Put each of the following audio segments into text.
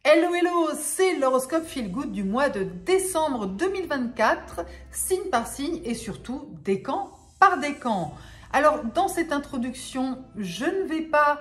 Hello, hello, c'est l'horoscope Feel Good du mois de décembre 2024, signe par signe et surtout décan par décan. Alors, dans cette introduction, je ne vais pas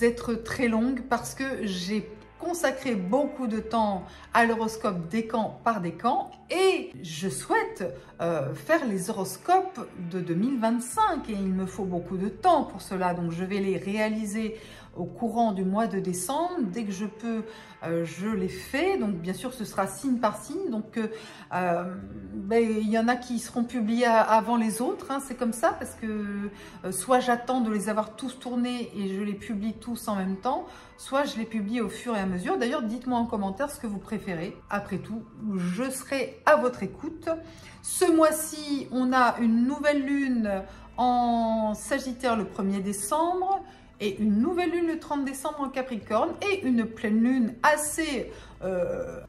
être très longue parce que j'ai consacré beaucoup de temps à l'horoscope décan par décan et je souhaite faire les horoscopes de 2025 et il me faut beaucoup de temps pour cela, donc je vais les réaliser au courant du mois de décembre. Dès que je peux, je les fais. Donc, bien sûr, ce sera signe par signe. Donc, il y en a qui seront publiés avant les autres. Hein, c'est comme ça parce que soit j'attends de les avoir tous tournés et je les publie tous en même temps, soit je les publie au fur et à mesure. D'ailleurs, dites-moi en commentaire ce que vous préférez. Après tout, je serai à votre écoute. Ce mois-ci, on a une nouvelle lune en Sagittaire le 1er décembre. Et une nouvelle lune le 30 décembre en Capricorne et une pleine lune assez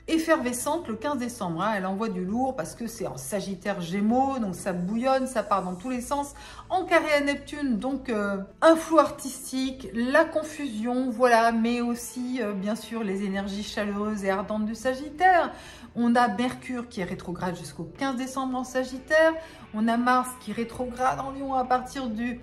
effervescente le 15 décembre. Hein. Elle envoie du lourd parce que c'est en Sagittaire Gémeaux, donc ça bouillonne, ça part dans tous les sens. En carré à Neptune, donc un flou artistique, la confusion, voilà, mais aussi bien sûr les énergies chaleureuses et ardentes du Sagittaire. On a Mercure qui est rétrograde jusqu'au 15 décembre en Sagittaire. On a Mars qui rétrograde en Lion à partir du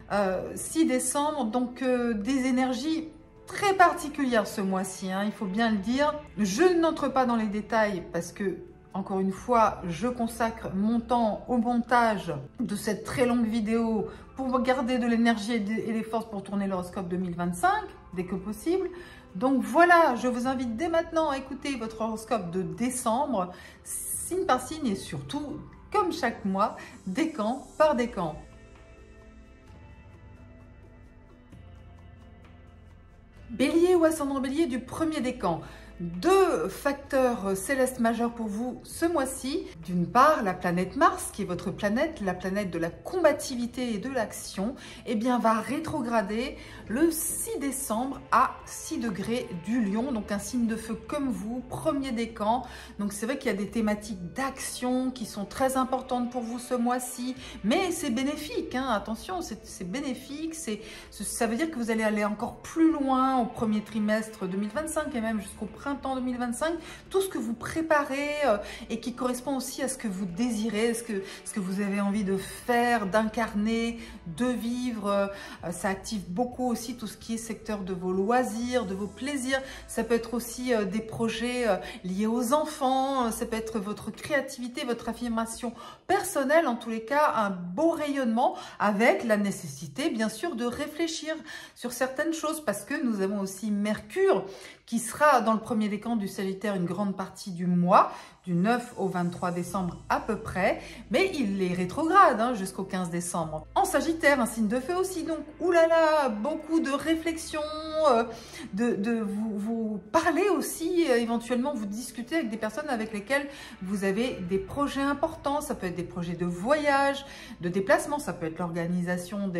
6 décembre. Donc des énergies très particulières ce mois-ci, hein, il faut bien le dire. Je n'entre pas dans les détails parce que, encore une fois, je consacre mon temps au montage de cette très longue vidéo pour garder de l'énergie et des forces pour tourner l'horoscope 2025 dès que possible. Donc voilà, je vous invite dès maintenant à écouter votre horoscope de décembre, signe par signe et surtout, comme chaque mois, décan par décan. Bélier ou ascendant Bélier du premier décan. Deux facteurs célestes majeurs pour vous ce mois-ci. D'une part, la planète Mars, qui est votre planète, la planète de la combativité et de l'action, eh bien, va rétrograder le 6 décembre à 6 degrés du Lion, donc un signe de feu comme vous, premier décan. Donc, c'est vrai qu'il y a des thématiques d'action qui sont très importantes pour vous ce mois-ci, mais c'est bénéfique, hein, attention, c'est bénéfique, ça veut dire que vous allez aller encore plus loin au premier trimestre 2025 et même jusqu'au printemps 2025, tout ce que vous préparez et qui correspond aussi à ce que vous désirez, ce que vous avez envie de faire, d'incarner, de vivre. Ça active beaucoup aussi tout ce qui est secteur de vos loisirs, de vos plaisirs. Ça peut être aussi des projets liés aux enfants, ça peut être votre créativité, votre affirmation personnelle, en tous les cas, un beau rayonnement avec la nécessité, bien sûr, de réfléchir sur certaines choses parce que nous avons aussi Mercure qui sera dans le premier décan du Sagittaire une grande partie du mois, du 9 au 23 décembre à peu près, mais il est rétrograde hein, jusqu'au 15 décembre. En Sagittaire, un signe de feu aussi, donc oulala, beaucoup de réflexion, vous parler aussi, éventuellement vous discuter avec des personnes avec lesquelles vous avez des projets importants, ça peut être des projets de voyage, de déplacement, ça peut être l'organisation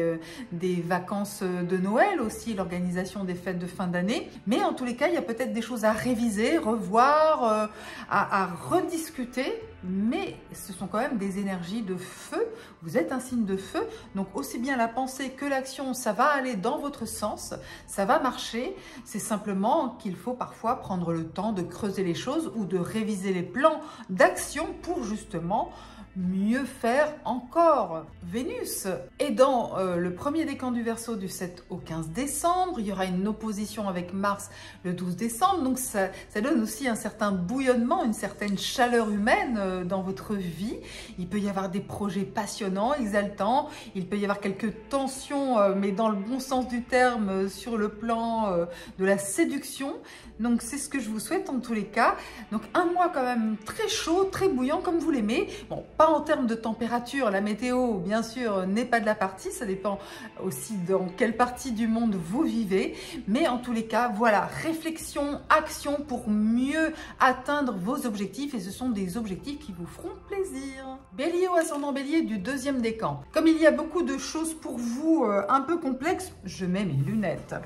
des vacances de Noël aussi, l'organisation des fêtes de fin d'année, mais en tous les cas, il y a peut-être des choses à réviser, revoir, à rediscuter, mais ce sont quand même des énergies de feu. Vous êtes un signe de feu, donc aussi bien la pensée que l'action, ça va aller dans votre sens, ça va marcher. C'est simplement qu'il faut parfois prendre le temps de creuser les choses ou de réviser les plans d'action pour justement mieux faire encore. Vénus est dans le premier décan du Verseau du 7 au 15 décembre. Il y aura une opposition avec Mars le 12 décembre. Donc ça donne aussi un certain bouillonnement, une certaine chaleur humaine dans votre vie. Il peut y avoir des projets passionnants, exaltants. Il peut y avoir quelques tensions, mais dans le bon sens du terme, sur le plan de la séduction. Donc c'est ce que je vous souhaite en tous les cas. Donc un mois quand même très chaud, très bouillant comme vous l'aimez. Bon, pas en termes de température, la météo bien sûr n'est pas de la partie, ça dépend aussi dans quelle partie du monde vous vivez. Mais en tous les cas, voilà, réflexion, action pour mieux atteindre vos objectifs et ce sont des objectifs qui vous feront plaisir. Bélier ou ascendant Bélier du deuxième décan. Comme il y a beaucoup de choses pour vous un peu complexes, je mets mes lunettes.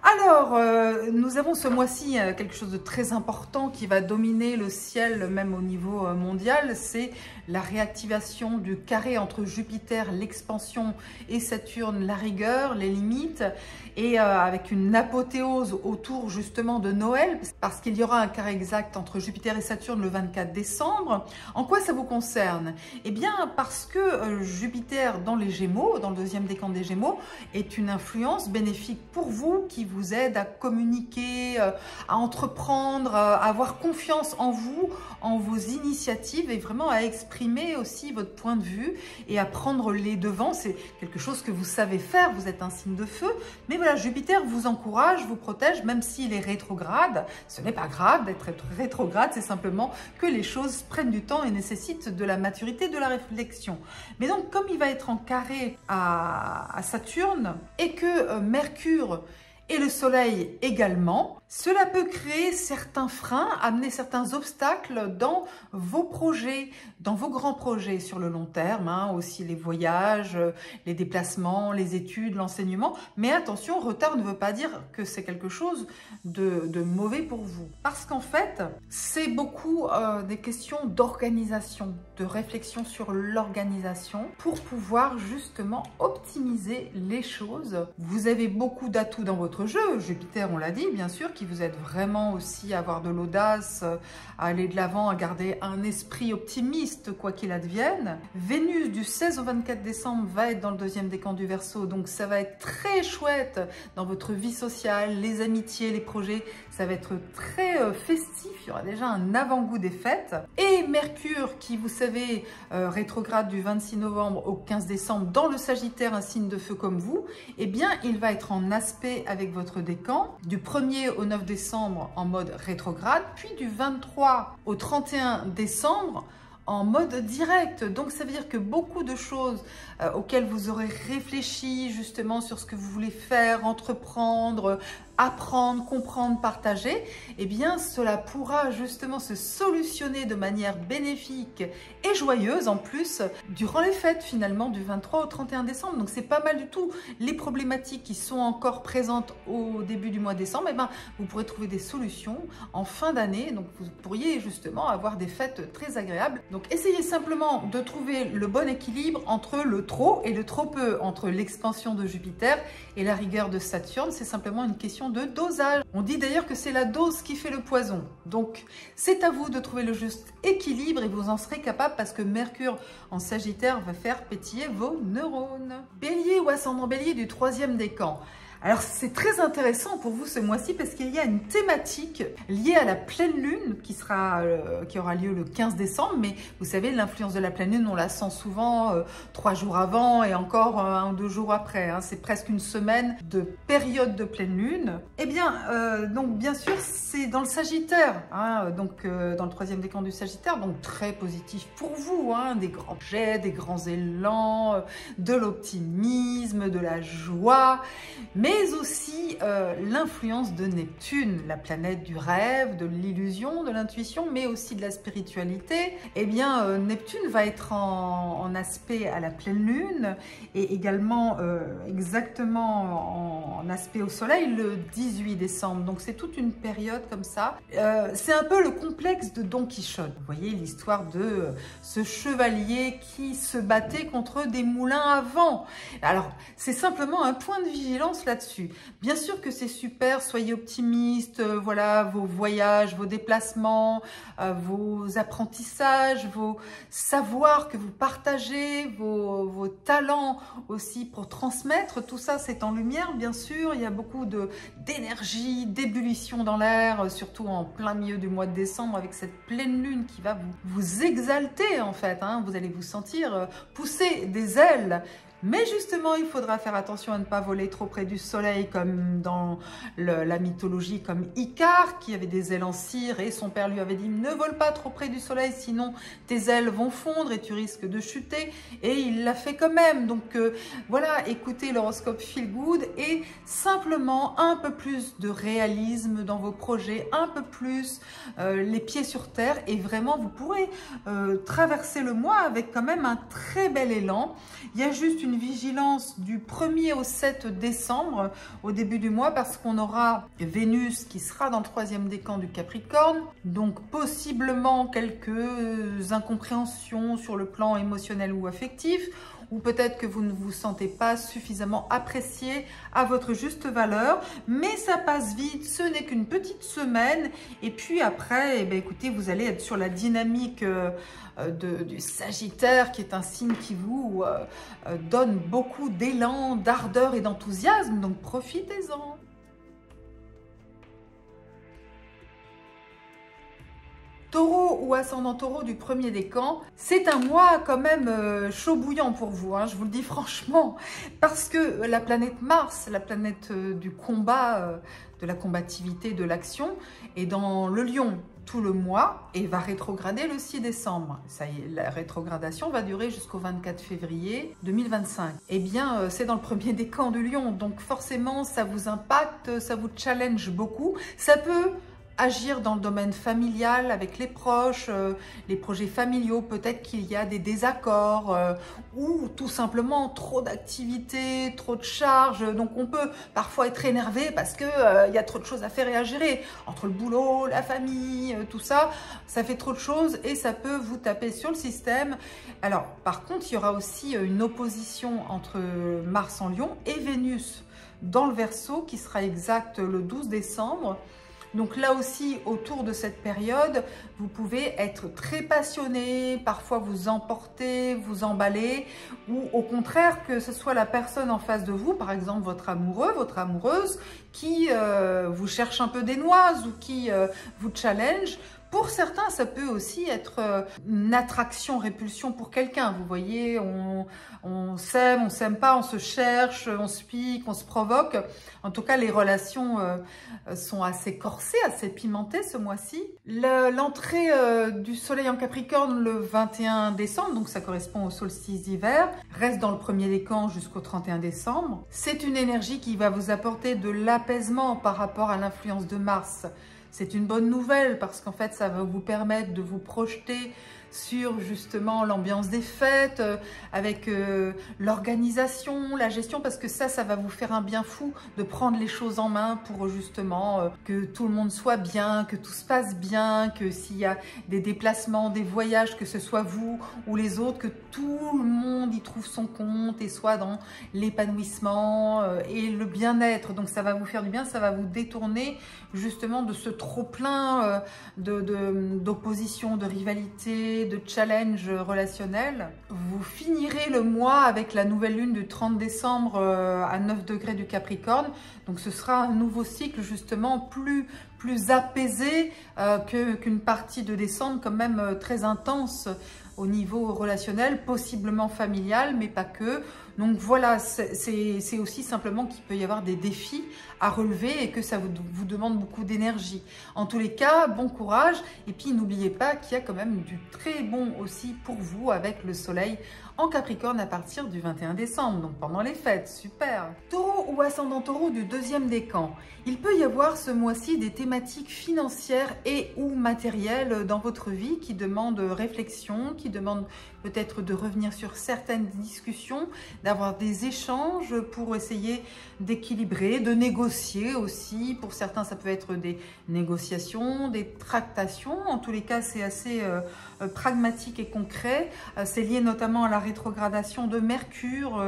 Alors, nous avons ce mois-ci quelque chose de très important qui va dominer le ciel, même au niveau mondial. C'est la réactivation du carré entre Jupiter, l'expansion, et Saturne, la rigueur, les limites. Et avec une apothéose autour justement de Noël, parce qu'il y aura un carré exact entre Jupiter et Saturne le 24 décembre. En quoi ça vous concerne? Eh bien, parce que Jupiter dans les Gémeaux, dans le deuxième décan des Gémeaux, est une influence bénéfique pour vous qui vous aide à communiquer, à entreprendre, à avoir confiance en vous, en vos initiatives et vraiment à exprimer aussi votre point de vue et à prendre les devants. C'est quelque chose que vous savez faire, vous êtes un signe de feu. Mais voilà, Jupiter vous encourage, vous protège, même s'il est rétrograde. Ce n'est pas grave d'être rétrograde, c'est simplement que les choses prennent du temps et nécessitent de la maturité, de la réflexion. Mais donc, comme il va être en carré à Saturne et que Mercure et le Soleil également, cela peut créer certains freins, amener certains obstacles dans vos projets, dans vos grands projets sur le long terme, hein, aussi les voyages, les déplacements, les études, l'enseignement. Mais attention, retard ne veut pas dire que c'est quelque chose de mauvais pour vous. Parce qu'en fait, c'est beaucoup des questions d'organisation, de réflexion sur l'organisation pour pouvoir justement optimiser les choses. Vous avez beaucoup d'atouts dans votre jeu. Jupiter, on l'a dit, bien sûr, qui vous aide vraiment aussi à avoir de l'audace, à aller de l'avant, à garder un esprit optimiste, quoi qu'il advienne. Vénus, du 16 au 24 décembre, va être dans le deuxième décan du Verseau, donc ça va être très chouette dans votre vie sociale, les amitiés, les projets. Ça va être très festif, il y aura déjà un avant-goût des fêtes. Et Mercure, qui, vous savez, rétrograde du 26 novembre au 15 décembre dans le Sagittaire, un signe de feu comme vous, eh bien, il va être en aspect avec votre décan du 1er au 9 décembre en mode rétrograde, puis du 23 au 31 décembre en mode direct. Donc, ça veut dire que beaucoup de choses auxquelles vous aurez réfléchi justement sur ce que vous voulez faire, entreprendre, apprendre, comprendre, partager, eh bien, cela pourra justement se solutionner de manière bénéfique et joyeuse en plus durant les fêtes finalement du 23 au 31 décembre. Donc, c'est pas mal du tout. Les problématiques qui sont encore présentes au début du mois de décembre, eh bien, vous pourrez trouver des solutions en fin d'année. Donc, vous pourriez justement avoir des fêtes très agréables. Donc, essayez simplement de trouver le bon équilibre entre le trop et le trop peu, entre l'expansion de Jupiter et la rigueur de Saturne. C'est simplement une question de dosage. On dit d'ailleurs que c'est la dose qui fait le poison. Donc, c'est à vous de trouver le juste équilibre et vous en serez capable parce que Mercure en Sagittaire va faire pétiller vos neurones. Bélier ou ascendant Bélier du troisième décan. Alors, c'est très intéressant pour vous ce mois-ci parce qu'il y a une thématique liée à la pleine lune qui aura lieu le 15 décembre. Mais vous savez, l'influence de la pleine lune, on la sent souvent 3 jours avant et encore 1 ou 2 jours après. Hein. C'est presque une semaine de période de pleine lune. Eh bien, donc bien sûr, c'est dans le Sagittaire, hein, donc dans le troisième décan du Sagittaire, donc très positif pour vous. Hein, des grands jets, des grands élans, de l'optimisme, de la joie. Mais aussi l'influence de Neptune, la planète du rêve, de l'illusion, de l'intuition, mais aussi de la spiritualité. Eh bien, Neptune va être en aspect à la pleine lune et également exactement en aspect au soleil le 18 décembre. Donc, c'est toute une période comme ça. C'est un peu le complexe de Don Quichotte. Vous voyez l'histoire de ce chevalier qui se battait contre des moulins à vent. Alors, c'est simplement un point de vigilance là-dessus. Bien sûr que c'est super, soyez optimistes, voilà, vos voyages, vos déplacements, vos apprentissages, vos savoirs que vous partagez, vos talents aussi pour transmettre, tout ça c'est en lumière bien sûr, il y a beaucoup d'énergie, d'ébullition dans l'air, surtout en plein milieu du mois de décembre avec cette pleine lune qui va vous exalter en fait, hein, vous allez vous sentir pousser des ailes. Mais justement, il faudra faire attention à ne pas voler trop près du soleil comme dans la mythologie, comme Icare qui avait des ailes en cire et son père lui avait dit « Ne vole pas trop près du soleil, sinon tes ailes vont fondre et tu risques de chuter ». Et il l'a fait quand même. Donc voilà, écoutez l'horoscope Feel Good et simplement un peu plus de réalisme dans vos projets, un peu plus les pieds sur terre et vraiment vous pourrez traverser le mois avec quand même un très bel élan. Il y a juste une une vigilance du 1er au 7 décembre, au début du mois, parce qu'on aura Vénus qui sera dans le 3e décan du Capricorne. Donc possiblement quelques incompréhensions sur le plan émotionnel ou affectif, ou peut-être que vous ne vous sentez pas suffisamment apprécié à votre juste valeur, mais ça passe vite, ce n'est qu'une petite semaine, et puis après, eh bien, écoutez, vous allez être sur la dynamique du Sagittaire, qui est un signe qui vous donne beaucoup d'élan, d'ardeur et d'enthousiasme, donc profitez-en. Taureau ou ascendant taureau du 1er décan, c'est un mois quand même chaud bouillant pour vous, hein, je vous le dis franchement, parce que la planète Mars, la planète du combat, de la combativité, de l'action, est dans le Lion tout le mois et va rétrograder le 6 décembre. Ça y est, la rétrogradation va durer jusqu'au 24 février 2025. Eh bien, c'est dans le 1er décan du Lion, donc forcément, ça vous impacte, ça vous challenge beaucoup. Ça peut agir dans le domaine familial avec les proches, les projets familiaux, peut-être qu'il y a des désaccords ou tout simplement trop d'activités, trop de charges. Donc on peut parfois être énervé parce qu'il y a trop de choses à faire et à gérer. Entre le boulot, la famille, tout ça, ça fait trop de choses et ça peut vous taper sur le système. Alors par contre, il y aura aussi une opposition entre Mars en Lion et Vénus dans le Verseau qui sera exacte le 12 décembre. Donc là aussi, autour de cette période, vous pouvez être très passionné, parfois vous emporter, vous emballer, ou au contraire que ce soit la personne en face de vous, par exemple votre amoureux, votre amoureuse, qui vous cherche un peu des noises ou qui vous challenge. Pour certains, ça peut aussi être une attraction-répulsion pour quelqu'un. Vous voyez, on s'aime, on s'aime pas, on se cherche, on se pique, on se provoque. En tout cas, les relations sont assez corsées, assez pimentées ce mois-ci. L'entrée du soleil en Capricorne le 21 décembre, donc ça correspond au solstice d'hiver, reste dans le 1er décan jusqu'au 31 décembre. C'est une énergie qui va vous apporter de l'apaisement par rapport à l'influence de Mars. C'est une bonne nouvelle parce qu'en fait, ça va vous permettre de vous projeter sur justement l'ambiance des fêtes, avec l'organisation, la gestion, parce que ça va vous faire un bien fou de prendre les choses en main pour justement que tout le monde soit bien, que tout se passe bien, que s'il y a des déplacements, des voyages, que ce soit vous ou les autres, que tout le monde y trouve son compte et soit dans l'épanouissement et le bien-être. Donc ça va vous faire du bien, ça va vous détourner justement de ce trop-plein d'opposition, de rivalité, de challenge relationnel. Vous finirez le mois avec la nouvelle lune du 30 décembre à 9 degrés du Capricorne. Donc ce sera un nouveau cycle justement plus apaisé qu'une partie de décembre quand même très intense au niveau relationnel, possiblement familial, mais pas que. Donc voilà, c'est aussi simplement qu'il peut y avoir des défis à relever et que ça vous demande beaucoup d'énergie. En tous les cas, bon courage. Et puis n'oubliez pas qu'il y a quand même du très bon aussi pour vous avec le soleil en Capricorne à partir du 21 décembre, donc pendant les fêtes, super. Taureau ou ascendant taureau du 2e décan, il peut y avoir ce mois-ci des thématiques financières et ou matérielles dans votre vie qui demandent réflexion, qui demandent peut-être de revenir sur certaines discussions, d'avoir des échanges pour essayer d'équilibrer, de négocier aussi. Pour certains, ça peut être des négociations, des tractations. En tous les cas, c'est assez pragmatique et concret. C'est lié notamment à la rétrogradation de Mercure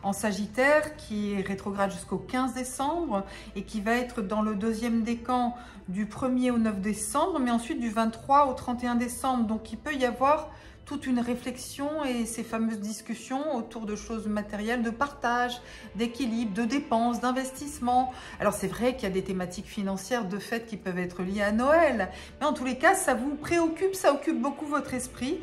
en Sagittaire, qui est rétrograde jusqu'au 15 décembre et qui va être dans le 2e décan du 1er au 9 décembre, mais ensuite du 23 au 31 décembre. Donc, il peut y avoir toute une réflexion et ces fameuses discussions autour de choses matérielles, de partage, d'équilibre, de dépenses, d'investissement. Alors c'est vrai qu'il y a des thématiques financières de fait qui peuvent être liées à Noël, mais en tous les cas, ça vous préoccupe, ça occupe beaucoup votre esprit.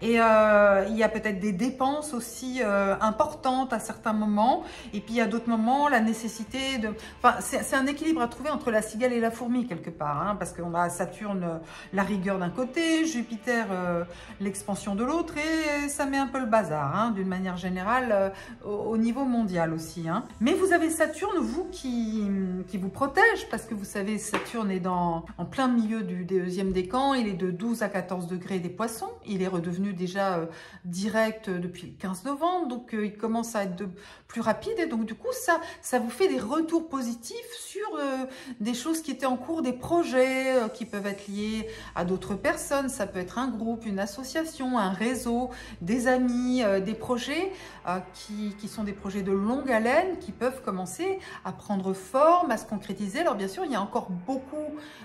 Et il y a peut-être des dépenses aussi importantes à certains moments. Et puis, il y a d'autres moments, la nécessité de... Enfin, c'est un équilibre à trouver entre la cigale et la fourmi, quelque part. Hein, parce qu'on a Saturne, la rigueur d'un côté, Jupiter, l'expansion de l'autre. Et ça met un peu le bazar, hein, d'une manière générale, au niveau mondial aussi. Hein. Mais vous avez Saturne, vous, qui vous protège. Parce que vous savez, Saturne est en plein milieu du 2e décan. Il est de 12 à 14 degrés des Poissons. Il est redevenu devenu déjà direct depuis le 15 novembre, donc il commence à être plus rapide, et donc du coup ça vous fait des retours positifs sur des choses qui étaient en cours, des projets qui peuvent être liés à d'autres personnes, ça peut être un groupe, une association, un réseau, des amis, des projets qui sont des projets de longue haleine, qui peuvent commencer à prendre forme, à se concrétiser. Alors bien sûr, il y a encore beaucoup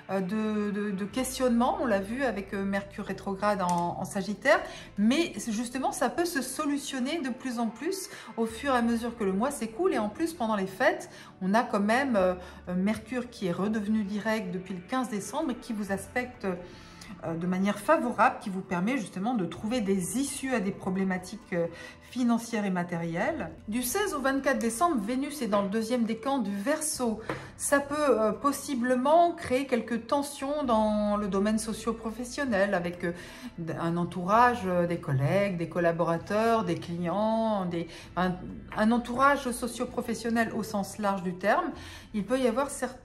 de questionnements, on l'a vu avec Mercure rétrograde en Sagittaire, mais justement ça peut se solutionner de plus en plus au fur et à mesure que le mois s'écoule. Et en plus, pendant les fêtes, on a quand même Mercure qui est redevenu direct depuis le 15 décembre et qui vous aspecte de manière favorable, qui vous permet justement de trouver des issues à des problématiques financières et matérielles. Du 16 au 24 décembre, Vénus est dans le deuxième décan du Verseau. Ça peut possiblement créer quelques tensions dans le domaine socio-professionnel avec un entourage, des collègues, des collaborateurs, des clients, un entourage socio-professionnel au sens large du terme. Il peut y avoir certaines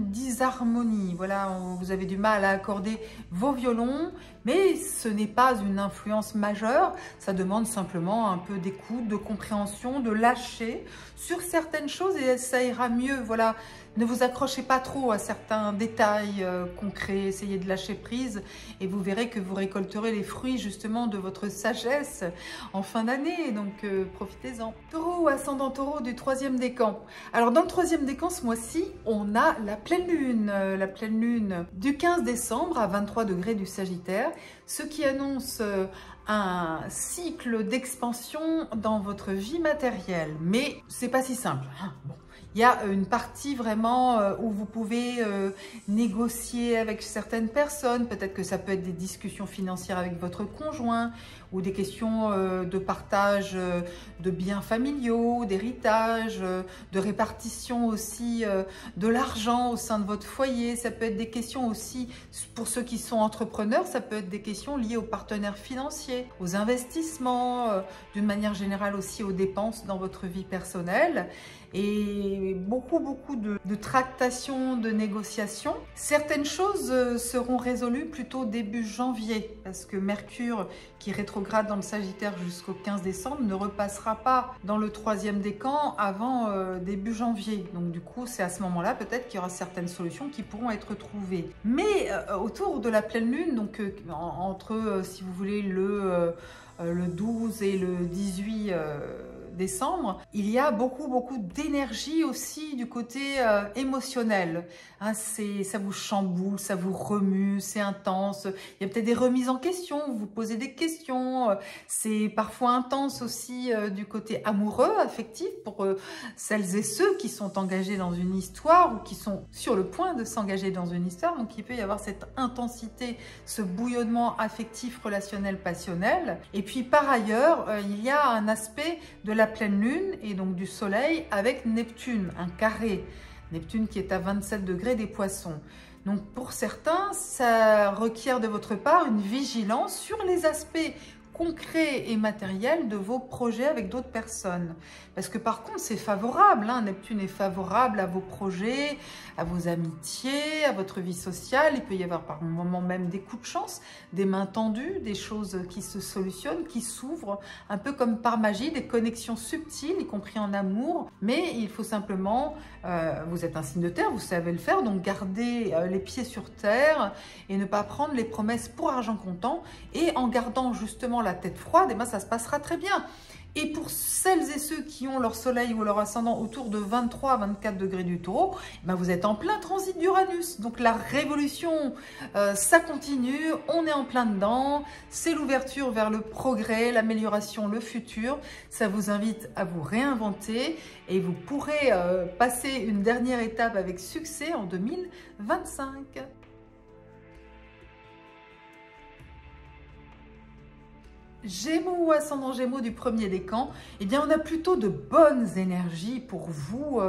disharmonie. Voilà, vous avez du mal à accorder vos violons, mais ce n'est pas une influence majeure. Ça demande simplement un peu d'écoute, de compréhension, de lâcher sur certaines choses et ça ira mieux. Voilà, ne vous accrochez pas trop à certains détails concrets. Essayez de lâcher prise et vous verrez que vous récolterez les fruits justement de votre sagesse en fin d'année. Donc profitez-en. Taureau, ascendant Taureau du troisième décan. Alors dans le troisième décan ce mois-ci, on a la pleine lune du 15 décembre à 23 degrés du Sagittaire, ce qui annonce un cycle d'expansion dans votre vie matérielle. Mais c'est pas si simple. Bon. Il y a une partie vraiment où vous pouvez négocier avec certaines personnes. Peut-être que ça peut être des discussions financières avec votre conjoint ou des questions de partage de biens familiaux, d'héritage, de répartition aussi de l'argent au sein de votre foyer. Ça peut être des questions aussi pour ceux qui sont entrepreneurs. Ça peut être des questions liées aux partenaires financiers, aux investissements, d'une manière générale aussi aux dépenses dans votre vie personnelle. Et beaucoup de tractations, de négociations. Certaines choses seront résolues plutôt début janvier, parce que Mercure, qui rétrograde dans le Sagittaire jusqu'au 15 décembre, ne repassera pas dans le troisième décan avant début janvier. Donc du coup, c'est à ce moment-là peut-être qu'il y aura certaines solutions qui pourront être trouvées. Mais autour de la pleine lune, donc entre, si vous voulez, le 12 et le 18 décembre, il y a beaucoup d'énergie aussi du côté émotionnel. Hein, ça vous chamboule, ça vous remue, c'est intense. Il y a peut-être des remises en question, vous vous posez des questions. C'est parfois intense aussi du côté amoureux, affectif, pour celles et ceux qui sont engagés dans une histoire ou qui sont sur le point de s'engager dans une histoire. Donc il peut y avoir cette intensité, ce bouillonnement affectif, relationnel, passionnel. Et puis par ailleurs, il y a un aspect de la pleine lune et donc du soleil avec Neptune, un carré. Neptune qui est à 27 degrés des Poissons. Donc pour certains, ça requiert de votre part une vigilance sur les aspects concrets et matériels de vos projets avec d'autres personnes. Parce que par contre, c'est favorable, hein, Neptune est favorable à vos projets, à vos amitiés, à votre vie sociale. Il peut y avoir par moments même des coups de chance, des mains tendues, des choses qui se solutionnent, qui s'ouvrent, un peu comme par magie, des connexions subtiles, y compris en amour. Mais il faut simplement, vous êtes un signe de terre, vous savez le faire, donc gardez les pieds sur terre et ne pas prendre les promesses pour argent comptant. Et en gardant justement la tête froide, et ben ça se passera très bien. Et pour celles et ceux qui ont leur soleil ou leur ascendant autour de 23 à 24 degrés du Taureau, ben vous êtes en plein transit d'Uranus. Donc la révolution, ça continue, on est en plein dedans. C'est l'ouverture vers le progrès, l'amélioration, le futur. Ça vous invite à vous réinventer et vous pourrez passer une dernière étape avec succès en 2025. Gémeaux ou ascendant Gémeaux du premier décan, eh bien on a plutôt de bonnes énergies pour vous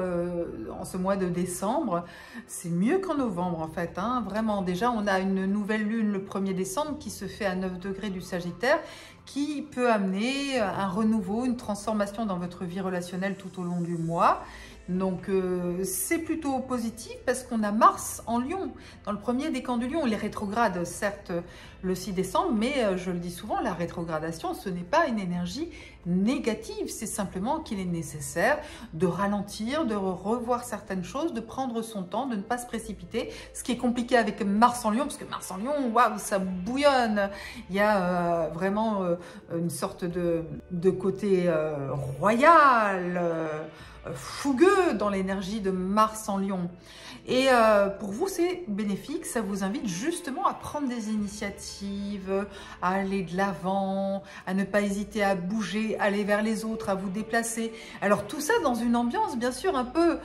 en ce mois de décembre. C'est mieux qu'en novembre en fait, hein. Vraiment. Déjà on a une nouvelle lune le 1er décembre qui se fait à 9 degrés du Sagittaire, qui peut amener un renouveau, une transformation dans votre vie relationnelle tout au long du mois. Donc c'est plutôt positif parce qu'on a Mars en Lion, dans le premier décan du Lion. Il est rétrograde certes le 6 décembre, mais je le dis souvent, la rétrogradation ce n'est pas une énergie négative, c'est simplement qu'il est nécessaire de ralentir, de revoir certaines choses, de prendre son temps, de ne pas se précipiter. Ce qui est compliqué avec Mars en Lion, parce que Mars en Lion, waouh, ça bouillonne. Il y a vraiment une sorte de côté royal, fougueux dans l'énergie de Mars en Lion. Et pour vous, c'est bénéfique, ça vous invite justement à prendre des initiatives, à aller de l'avant, à ne pas hésiter à bouger, aller vers les autres, à vous déplacer. Alors tout ça dans une ambiance bien sûr un peu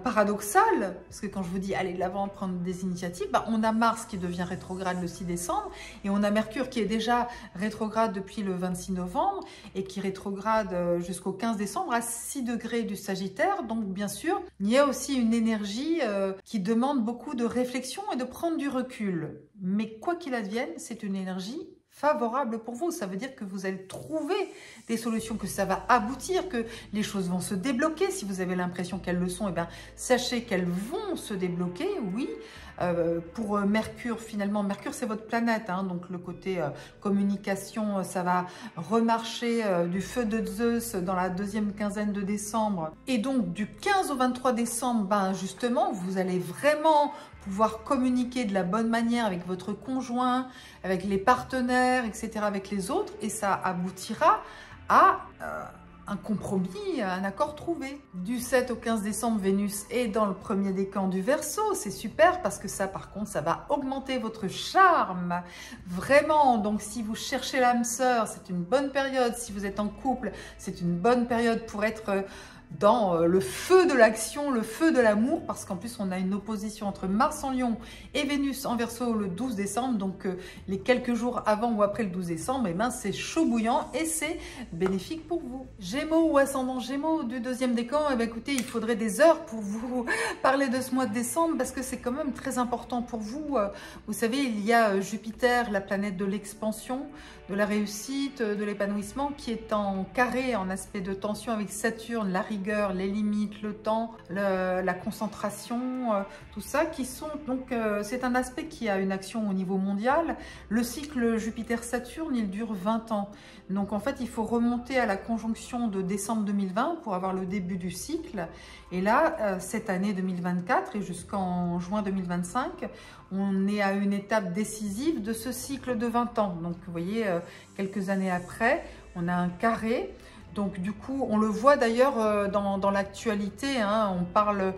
paradoxale, parce que quand je vous dis aller de l'avant, prendre des initiatives, bah, on a Mars qui devient rétrograde le 6 décembre, et on a Mercure qui est déjà rétrograde depuis le 26 novembre, et qui rétrograde jusqu'au 15 décembre à 6 degrés du Sagittaire. Donc bien sûr, il y a aussi une énergie qui demande beaucoup de réflexion et de prendre du recul. Mais quoi qu'il advienne, c'est une énergie favorable pour vous. Ça veut dire que vous allez trouver des solutions, que ça va aboutir, que les choses vont se débloquer. Si vous avez l'impression qu'elles le sont, eh bien, sachez qu'elles vont se débloquer, oui. Pour Mercure, finalement, Mercure c'est votre planète, hein, donc le côté communication, ça va remarcher du feu de Zeus dans la deuxième quinzaine de décembre. Et donc du 15 au 23 décembre, ben, justement, vous allez vraiment pouvoir communiquer de la bonne manière avec votre conjoint, avec les partenaires, etc., avec les autres, et ça aboutira à un compromis, un accord trouvé. Du 7 au 15 décembre, Vénus est dans le premier décan du Verseau. C'est super parce que ça, par contre, ça va augmenter votre charme. Vraiment, donc si vous cherchez l'âme sœur, c'est une bonne période. Si vous êtes en couple, c'est une bonne période pour être dans le feu de l'action, le feu de l'amour, parce qu'en plus on a une opposition entre Mars en Lion et Vénus en Verseau le 12 décembre, donc les quelques jours avant ou après le 12 décembre, et ben c'est chaud bouillant et c'est bénéfique pour vous. Gémeaux ou ascendant Gémeaux du deuxième décan, et ben écoutez, il faudrait des heures pour vous parler de ce mois de décembre, parce que c'est quand même très important pour vous. Vous savez, il y a Jupiter, la planète de l'expansion, de la réussite, de l'épanouissement, qui est en carré, en aspect de tension avec Saturne, la rigueur, les limites, le temps, la concentration, tout ça, qui sont donc, c'est un aspect qui a une action au niveau mondial. Le cycle Jupiter-Saturne, il dure 20 ans. Donc en fait, il faut remonter à la conjonction de décembre 2020 pour avoir le début du cycle. Et là, cette année 2024 et jusqu'en juin 2025, on est à une étape décisive de ce cycle de 20 ans. Donc vous voyez, quelques années après, on a un carré. Donc du coup, on le voit d'ailleurs dans l'actualité, hein, on parle,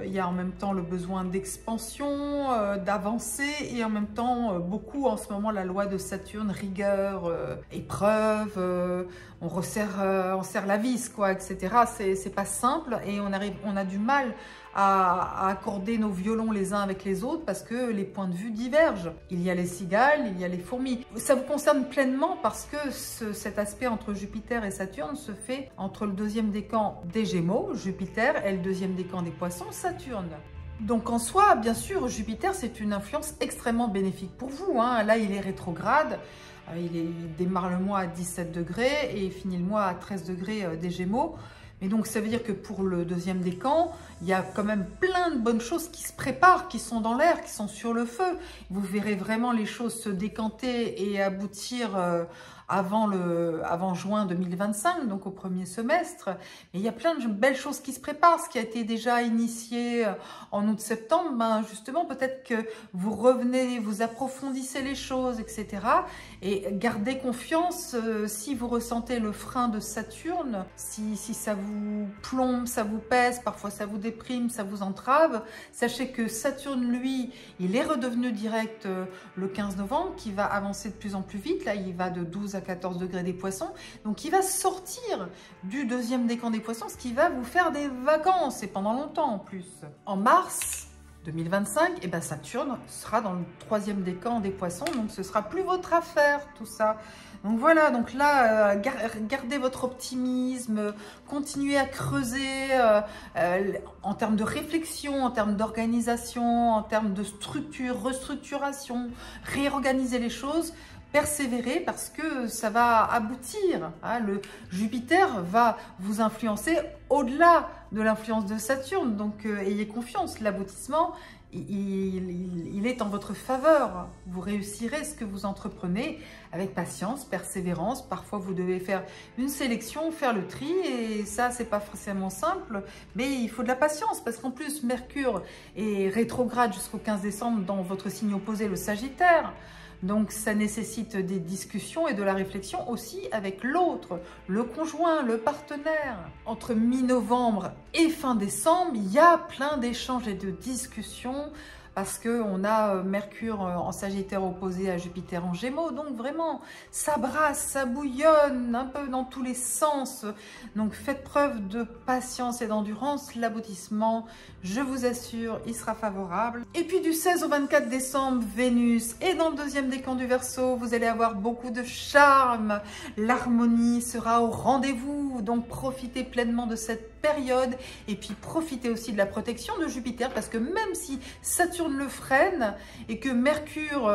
il y a en même temps le besoin d'expansion, d'avancer, et en même temps beaucoup en ce moment la loi de Saturne, rigueur, épreuve, on serre la vis, quoi, etc. C'est pas simple, et on a du mal à accorder nos violons les uns avec les autres parce que les points de vue divergent. Il y a les cigales, il y a les fourmis. Ça vous concerne pleinement parce que cet aspect entre Jupiter et Saturne se fait entre le deuxième décan des Gémeaux, Jupiter, et le deuxième décan des Poissons, Saturne. Donc en soi, bien sûr, Jupiter, c'est une influence extrêmement bénéfique pour vous, hein. Là, il est rétrograde. Il démarre le mois à 17 degrés et il finit le mois à 13 degrés des Gémeaux. Et donc, ça veut dire que pour le deuxième décan, il y a quand même plein de bonnes choses qui se préparent, qui sont dans l'air, qui sont sur le feu. Vous verrez vraiment les choses se décanter et aboutir avant juin 2025, donc au premier semestre. Mais il y a plein de belles choses qui se préparent. Ce qui a été déjà initié en août-septembre, ben justement, peut-être que vous revenez, vous approfondissez les choses, etc. Et gardez confiance si vous ressentez le frein de Saturne, si ça vous plombe, ça vous pèse, parfois ça vous déprime, ça vous entrave. Sachez que Saturne, lui, il est redevenu direct le 15 novembre, qui va avancer de plus en plus vite. Là, il va de 12 à 14 degrés des Poissons. Donc, il va sortir du deuxième décan des Poissons, ce qui va vous faire des vacances, et pendant longtemps en plus. En mars 2025, eh ben Saturne sera dans le troisième décan des Poissons, donc ce sera plus votre affaire, tout ça. Donc voilà, donc là, gardez votre optimisme, continuez à creuser en termes de réflexion, en termes d'organisation, en termes de structure, restructuration, réorganiser les choses persévérer parce que ça va aboutir. Hein. Le Jupiter va vous influencer au-delà de l'influence de Saturne. Donc, ayez confiance, l'aboutissement, il est en votre faveur. Vous réussirez ce que vous entreprenez avec patience, persévérance. Parfois, vous devez faire une sélection, faire le tri. Et ça, c'est pas forcément simple. Mais il faut de la patience parce qu'en plus, Mercure est rétrograde jusqu'au 15 décembre dans votre signe opposé, le Sagittaire. Donc, ça nécessite des discussions et de la réflexion aussi avec l'autre, le conjoint, le partenaire. Entre mi-novembre et fin décembre, il y a plein d'échanges et de discussions parce qu'on a Mercure en Sagittaire opposé à Jupiter en Gémeaux. Donc, vraiment, ça brasse, ça bouillonne un peu dans tous les sens. Donc, faites preuve de patience et d'endurance. L'aboutissement, je vous assure, il sera favorable. Et puis, du 16 au 24 décembre, Vénus est dans le deuxième décan du Verseau. Vous allez avoir beaucoup de charme. L'harmonie sera au rendez-vous. Donc, profitez pleinement de cette période. Et puis, profitez aussi de la protection de Jupiter parce que même si Saturne le freine et que Mercure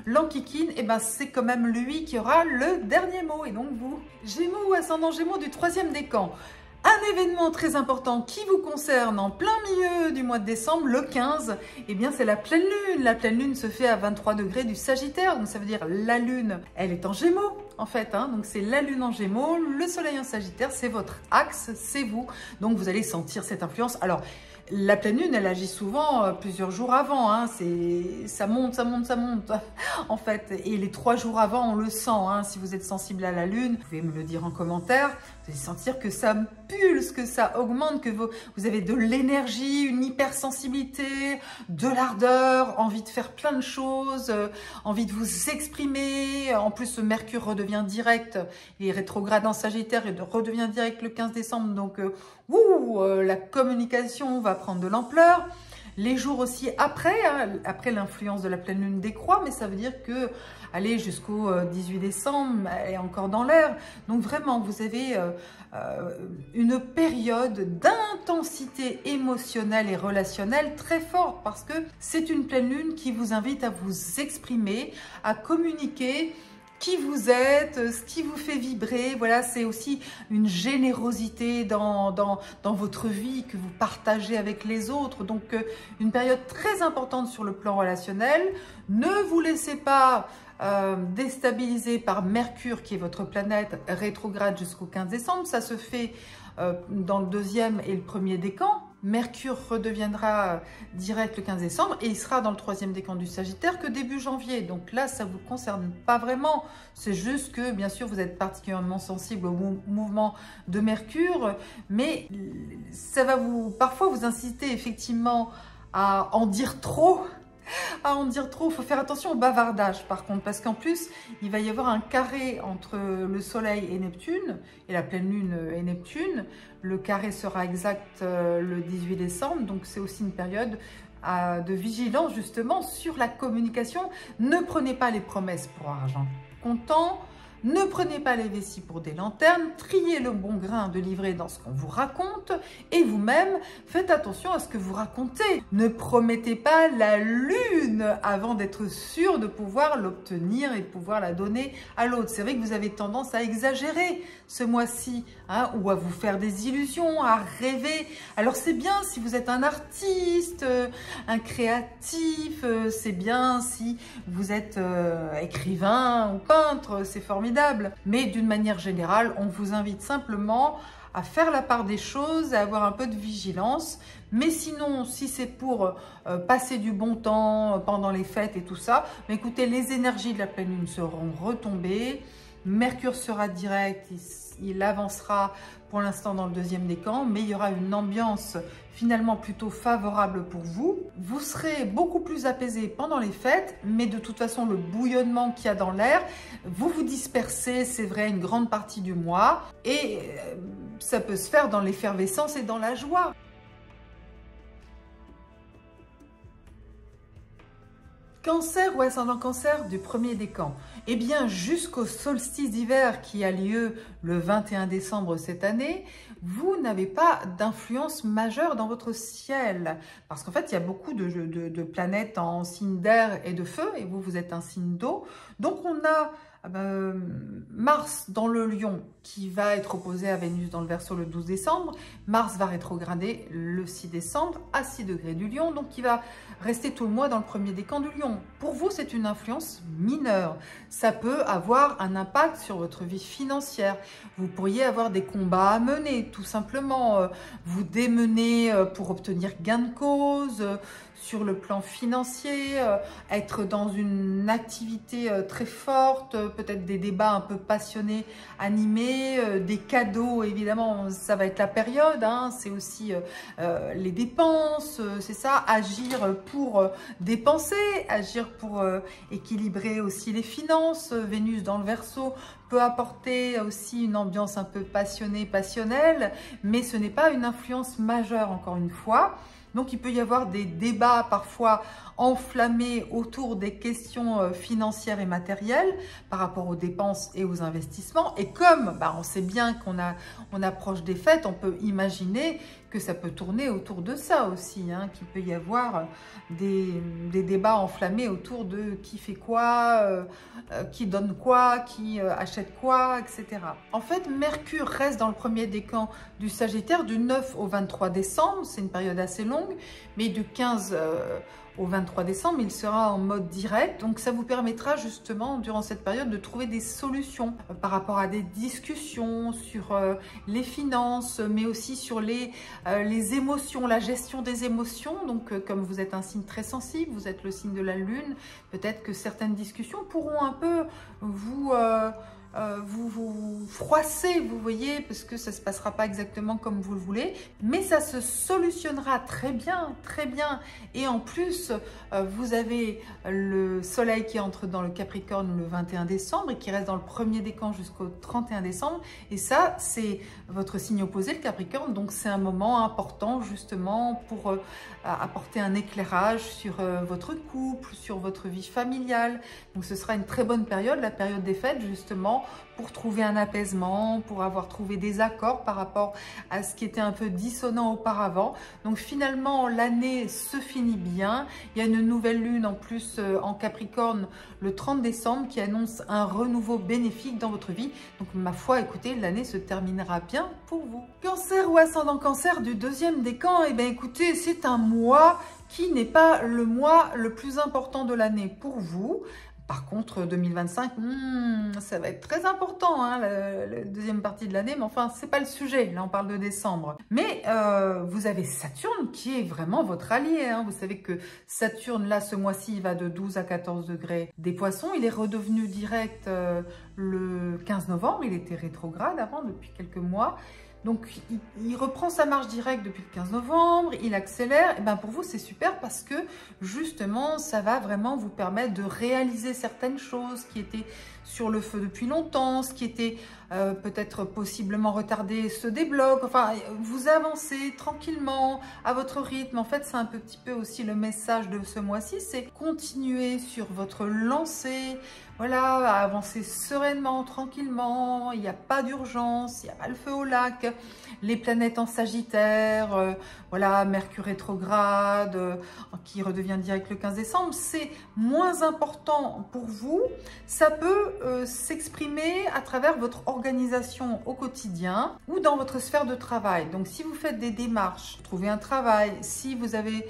l'enquiquine, et ben c'est quand même lui qui aura le dernier mot. Et donc vous, Gémeaux ou ascendant Gémeaux du troisième décan, un événement très important qui vous concerne en plein milieu du mois de décembre, le 15, eh bien c'est la pleine lune. La pleine lune se fait à 23 degrés du Sagittaire, donc ça veut dire la lune, elle est en Gémeaux en fait, hein, donc c'est la lune en Gémeaux, le soleil en Sagittaire, c'est votre axe, c'est vous, donc vous allez sentir cette influence. Alors, la pleine lune, elle agit souvent plusieurs jours avant, hein. Ça monte, ça monte, ça monte, en fait. Et les 3 jours avant, on le sent, hein. Si vous êtes sensible à la lune, vous pouvez me le dire en commentaire. Vous allez sentir que ça pulse, que ça augmente, que vous avez de l'énergie, une hypersensibilité, de l'ardeur, envie de faire plein de choses, envie de vous exprimer. En plus, ce Mercure redevient direct, il est rétrograde en Sagittaire et redevient direct le 15 décembre. Donc, la communication va prendre de l'ampleur. Les jours aussi après, hein, après l'influence de la pleine lune décroît, mais ça veut dire que, allez, jusqu'au 18 décembre, elle est encore dans l'air. Donc vraiment, vous avez une période d'intensité émotionnelle et relationnelle très forte parce que c'est une pleine lune qui vous invite à vous exprimer, à communiquer qui vous êtes, ce qui vous fait vibrer. Voilà, c'est aussi une générosité dans votre vie que vous partagez avec les autres. Donc, une période très importante sur le plan relationnel. Ne vous laissez pas déstabiliser par Mercure, qui est votre planète rétrograde jusqu'au 15 décembre. Ça se fait dans le deuxième et le premier décan. Mercure redeviendra direct le 15 décembre et il sera dans le troisième décan du Sagittaire que début janvier. Donc là, ça ne vous concerne pas vraiment. C'est juste que, bien sûr, vous êtes particulièrement sensible au mouvement de Mercure, mais ça va parfois vous inciter effectivement à en dire trop. Il faut faire attention au bavardage par contre, parce qu'en plus, il va y avoir un carré entre le Soleil et Neptune, et la pleine lune et Neptune. Le carré sera exact le 18 décembre, donc c'est aussi une période de vigilance justement sur la communication. Ne prenez pas les promesses pour argent comptant. Ne prenez pas les vessies pour des lanternes, triez le bon grain de livret dans ce qu'on vous raconte et vous-même, faites attention à ce que vous racontez. Ne promettez pas la lune avant d'être sûr de pouvoir l'obtenir et de pouvoir la donner à l'autre. C'est vrai que vous avez tendance à exagérer ce mois-ci, hein, ou à vous faire des illusions, à rêver. Alors c'est bien si vous êtes un artiste, un créatif, c'est bien si vous êtes écrivain ou peintre, c'est formidable. Mais d'une manière générale, on vous invite simplement à faire la part des choses, à avoir un peu de vigilance. Mais sinon, si c'est pour passer du bon temps pendant les fêtes et tout ça, mais écoutez, les énergies de la pleine lune seront retombées. Mercure sera direct, il avancera pour l'instant dans le deuxième décan, mais il y aura une ambiance finalement plutôt favorable pour vous. Vous serez beaucoup plus apaisé pendant les fêtes, mais de toute façon, le bouillonnement qu'il y a dans l'air, vous vous dispersez, c'est vrai, une grande partie du mois, et ça peut se faire dans l'effervescence et dans la joie. Cancer ou ascendant Cancer du premier décan. Eh bien, jusqu'au solstice d'hiver qui a lieu le 21 décembre cette année, vous n'avez pas d'influence majeure dans votre ciel. Parce qu'en fait, il y a beaucoup de planètes en signe d'air et de feu, et vous, vous êtes un signe d'eau. Donc, on a Mars dans le Lion qui va être opposé à Vénus dans le Verseau le 12 décembre. Mars va rétrograder le 6 décembre à 6 degrés du Lion, donc il va rester tout le mois dans le premier décan du Lion. Pour vous, c'est une influence mineure. Ça peut avoir un impact sur votre vie financière. Vous pourriez avoir des combats à mener, tout simplement. Vous démener pour obtenir gain de cause, sur le plan financier, être dans une activité très forte, peut-être des débats un peu passionnés, animés, des cadeaux, évidemment, ça va être la période, hein, c'est aussi les dépenses, c'est ça, agir pour dépenser, agir pour équilibrer aussi les finances. Vénus dans le Verseau peut apporter aussi une ambiance un peu passionnée, passionnelle, mais ce n'est pas une influence majeure, encore une fois. Donc, il peut y avoir des débats parfois enflammés autour des questions financières et matérielles par rapport aux dépenses et aux investissements. Et comme on sait bien qu'on approche des fêtes, on peut imaginer que ça peut tourner autour de ça aussi, hein, qu'il peut y avoir des débats enflammés autour de qui fait quoi, qui donne quoi, qui achète quoi, etc. En fait, Mercure reste dans le premier décan du Sagittaire du 9 au 23 décembre, c'est une période assez longue, mais du 15 au 23 décembre, il sera en mode direct. Donc, ça vous permettra justement, durant cette période, de trouver des solutions par rapport à des discussions sur les finances, mais aussi sur les émotions, la gestion des émotions. Donc, comme vous êtes un signe très sensible, vous êtes le signe de la Lune, peut-être que certaines discussions pourront un peu vous froisser, vous voyez, parce que ça ne se passera pas exactement comme vous le voulez, mais ça se solutionnera très bien, très bien. Et en plus, vous avez le Soleil qui entre dans le Capricorne le 21 décembre et qui reste dans le premier décan jusqu'au 31 décembre. Et ça, c'est votre signe opposé, le Capricorne, donc c'est un moment important justement pour apporter un éclairage sur votre couple, sur votre vie familiale. Donc ce sera une très bonne période, la période des fêtes justement, pour trouver un apaisement, pour avoir trouvé des accords par rapport à ce qui était un peu dissonant auparavant. Donc finalement, l'année se finit bien. Il y a une nouvelle lune en plus en Capricorne le 30 décembre qui annonce un renouveau bénéfique dans votre vie. Donc ma foi, écoutez, l'année se terminera bien pour vous. Cancer ou ascendant Cancer du deuxième décan, eh bien écoutez, c'est un mois qui n'est pas le mois le plus important de l'année pour vous. Par contre, 2025, ça va être très important, hein, la deuxième partie de l'année, mais enfin, c'est pas le sujet. Là, on parle de décembre. Mais vous avez Saturne qui est vraiment votre allié. Hein. Vous savez que Saturne, là, ce mois-ci, il va de 12 à 14 degrés des Poissons. Il est redevenu direct le 15 novembre. Il était rétrograde avant, depuis quelques mois. Donc, il reprend sa marche directe depuis le 15 novembre, il accélère. Et bien pour vous, c'est super parce que justement, ça va vraiment vous permettre de réaliser certaines choses qui étaient sur le feu depuis longtemps, ce qui était peut-être possiblement retardé se débloque. Enfin, vous avancez tranquillement à votre rythme. En fait, c'est un petit peu aussi le message de ce mois-ci, c'est continuer sur votre lancée. Voilà, à avancer sereinement, tranquillement, il n'y a pas d'urgence, il n'y a pas le feu au lac. Les planètes en Sagittaire, voilà, Mercure rétrograde, qui redevient direct le 15 décembre, c'est moins important pour vous. Ça peut s'exprimer à travers votre organisation au quotidien ou dans votre sphère de travail. Donc, si vous faites des démarches, trouvez un travail, si vous avez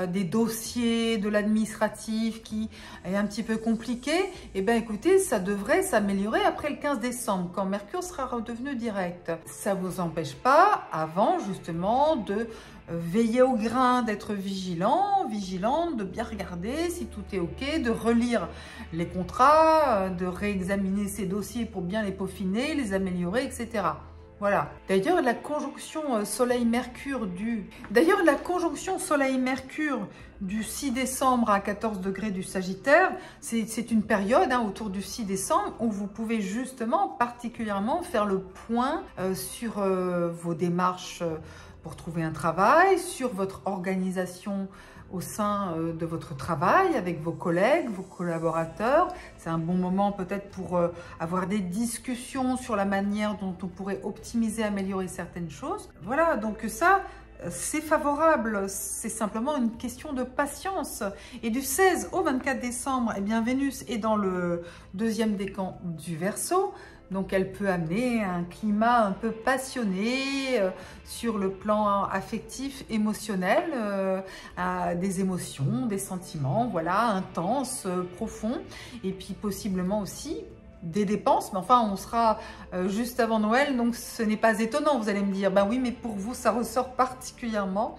des dossiers, de l'administratif qui est un petit peu compliqué, eh bien écoutez, ça devrait s'améliorer après le 15 décembre, quand Mercure sera redevenu direct. Ça ne vous empêche pas, avant justement, de veiller au grain, d'être vigilant, vigilante, de bien regarder si tout est OK, de relire les contrats, de réexaminer ces dossiers pour bien les peaufiner, les améliorer, etc. Voilà. D'ailleurs, la conjonction Soleil-Mercure du 6 décembre à 14 degrés du Sagittaire, c'est une période autour du 6 décembre où vous pouvez justement particulièrement faire le point sur vos démarches pour trouver un travail, sur votre organisation au sein de votre travail, avec vos collègues, vos collaborateurs. C'est un bon moment peut-être pour avoir des discussions sur la manière dont on pourrait optimiser, améliorer certaines choses. Voilà, donc ça, c'est favorable, c'est simplement une question de patience. Et du 16 au 24 décembre, eh bien, Vénus est dans le deuxième décan du Verseau. Donc, elle peut amener un climat un peu passionné sur le plan affectif, émotionnel, des émotions, des sentiments, voilà, intenses, profonds. Et puis, possiblement aussi des dépenses. Mais enfin, on sera juste avant Noël, donc ce n'est pas étonnant. Vous allez me dire, ben oui, mais pour vous, ça ressort particulièrement.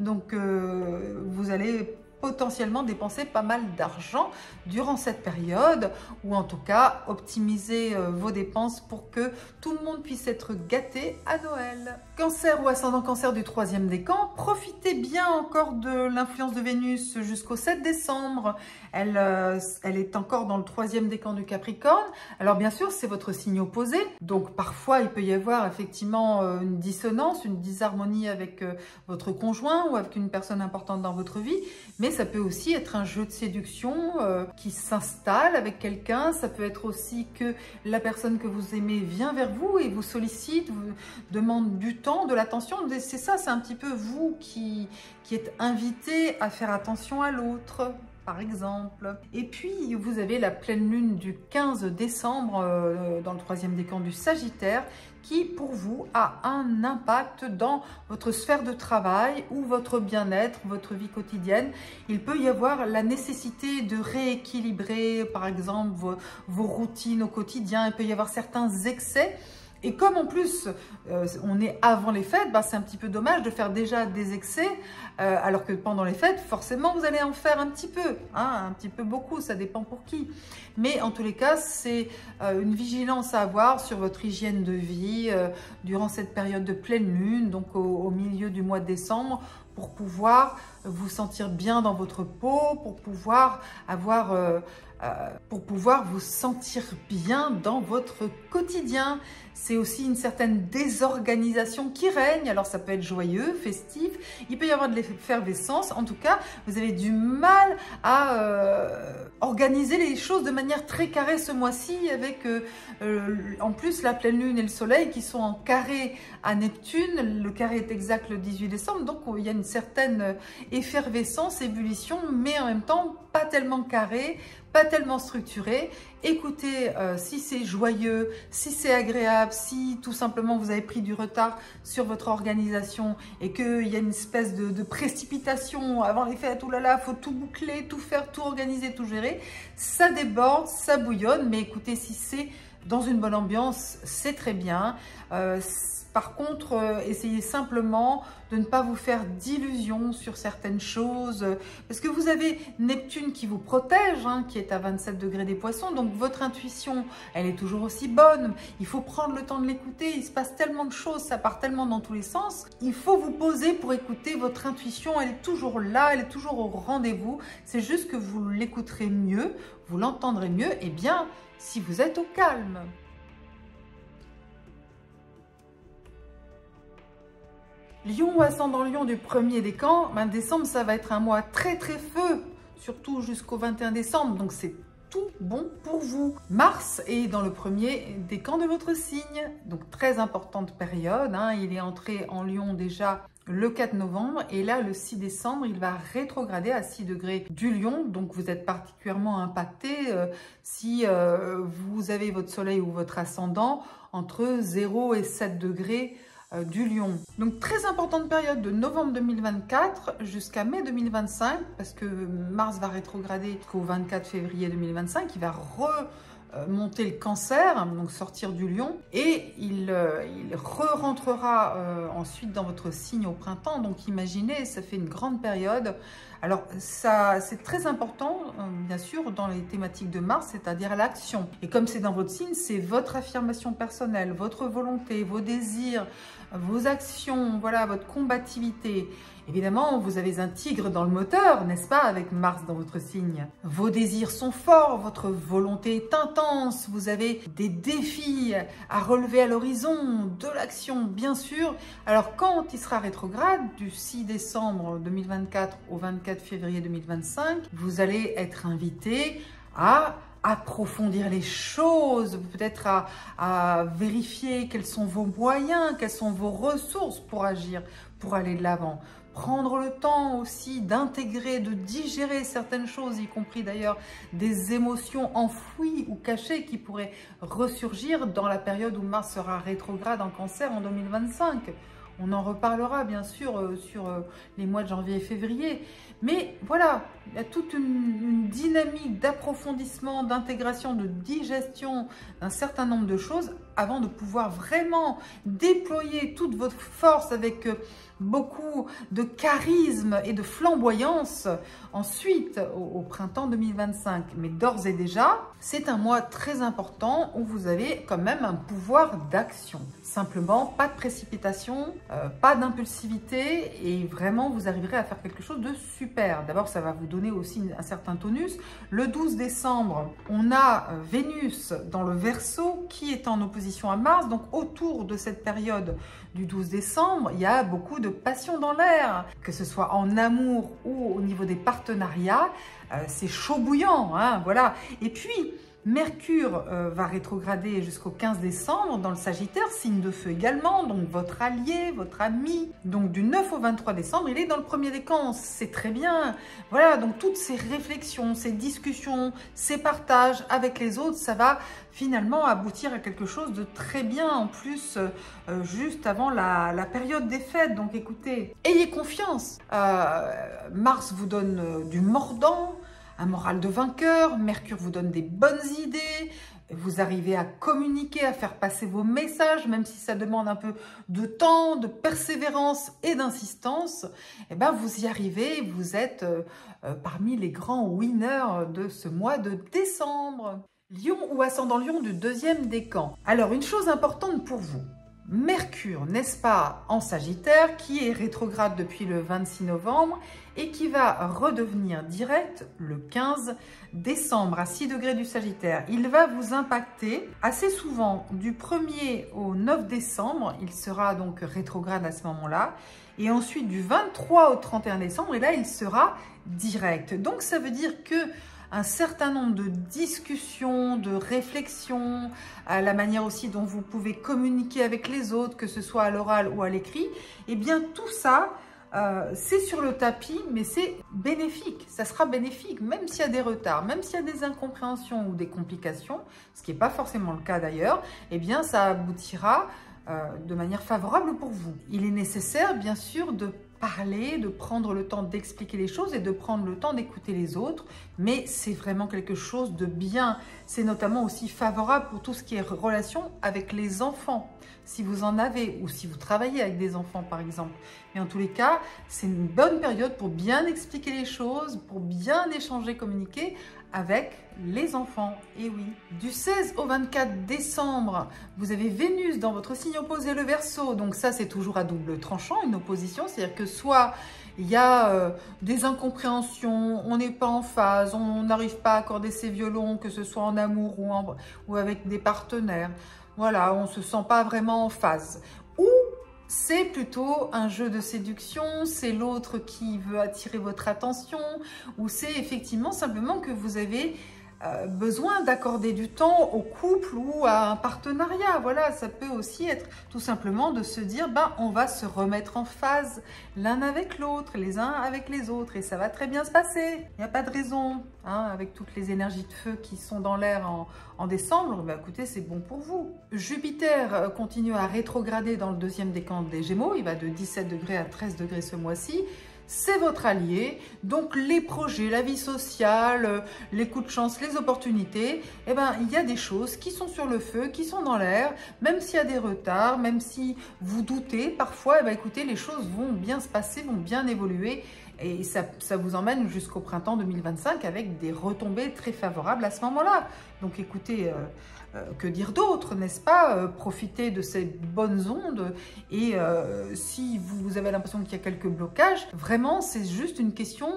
Donc, vous allez potentiellement dépenser pas mal d'argent durant cette période, ou en tout cas optimiser vos dépenses pour que tout le monde puisse être gâté à Noël. Cancer ou ascendant Cancer du troisième décan, profitez bien encore de l'influence de Vénus jusqu'au 7 décembre. Elle est encore dans le troisième décan du Capricorne. Alors bien sûr, c'est votre signe opposé, donc parfois il peut y avoir effectivement une dissonance, une disharmonie avec votre conjoint ou avec une personne importante dans votre vie, mais ça peut aussi être un jeu de séduction qui s'installe avec quelqu'un. Ça peut être aussi que la personne que vous aimez vient vers vous et vous sollicite, vous demande du temps, de l'attention. C'est ça, c'est un petit peu vous qui êtes invité à faire attention à l'autre, par exemple. Et puis, vous avez la pleine lune du 15 décembre dans le troisième décan du Sagittaire qui, pour vous, a un impact dans votre sphère de travail ou votre bien-être, votre vie quotidienne. Il peut y avoir la nécessité de rééquilibrer, par exemple, vos routines au quotidien. Il peut y avoir certains excès. Et comme en plus, on est avant les fêtes, bah, c'est un petit peu dommage de faire déjà des excès, alors que pendant les fêtes, forcément, vous allez en faire un petit peu, hein, un petit peu beaucoup, ça dépend pour qui. Mais en tous les cas, c'est une vigilance à avoir sur votre hygiène de vie durant cette période de pleine lune, donc au milieu du mois de décembre, pour pouvoir vous sentir bien dans votre peau, pour pouvoir vous sentir bien dans votre quotidien. C'est aussi une certaine désorganisation qui règne. Alors ça peut être joyeux, festif, il peut y avoir de l'effervescence. En tout cas, vous avez du mal à organiser les choses de manière très carrée ce mois-ci, avec en plus la pleine lune et le soleil qui sont en carré à Neptune. Le carré est exact le 18 décembre, donc il y a une certaine effervescence, ébullition, mais en même temps pas tellement carré, pas tellement structuré. Écoutez, si c'est joyeux, si c'est agréable, si tout simplement vous avez pris du retard sur votre organisation et qu'il y a une espèce de précipitation avant les fêtes, oh là là, il faut tout boucler, tout faire, tout organiser, tout gérer, ça déborde, ça bouillonne, mais écoutez, si c'est dans une bonne ambiance, c'est très bien. Par contre, essayez simplement de ne pas vous faire d'illusions sur certaines choses, parce que vous avez Neptune qui vous protège, hein, qui est à 27 degrés des Poissons, donc votre intuition, elle est toujours aussi bonne. Il faut prendre le temps de l'écouter, il se passe tellement de choses, ça part tellement dans tous les sens. Il faut vous poser pour écouter votre intuition, elle est toujours là, elle est toujours au rendez-vous. C'est juste que vous l'écouterez mieux, vous l'entendrez mieux, et bien, si vous êtes au calme. Lion ou ascendant Lion du 1er décan, ben décembre, ça va être un mois très feu, surtout jusqu'au 21 décembre, donc c'est tout bon pour vous. Mars est dans le 1er décan de votre signe, donc très importante période, hein. Il est entré en Lion déjà le 4 novembre et là le 6 décembre il va rétrograder à 6 degrés du Lion, donc vous êtes particulièrement impacté si vous avez votre soleil ou votre ascendant entre 0 et 7 degrés du Lion. Donc très importante période de novembre 2024 jusqu'à mai 2025, parce que Mars va rétrograder jusqu'au 24 février 2025, il va remonter le Cancer, donc sortir du Lion, et il re-rentrera ensuite dans votre signe au printemps. Donc imaginez, ça fait une grande période. Alors ça, c'est très important, bien sûr, dans les thématiques de Mars, c'est-à-dire l'action. Et comme c'est dans votre signe, c'est votre affirmation personnelle, votre volonté, vos désirs, vos actions, voilà, votre combativité. Évidemment, vous avez un tigre dans le moteur, n'est-ce pas, avec Mars dans votre signe. Vos désirs sont forts, votre volonté est intense, vous avez des défis à relever à l'horizon, de l'action bien sûr. Alors quand il sera rétrograde, du 6 décembre 2024 au 24 février 2025, vous allez être invité à approfondir les choses, peut-être à vérifier quels sont vos moyens, quelles sont vos ressources pour agir, pour aller de l'avant. Prendre le temps aussi d'intégrer, de digérer certaines choses, y compris d'ailleurs des émotions enfouies ou cachées qui pourraient ressurgir dans la période où Mars sera rétrograde en Cancer en 2025. On en reparlera bien sûr sur les mois de janvier et février. Mais voilà, il y a toute une dynamique d'approfondissement, d'intégration, de digestion d'un certain nombre de choses avant de pouvoir vraiment déployer toute votre force avec beaucoup de charisme et de flamboyance ensuite au printemps 2025. Mais d'ores et déjà, c'est un mois très important où vous avez quand même un pouvoir d'action. Simplement, pas de précipitation, pas d'impulsivité et vraiment vous arriverez à faire quelque chose de super. D'abord, ça va vous donner aussi un certain tonus. Le 12 décembre, on a Vénus dans le Verseau qui est en opposition à Mars. Donc autour de cette période du 12 décembre, il y a beaucoup de passion dans l'air, que ce soit en amour ou au niveau des partenariats. C'est chaud bouillant, hein, voilà. Et puis, Mercure va rétrograder jusqu'au 15 décembre dans le Sagittaire, signe de feu également, donc votre allié, votre ami. Donc du 9 au 23 décembre, il est dans le premier décan, c'est très bien. Voilà, donc toutes ces réflexions, ces discussions, ces partages avec les autres, ça va finalement aboutir à quelque chose de très bien, en plus, juste avant la période des fêtes. Donc écoutez, ayez confiance. Mars vous donne du mordant, un moral de vainqueur, Mercure vous donne des bonnes idées, vous arrivez à communiquer, à faire passer vos messages, même si ça demande un peu de temps, de persévérance et d'insistance, eh ben vous y arrivez, vous êtes parmi les grands winners de ce mois de décembre. Lion ou ascendant Lion du deuxième décan. Alors, une chose importante pour vous. Mercure, n'est-ce pas, en Sagittaire, qui est rétrograde depuis le 26 novembre et qui va redevenir direct le 15 décembre à 6 degrés du Sagittaire. Il va vous impacter assez souvent du 1er au 9 décembre. Il sera donc rétrograde à ce moment-là. Et ensuite du 23 au 31 décembre, et là, il sera direct. Donc, ça veut dire que un certain nombre de discussions, de réflexions, à la manière aussi dont vous pouvez communiquer avec les autres, que ce soit à l'oral ou à l'écrit, eh bien tout ça, c'est sur le tapis, mais c'est bénéfique. Ça sera bénéfique, même s'il y a des retards, même s'il y a des incompréhensions ou des complications, ce qui n'est pas forcément le cas d'ailleurs, eh bien ça aboutira de manière favorable pour vous. Il est nécessaire, bien sûr, de parler, de prendre le temps d'expliquer les choses et de prendre le temps d'écouter les autres, mais c'est vraiment quelque chose de bien. C'est notamment aussi favorable pour tout ce qui est relation avec les enfants, si vous en avez ou si vous travaillez avec des enfants par exemple. Mais en tous les cas, c'est une bonne période pour bien expliquer les choses, pour bien échanger, communiquer avec les enfants. Et oui, du 16 au 24 décembre, vous avez Vénus dans votre signe opposé, le Verseau. Donc ça, c'est toujours à double tranchant, une opposition. C'est-à-dire que soit il y a des incompréhensions, on n'est pas en phase, on n'arrive pas à accorder ses violons, que ce soit en amour ou avec des partenaires. Voilà, on ne se sent pas vraiment en phase. Ou c'est plutôt un jeu de séduction, c'est l'autre qui veut attirer votre attention, ou c'est effectivement simplement que vous avez besoin d'accorder du temps au couple ou à un partenariat. Voilà, ça peut aussi être tout simplement de se dire, ben, on va se remettre en phase l'un avec l'autre, les uns avec les autres, et ça va très bien se passer. Il n'y a pas de raison, hein, avec toutes les énergies de feu qui sont dans l'air en décembre, ben, écoutez, c'est bon pour vous. Jupiter continue à rétrograder dans le deuxième décan des Gémeaux, il va de 17 degrés à 13 degrés ce mois-ci. C'est votre allié, donc les projets, la vie sociale, les coups de chance, les opportunités, eh ben, il y a des choses qui sont sur le feu, qui sont dans l'air, même s'il y a des retards, même si vous doutez parfois, eh ben, écoutez, les choses vont bien se passer, vont bien évoluer Et ça vous emmène jusqu'au printemps 2025 avec des retombées très favorables à ce moment-là. Donc écoutez, que dire d'autre, n'est-ce pas? Profitez de ces bonnes ondes et si vous avez l'impression qu'il y a quelques blocages, vraiment c'est juste une question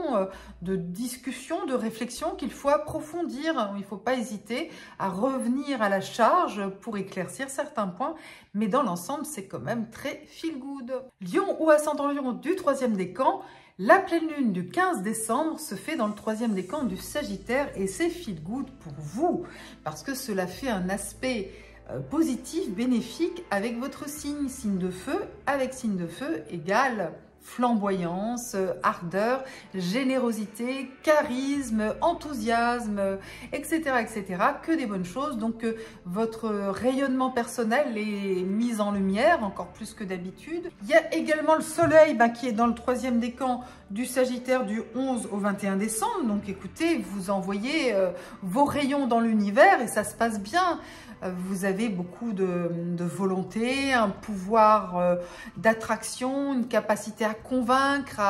de discussion, de réflexion qu'il faut approfondir. Il ne faut pas hésiter à revenir à la charge pour éclaircir certains points, mais dans l'ensemble c'est quand même très feel good. Lion ou ascendant Lion du 3e décan, la pleine lune du 15 décembre se fait dans le 3e décan du Sagittaire et c'est feel good pour vous parce que cela fait un aspect positif, bénéfique avec votre signe. Signe de feu avec signe de feu égale flamboyance, ardeur, générosité, charisme, enthousiasme, etc., etc. Que des bonnes choses. Donc, votre rayonnement personnel est mis en lumière, encore plus que d'habitude. Il y a également le soleil qui est dans le 3e décan du Sagittaire du 11 au 21 décembre. Donc, écoutez, vous envoyez vos rayons dans l'univers et ça se passe bien. Vous avez beaucoup de volonté, un pouvoir d'attraction, une capacité à convaincre,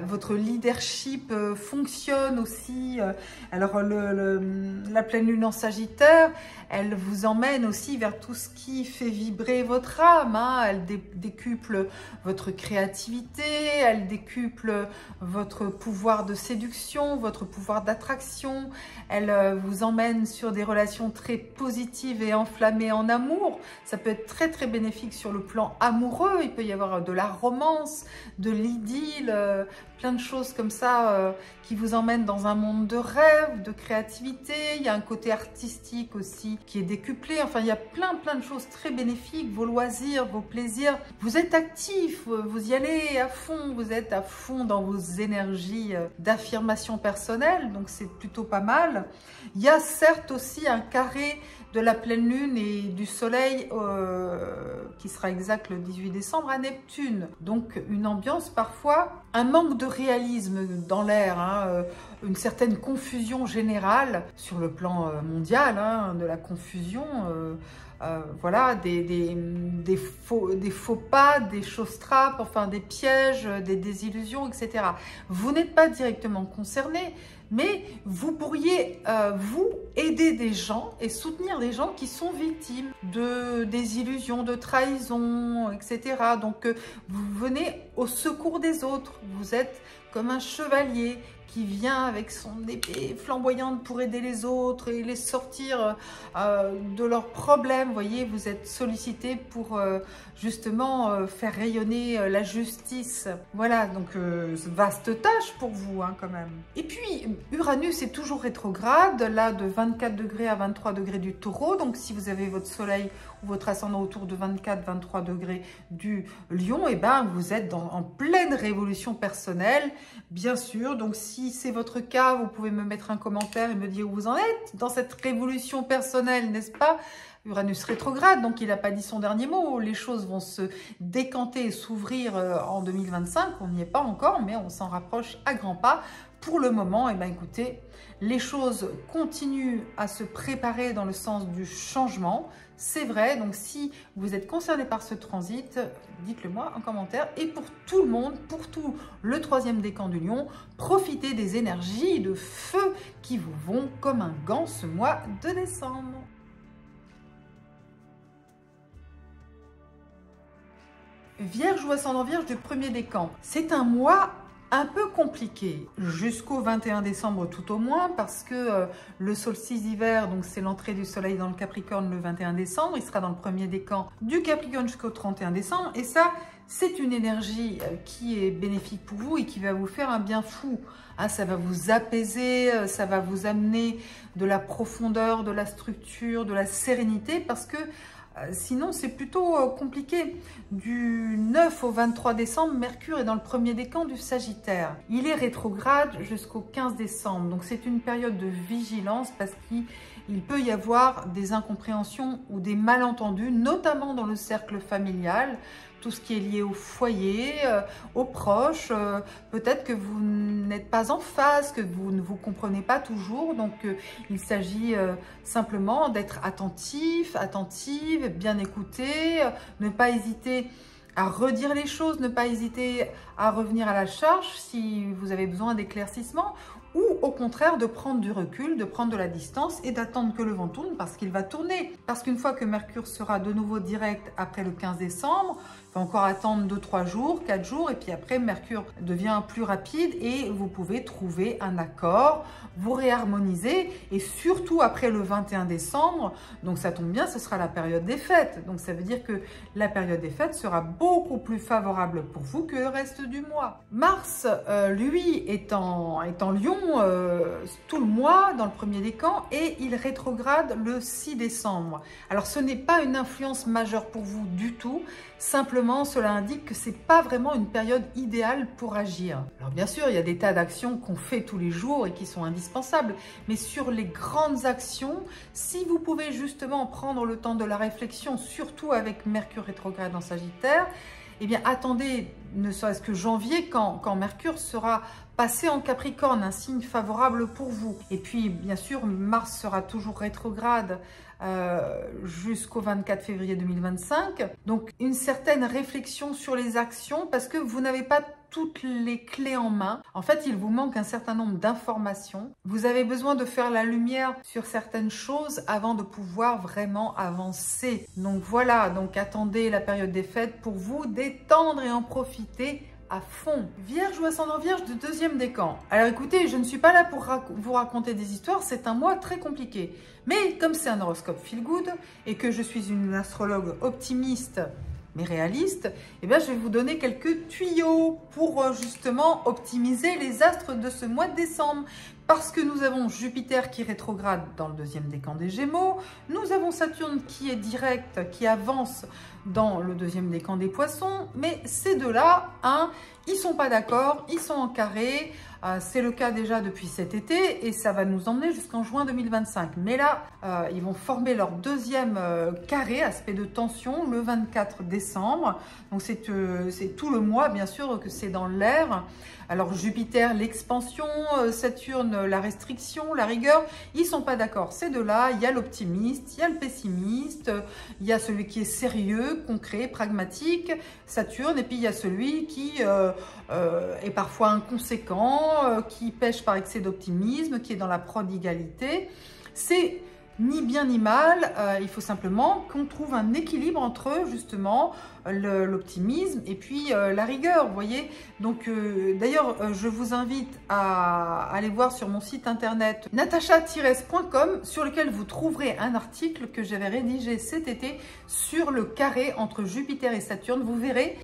votre leadership fonctionne aussi. Alors la pleine lune en Sagittaire, elle vous emmène aussi vers tout ce qui fait vibrer votre âme. Elle décuple votre créativité, elle décuple votre pouvoir de séduction, votre pouvoir d'attraction. Elle vous emmène sur des relations très positives et enflammé en amour. Ça peut être très très bénéfique sur le plan amoureux. Il peut y avoir de la romance, de l'idylle, plein de choses comme ça qui vous emmènent dans un monde de rêve, de créativité. Il y a un côté artistique aussi qui est décuplé. Enfin, il y a plein de choses très bénéfiques. Vos loisirs, vos plaisirs. Vous êtes actif, vous y allez à fond. Vous êtes à fond dans vos énergies d'affirmation personnelle. Donc, c'est plutôt pas mal. Il y a certes aussi un carré de la pleine lune et du soleil qui sera exact le 18 décembre à Neptune. Donc une ambiance parfois, un manque de réalisme dans l'air, une certaine confusion générale sur le plan mondial, de la confusion. Voilà, des faux pas, des choses trappes, enfin des pièges, des désillusions, etc. Vous n'êtes pas directement concerné, mais vous pourriez, vous, aider des gens et soutenir des gens qui sont victimes de désillusions, de trahisons, etc. Donc, vous venez au secours des autres. Vous êtes comme un chevalier qui vient avec son épée flamboyante pour aider les autres et les sortir de leurs problèmes. Vous voyez, vous êtes sollicité pour justement faire rayonner la justice. Voilà, donc vaste tâche pour vous quand même. Et puis, Uranus est toujours rétrograde, là de 24 degrés à 23 degrés du Taureau. Donc, si vous avez votre soleil ou votre ascendant autour de 24-23 degrés du Lion, et ben vous êtes en pleine révolution personnelle, bien sûr. Donc, si c'est votre cas, vous pouvez me mettre un commentaire et me dire où vous en êtes dans cette révolution personnelle, n'est-ce pas? Uranus rétrograde, donc il n'a pas dit son dernier mot. Les choses vont se décanter et s'ouvrir en 2025. On n'y est pas encore, mais on s'en rapproche à grands pas. Pour le moment, eh bien, écoutez, les choses continuent à se préparer dans le sens du changement. C'est vrai, donc si vous êtes concerné par ce transit, dites-le moi en commentaire. Et pour tout le monde, pour tout le 3e décan du Lion, profitez des énergies de feu qui vous vont comme un gant ce mois de décembre. Vierge ou ascendant Vierge du 1er décan, c'est un mois un peu compliqué jusqu'au 21 décembre tout au moins parce que le solstice d'hiver, donc c'est l'entrée du soleil dans le Capricorne le 21 décembre, il sera dans le 1er décan du Capricorne jusqu'au 31 décembre et ça c'est une énergie qui est bénéfique pour vous et qui va vous faire un bien fou. Ça va vous apaiser, ça va vous amener de la profondeur, de la structure, de la sérénité parce que sinon, c'est plutôt compliqué. Du 9 au 23 décembre, Mercure est dans le 1er décan du Sagittaire. Il est rétrograde jusqu'au 15 décembre. Donc, c'est une période de vigilance parce qu'il peut y avoir des incompréhensions ou des malentendus, notamment dans le cercle familial. Tout ce qui est lié au foyer, aux proches, peut-être que vous n'êtes pas en phase, que vous ne vous comprenez pas toujours. Donc, il s'agit simplement d'être attentif, attentive, bien écouter, ne pas hésiter à redire les choses, ne pas hésiter à revenir à la charge si vous avez besoin d'éclaircissement, ou au contraire de prendre du recul, de prendre de la distance et d'attendre que le vent tourne parce qu'il va tourner. Parce qu'une fois que Mercure sera de nouveau direct après le 15 décembre, il faut encore attendre 2-3 jours, 4 jours, et puis après Mercure devient plus rapide et vous pouvez trouver un accord, vous réharmoniser, et surtout après le 21 décembre, donc ça tombe bien, ce sera la période des fêtes. Donc ça veut dire que la période des fêtes sera beaucoup plus favorable pour vous que le reste du mois. Mars, lui, est en Lion tout le mois, dans le premier décan, et il rétrograde le 6 décembre. Alors ce n'est pas une influence majeure pour vous du tout, simplement cela indique que c'est pas vraiment une période idéale pour agir. Alors bien sûr, il y a des tas d'actions qu'on fait tous les jours et qui sont indispensables, mais sur les grandes actions, si vous pouvez justement prendre le temps de la réflexion, surtout avec Mercure rétrograde en Sagittaire, eh bien attendez, ne serait-ce que janvier, quand Mercure sera passé en Capricorne, un signe favorable pour vous. Et puis bien sûr, Mars sera toujours rétrograde jusqu'au 24 février 2025. Donc une certaine réflexion sur les actions, parce que vous n'avez pas toutes les clés en main. En fait, il vous manque un certain nombre d'informations. Vous avez besoin de faire la lumière sur certaines choses avant de pouvoir vraiment avancer. Donc voilà, donc attendez la période des fêtes pour vous détendre et en profiter à fond. Vierge ou ascendant Vierge de deuxième décan. Alors écoutez, je ne suis pas là pour vous raconter des histoires, c'est un mois très compliqué. Mais comme c'est un horoscope feel good et que je suis une astrologue optimiste mais réaliste, eh bien, je vais vous donner quelques tuyaux pour justement optimiser les astres de ce mois de décembre. Parce que nous avons Jupiter qui rétrograde dans le deuxième décan des Gémeaux, nous avons Saturne qui est direct, qui avance dans le deuxième décan des Poissons, mais ces deux-là, ils ne sont pas d'accord, ils sont en carré, c'est le cas déjà depuis cet été et ça va nous emmener jusqu'en juin 2025. Mais là, ils vont former leur deuxième carré, aspect de tension, le 24 décembre. Donc c'est tout le mois, bien sûr, que c'est dans l'air. Alors Jupiter, l'expansion, Saturne, la restriction, la rigueur, ils ne sont pas d'accord. Ces deux-là, il y a l'optimiste, il y a le pessimiste, il y a celui qui est sérieux, concret, pragmatique, Saturne, et puis il y a celui qui est parfois inconséquent, qui pêche par excès d'optimisme, qui est dans la prodigalité. C'est ni bien ni mal, il faut simplement qu'on trouve un équilibre entre justement l'optimisme et puis la rigueur, vous voyez. Donc d'ailleurs, je vous invite à aller voir sur mon site internet natacha-s.com, sur lequel vous trouverez un article que j'avais rédigé cet été sur le carré entre Jupiter et Saturne. Vous verrez,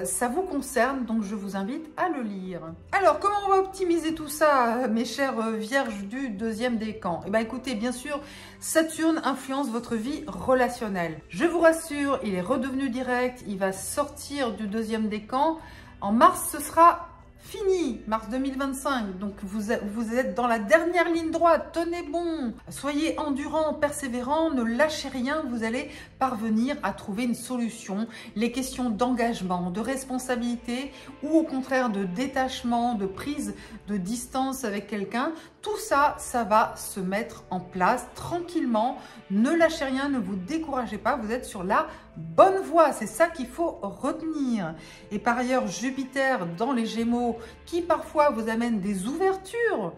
ça vous concerne, donc je vous invite à le lire. Alors, comment on va optimiser tout ça, mes chères vierges du deuxième décan? Eh bien, écoutez, bien sûr, Saturne influence votre vie relationnelle. Je vous rassure, il est redevenu direct, il va sortir du deuxième décan. En mars, ce sera fini, mars 2025. Donc, vous êtes dans la dernière ligne droite. Tenez bon, soyez endurant, persévérant, ne lâchez rien. Vous allez parvenir à trouver une solution. Les questions d'engagement, de responsabilité ou au contraire de détachement, de prise de distance avec quelqu'un, tout ça, ça va se mettre en place tranquillement. Ne lâchez rien, ne vous découragez pas. Vous êtes sur la bonne voie. C'est ça qu'il faut retenir. Et par ailleurs, Jupiter dans les Gémeaux, qui parfois vous amène des ouvertures,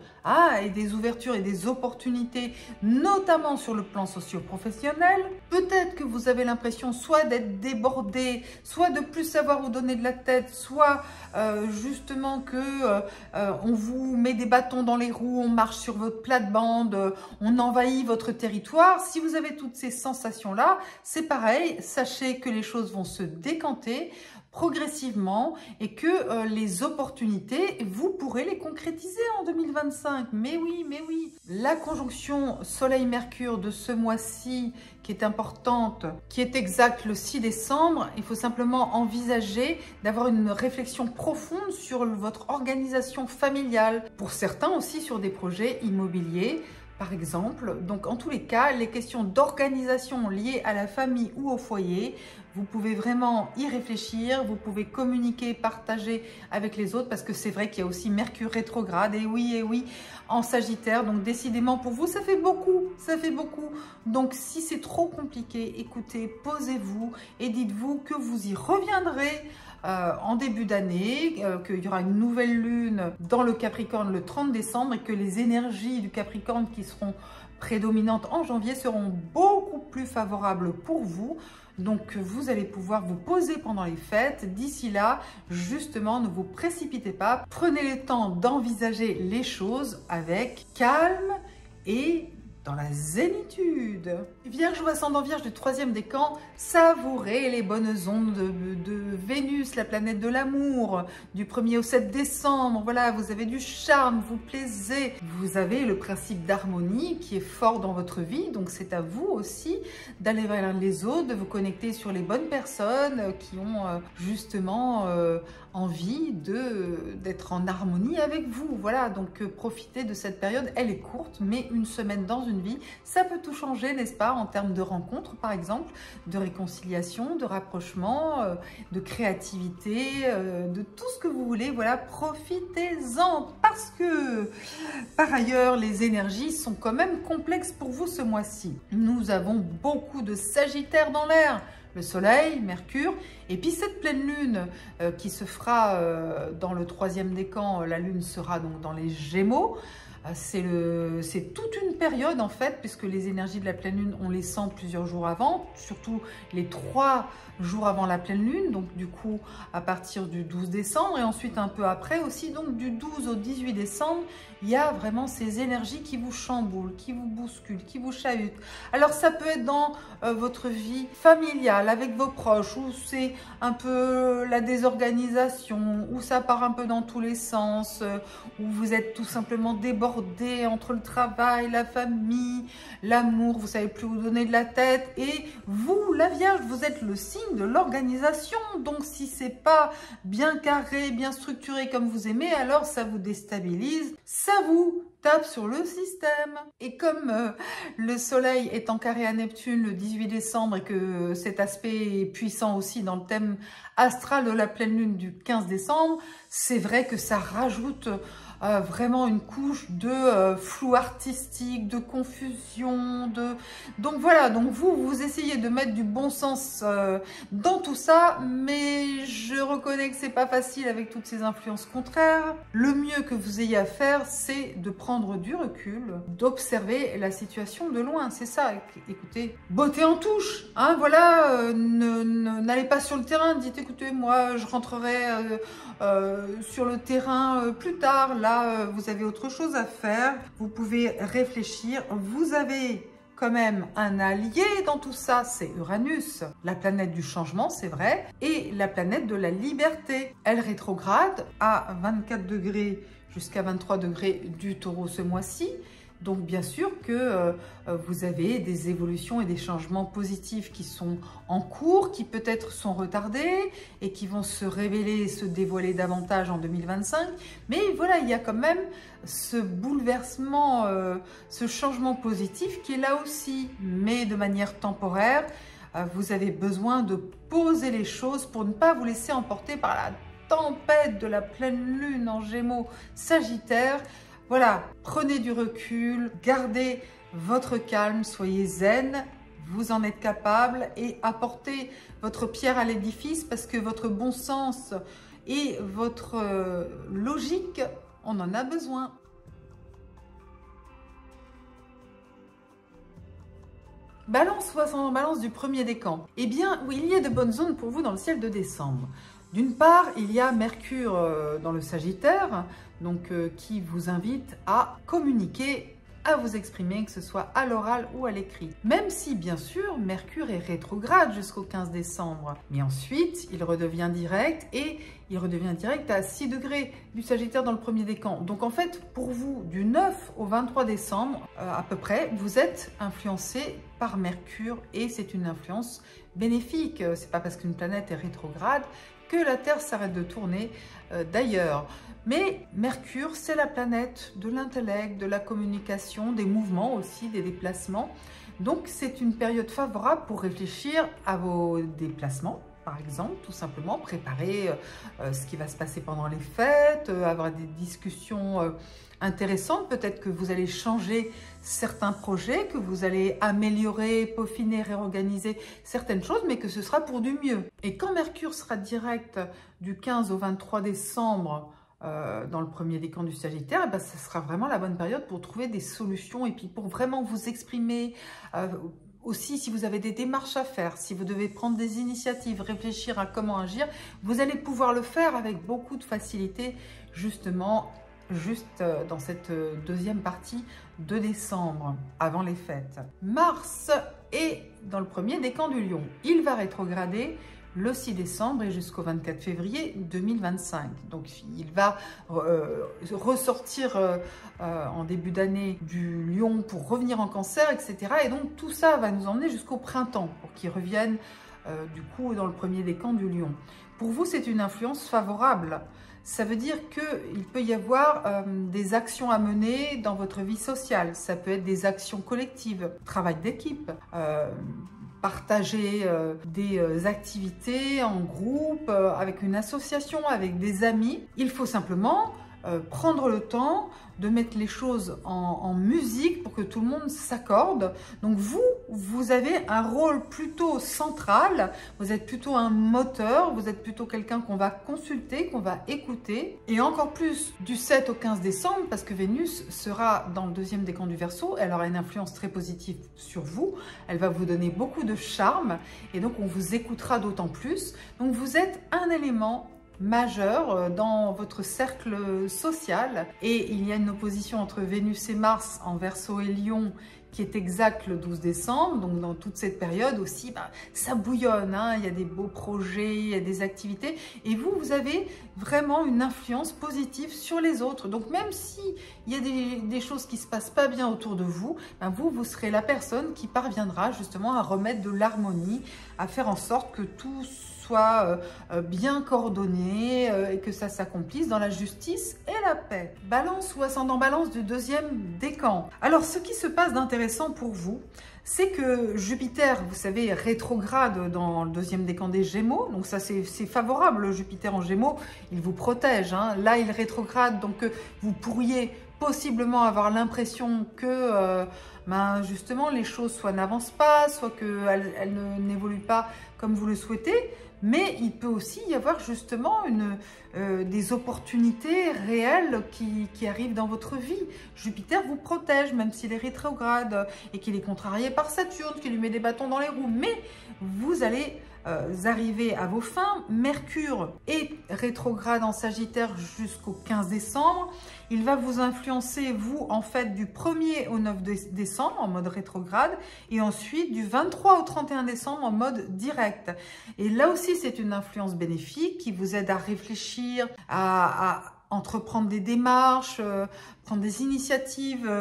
et des ouvertures et des opportunités, notamment sur le plan socio-professionnel. Peut-être que vous avez l'impression soit d'être débordé, soit de plus savoir où donner de la tête, soit justement que on vous met des bâtons dans les roues, on marche sur votre plate-bande, on envahit votre territoire. Si vous avez toutes ces sensations-là, c'est pareil, sachez que les choses vont se décanter progressivement et que les opportunités, vous pourrez les concrétiser en 2025. Mais oui, mais oui. La conjonction Soleil-Mercure de ce mois-ci, qui est importante, qui est exacte le 6 décembre, il faut simplement envisager d'avoir une réflexion profonde sur votre organisation familiale. Pour certains aussi sur des projets immobiliers, par exemple. Donc en tous les cas, les questions d'organisation liées à la famille ou au foyer Vous pouvez vraiment y réfléchir, vous pouvez communiquer, partager avec les autres parce que c'est vrai qu'il y a aussi Mercure rétrograde, et oui, en Sagittaire. Donc décidément pour vous, ça fait beaucoup, ça fait beaucoup. Donc si c'est trop compliqué, écoutez, posez-vous et dites-vous que vous y reviendrez en début d'année, qu'il y aura une nouvelle lune dans le Capricorne le 30 décembre et que les énergies du Capricorne qui seront prédominantes en janvier seront beaucoup plus favorables pour vous. Donc, vous allez pouvoir vous poser pendant les fêtes. D'ici là, justement, ne vous précipitez pas. Prenez le temps d'envisager les choses avec calme et dans la zénitude. Vierge ou ascendant Vierge du 3e décan, savourez les bonnes ondes de Vénus, la planète de l'amour, du 1er au 7 décembre. Voilà, vous avez du charme, vous plaisez. Vous avez le principe d'harmonie qui est fort dans votre vie. Donc, c'est à vous aussi d'aller vers les autres, de vous connecter sur les bonnes personnes qui ont justement envie d'être en harmonie avec vous. Voilà, donc profitez de cette période. Elle est courte, mais une semaine dans une vie, ça peut tout changer, n'est-ce pas, en termes de rencontres, par exemple, de réconciliation, de rapprochement, de créativité, de tout ce que vous voulez. Voilà, profitez-en parce que, par ailleurs, les énergies sont quand même complexes pour vous ce mois-ci. Nous avons beaucoup de Sagittaire dans l'air. Le soleil, Mercure, et puis cette pleine lune qui se fera dans le 3e décan, la lune sera donc dans les Gémeaux. C'est toute une période en fait, puisque les énergies de la pleine lune, on les sent plusieurs jours avant, surtout les 3 jours avant la pleine lune, donc du coup à partir du 12 décembre et ensuite un peu après aussi, donc du 12 au 18 décembre, il y a vraiment ces énergies qui vous chamboulent, qui vous bousculent, qui vous chahutent. Alors ça peut être dans votre vie familiale, avec vos proches, où c'est un peu la désorganisation, où ça part un peu dans tous les sens, où vous êtes tout simplement débordé entre le travail, la famille, l'amour, vous savez plus où donner de la tête. Et vous, la Vierge, vous êtes le signe de l'organisation. Donc si c'est pas bien carré, bien structuré comme vous aimez, alors ça vous déstabilise, ça vous tape sur le système. Et comme le soleil est en carré à Neptune le 18 décembre et que cet aspect est puissant aussi dans le thème astral de la pleine lune du 15 décembre, c'est vrai que ça rajoute vraiment une couche de flou artistique, de confusion, donc voilà, donc vous essayez de mettre du bon sens dans tout ça, mais je reconnais que c'est pas facile avec toutes ces influences contraires. Le mieux que vous ayez à faire, c'est de prendre du recul, d'observer la situation de loin, c'est ça. Écoutez, beauté en touche, hein, voilà, n'allez pas sur le terrain, dites écoutez, moi je rentrerai sur le terrain plus tard. Là, vous avez autre chose à faire. Vous pouvez réfléchir. Vous avez quand même un allié dans tout ça, c'est Uranus, la planète du changement, c'est vrai, et la planète de la liberté. Elle rétrograde à 24 degrés jusqu'à 23 degrés du Taureau ce mois-ci. Donc bien sûr que vous avez des évolutions et des changements positifs qui sont en cours, qui peut-être sont retardés et qui vont se révéler et se dévoiler davantage en 2025. Mais voilà, il y a quand même ce bouleversement, ce changement positif qui est là aussi, mais de manière temporaire. Vous avez besoin de poser les choses pour ne pas vous laisser emporter par la tempête de la pleine lune en Gémeaux Sagittaire. Voilà, prenez du recul, gardez votre calme, soyez zen, vous en êtes capable et apportez votre pierre à l'édifice parce que votre bon sens et votre logique, on en a besoin. Balance ou ascendant Balance du 1er décan. Eh bien, oui, il y a de bonnes zones pour vous dans le ciel de décembre. D'une part, il y a Mercure dans le Sagittaire, donc qui vous invite à communiquer, à vous exprimer, que ce soit à l'oral ou à l'écrit. Même si, bien sûr, Mercure est rétrograde jusqu'au 15 décembre. Mais ensuite, il redevient direct et il redevient direct à 6 degrés du Sagittaire dans le 1er décan. Donc en fait, pour vous, du 9 au 23 décembre, à peu près, vous êtes influencé par Mercure et c'est une influence bénéfique. C'est pas parce qu'une planète est rétrograde que la Terre s'arrête de tourner d'ailleurs. Mais Mercure, c'est la planète de l'intellect, de la communication, des mouvements aussi, des déplacements. Donc c'est une période favorable pour réfléchir à vos déplacements. Par exemple, tout simplement préparer ce qui va se passer pendant les fêtes, avoir des discussions intéressantes. Peut-être que vous allez changer certains projets, que vous allez améliorer, peaufiner, réorganiser certaines choses, mais que ce sera pour du mieux. Et quand Mercure sera direct du 15 au 23 décembre, dans le premier décan du Sagittaire, eh ben, ce sera vraiment la bonne période pour trouver des solutions et puis pour vraiment vous exprimer. Aussi, si vous avez des démarches à faire, si vous devez prendre des initiatives, réfléchir à comment agir, vous allez pouvoir le faire avec beaucoup de facilité, justement, juste dans cette deuxième partie de décembre, avant les fêtes. Mars est dans le premier décan du Lion. Il va rétrograder le 6 décembre et jusqu'au 24 février 2025. Donc, il va ressortir en début d'année du Lion pour revenir en Cancer, etc. Et donc, tout ça va nous emmener jusqu'au printemps pour qu'il revienne du coup dans le premier décan du Lion. Pour vous, c'est une influence favorable. Ça veut dire qu'il peut y avoir des actions à mener dans votre vie sociale. Ça peut être des actions collectives, travail d'équipe, partager des activités en groupe, avec une association, avec des amis. Il faut simplement prendre le temps de mettre les choses en musique pour que tout le monde s'accorde. Donc vous avez un rôle plutôt central, vous êtes plutôt un moteur, vous êtes plutôt quelqu'un qu'on va consulter, qu'on va écouter. Et encore plus du 7 au 15 décembre, parce que Vénus sera dans le deuxième décan du Verseau, elle aura une influence très positive sur vous, elle va vous donner beaucoup de charme, et donc on vous écoutera d'autant plus. Donc vous êtes un élément majeur dans votre cercle social, et il y a une opposition entre Vénus et Mars en Verseau et Lion qui est exacte le 12 décembre, donc dans toute cette période aussi, ça bouillonne, hein, il y a des beaux projets, il y a des activités, et vous avez vraiment une influence positive sur les autres. Donc même si il y a des choses qui se passent pas bien autour de vous, vous serez la personne qui parviendra justement à remettre de l'harmonie, à faire en sorte que tout soit bien coordonné et que ça s'accomplisse dans la justice et la paix. Balance ou ascendant Balance du deuxième décan. Alors, ce qui se passe d'intéressant pour vous, c'est que Jupiter, vous savez, rétrograde dans le deuxième décan des Gémeaux. Donc ça, c'est favorable, Jupiter en Gémeaux, il vous protège, hein. Là, il rétrograde, donc vous pourriez possiblement avoir l'impression que justement les choses soit n'avancent pas, soit qu'elles n'évoluent pas comme vous le souhaitez. Mais il peut aussi y avoir justement des opportunités réelles qui arrivent dans votre vie. Jupiter vous protège, même s'il est rétrograde et qu'il est contrarié par Saturne, qui lui met des bâtons dans les roues. Mais vous allez arriver à vos fins. Mercure est rétrograde en Sagittaire jusqu'au 15 décembre. Il va vous influencer, vous, en fait, du 1er au 9 décembre en mode rétrograde et ensuite du 23 au 31 décembre en mode direct. Et là aussi, c'est une influence bénéfique qui vous aide à réfléchir, à entreprendre des démarches, prendre des initiatives,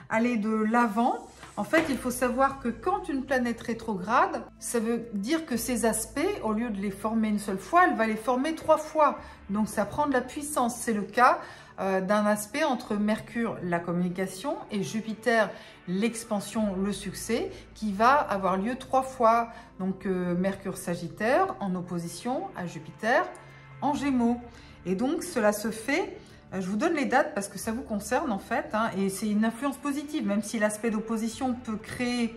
aller de l'avant. En fait, il faut savoir que quand une planète rétrograde, ça veut dire que ces aspects, au lieu de les former une seule fois, elle va les former 3 fois. Donc, ça prend de la puissance. C'est le cas d'un aspect entre Mercure, la communication, et Jupiter, l'expansion, le succès, qui va avoir lieu 3 fois. Donc, Mercure Sagittaire en opposition à Jupiter en Gémeaux. Et donc, cela se fait... Je vous donne les dates parce que ça vous concerne en fait, hein, et c'est une influence positive, même si l'aspect d'opposition peut créer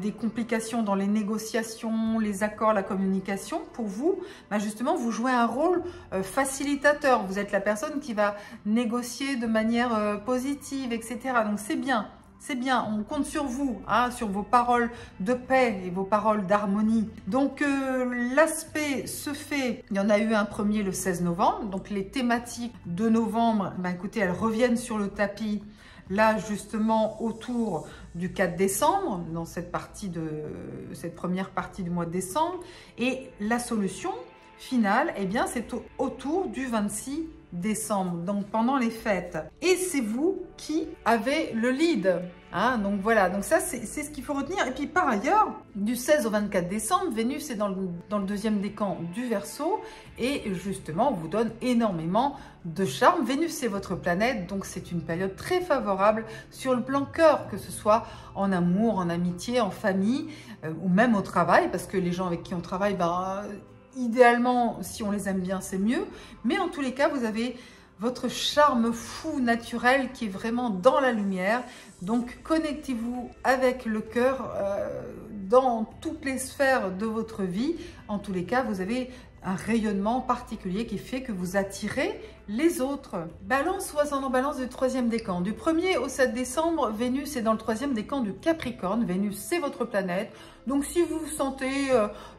des complications dans les négociations, les accords, la communication. Pour vous, justement, vous jouez un rôle facilitateur. Vous êtes la personne qui va négocier de manière positive, etc. Donc c'est bien. C'est bien, on compte sur vous, hein, sur vos paroles de paix et vos paroles d'harmonie. Donc l'aspect se fait, il y en a eu un premier le 16 novembre, donc les thématiques de novembre, écoutez, elles reviennent sur le tapis, là justement autour du 4 décembre, dans cette première partie du mois de décembre, et la solution finale, eh bien c'est autour du 26 décembre, donc pendant les fêtes. Et c'est vous qui avez le lead. Hein, donc voilà, donc ça c'est ce qu'il faut retenir. Et puis par ailleurs, du 16 au 24 décembre, Vénus est dans le deuxième décan du Verseau et justement vous donne énormément de charme. Vénus c'est votre planète, donc c'est une période très favorable sur le plan cœur, que ce soit en amour, en amitié, en famille ou même au travail, parce que les gens avec qui on travaille, idéalement si on les aime bien c'est mieux, mais en tous les cas vous avez votre charme fou naturel qui est vraiment dans la lumière. Donc connectez-vous avec le cœur dans toutes les sphères de votre vie. En tous les cas, vous avez un rayonnement particulier qui fait que vous attirez les autres. Balance ou ascendant Balance du troisième décan. Du 1er au 7 décembre, Vénus est dans le troisième décan du Capricorne. Vénus, c'est votre planète. Donc si vous vous sentez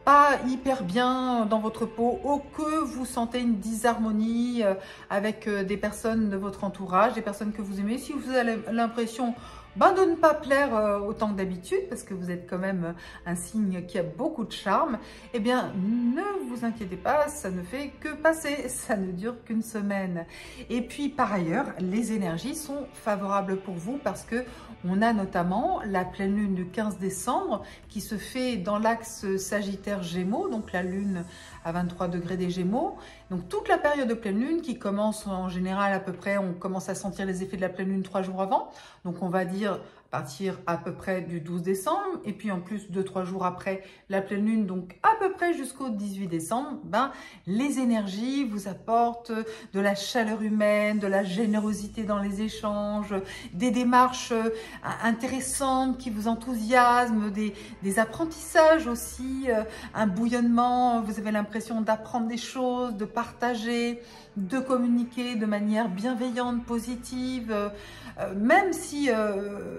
pas hyper bien dans votre peau ou que vous sentez une disharmonie avec des personnes de votre entourage, des personnes que vous aimez, si vous avez l'impression de ne pas plaire autant que d'habitude, parce que vous êtes quand même un signe qui a beaucoup de charme, eh bien, ne vous inquiétez pas, ça ne fait que passer, ça ne dure qu'une semaine. Et puis, par ailleurs, les énergies sont favorables pour vous parce que on a notamment la pleine lune du 15 décembre qui se fait dans l'axe Sagittaire-Gémeaux, donc la lune à 23 degrés des Gémeaux. Donc toute la période de pleine lune qui commence en général à peu près, on commence à sentir les effets de la pleine lune 3 jours avant. Donc on va dire à partir à peu près du 12 décembre et puis en plus 2-3 jours après la pleine lune, donc à peu près jusqu'au 18 décembre, les énergies vous apportent de la chaleur humaine, de la générosité dans les échanges, des démarches intéressantes qui vous enthousiasment, des apprentissages aussi, un bouillonnement, vous avez l'impression d'apprendre des choses, de partager, de communiquer de manière bienveillante, positive, même si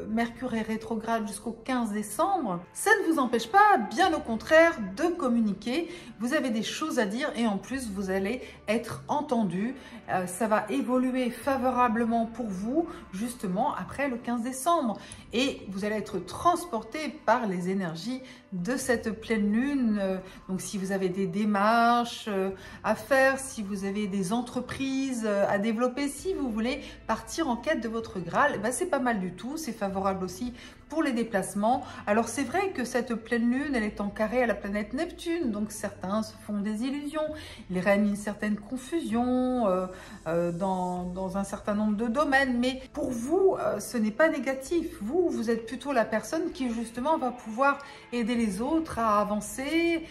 Mercure est rétrograde jusqu'au 15 décembre, ça ne vous empêche pas, bien au contraire, de communiquer. Vous avez des choses à dire et en plus, vous allez être entendu. Ça va évoluer favorablement pour vous, justement, après le 15 décembre. Et vous allez être transporté par les énergies de cette pleine lune. Donc, si vous avez des démarches à faire, si vous avez des entreprises à développer, si vous voulez partir en quête de votre Graal, c'est pas mal du tout. C'est favorable aussi pour les déplacements. Alors, c'est vrai que cette pleine lune, elle est en carré à la planète Neptune. Donc, certains se font des illusions. Il règne une certaine confusion dans un certain nombre de domaines. Mais pour vous, ce n'est pas négatif. Vous êtes plutôt la personne qui, justement, va pouvoir aider les autres à avancer.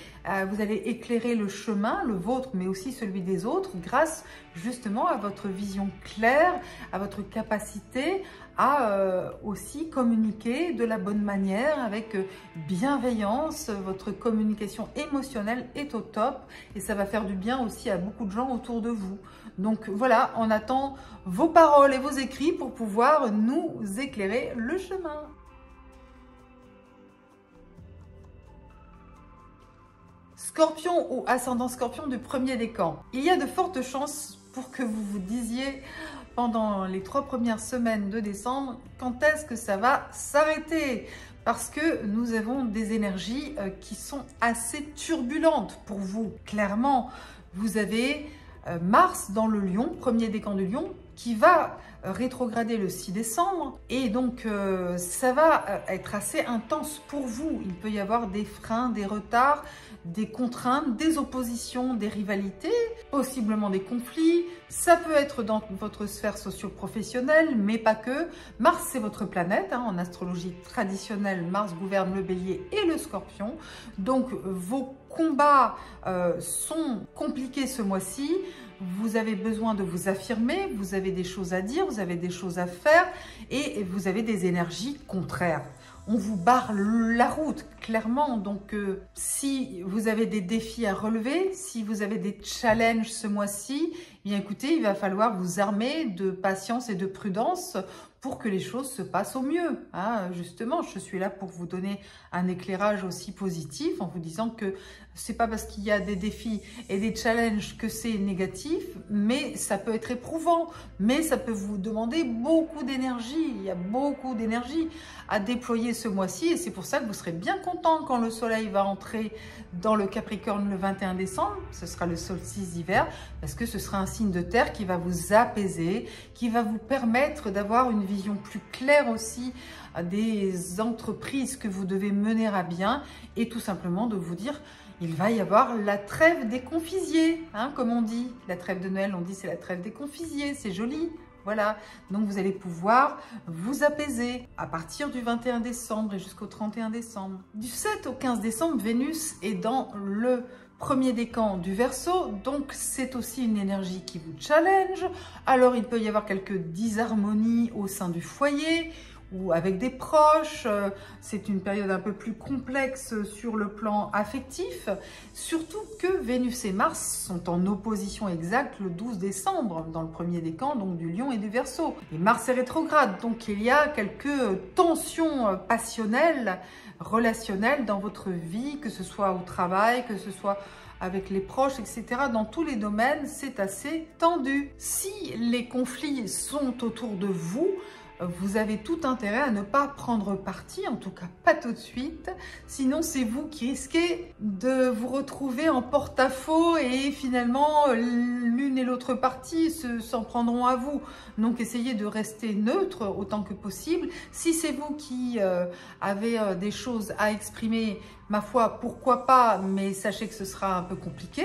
Vous allez éclairer le chemin, le vôtre, mais aussi celui des autres, grâce justement à votre vision claire, à votre capacité à aussi communiquer de la bonne manière, avec bienveillance. Votre communication émotionnelle est au top et ça va faire du bien aussi à beaucoup de gens autour de vous. Donc voilà, on attend vos paroles et vos écrits pour pouvoir nous éclairer le chemin. Scorpion ou ascendant Scorpion du premier décan. Il y a de fortes chances pour que vous vous disiez pendant les 3 premières semaines de décembre, quand est-ce que ça va s'arrêter? Parce que nous avons des énergies qui sont assez turbulentes pour vous. Clairement, vous avez Mars dans le Lion, premier décan du Lion, qui va rétrograder le 6 décembre. Et donc, ça va être assez intense pour vous. Il peut y avoir des freins, des retards, des contraintes, des oppositions, des rivalités, possiblement des conflits. Ça peut être dans votre sphère socio-professionnelle, mais pas que. Mars, c'est votre planète. En astrologie traditionnelle, Mars gouverne le Bélier et le Scorpion. Donc, vos combats sont compliqués ce mois-ci. Vous avez besoin de vous affirmer, vous avez des choses à dire, vous avez des choses à faire et vous avez des énergies contraires. On vous barre la route, clairement. Donc, si vous avez des défis à relever, si vous avez des challenges ce mois-ci, bien écoutez, il va falloir vous armer de patience et de prudence pour que les choses se passent au mieux. Justement, je suis là pour vous donner un éclairage aussi positif en vous disant que c'est pas parce qu'il y a des défis et des challenges que c'est négatif, mais ça peut être éprouvant, mais ça peut vous demander beaucoup d'énergie. Il y a beaucoup d'énergie à déployer ce mois-ci et c'est pour ça que vous serez bien content content quand le soleil va entrer dans le Capricorne le 21 décembre, ce sera le solstice d'hiver, parce que ce sera un signe de terre qui va vous apaiser, qui va vous permettre d'avoir une vision plus claire aussi des entreprises que vous devez mener à bien et tout simplement de vous dire il va y avoir la trêve des confisiers, hein, comme on dit. La trêve de Noël, on dit c'est la trêve des confisiers, c'est joli. Voilà, donc vous allez pouvoir vous apaiser à partir du 21 décembre et jusqu'au 31 décembre. Du 7 au 15 décembre, Vénus est dans le premier décan du Verseau, donc c'est aussi une énergie qui vous challenge. Alors il peut y avoir quelques disharmonies au sein du foyer ou avec des proches, c'est une période un peu plus complexe sur le plan affectif, surtout que Vénus et Mars sont en opposition exacte le 12 décembre dans le premier décan, donc du Lion et du Verseau. Et Mars est rétrograde, donc il y a quelques tensions passionnelles, relationnelles dans votre vie, que ce soit au travail, que ce soit avec les proches, etc. Dans tous les domaines, c'est assez tendu. Si les conflits sont autour de vous, vous avez tout intérêt à ne pas prendre parti, en tout cas pas tout de suite, sinon c'est vous qui risquez de vous retrouver en porte-à-faux et finalement l'une et l'autre partie s'en prendront à vous. Donc essayez de rester neutre autant que possible. Si c'est vous qui avez des choses à exprimer, ma foi, pourquoi pas, mais sachez que ce sera un peu compliqué.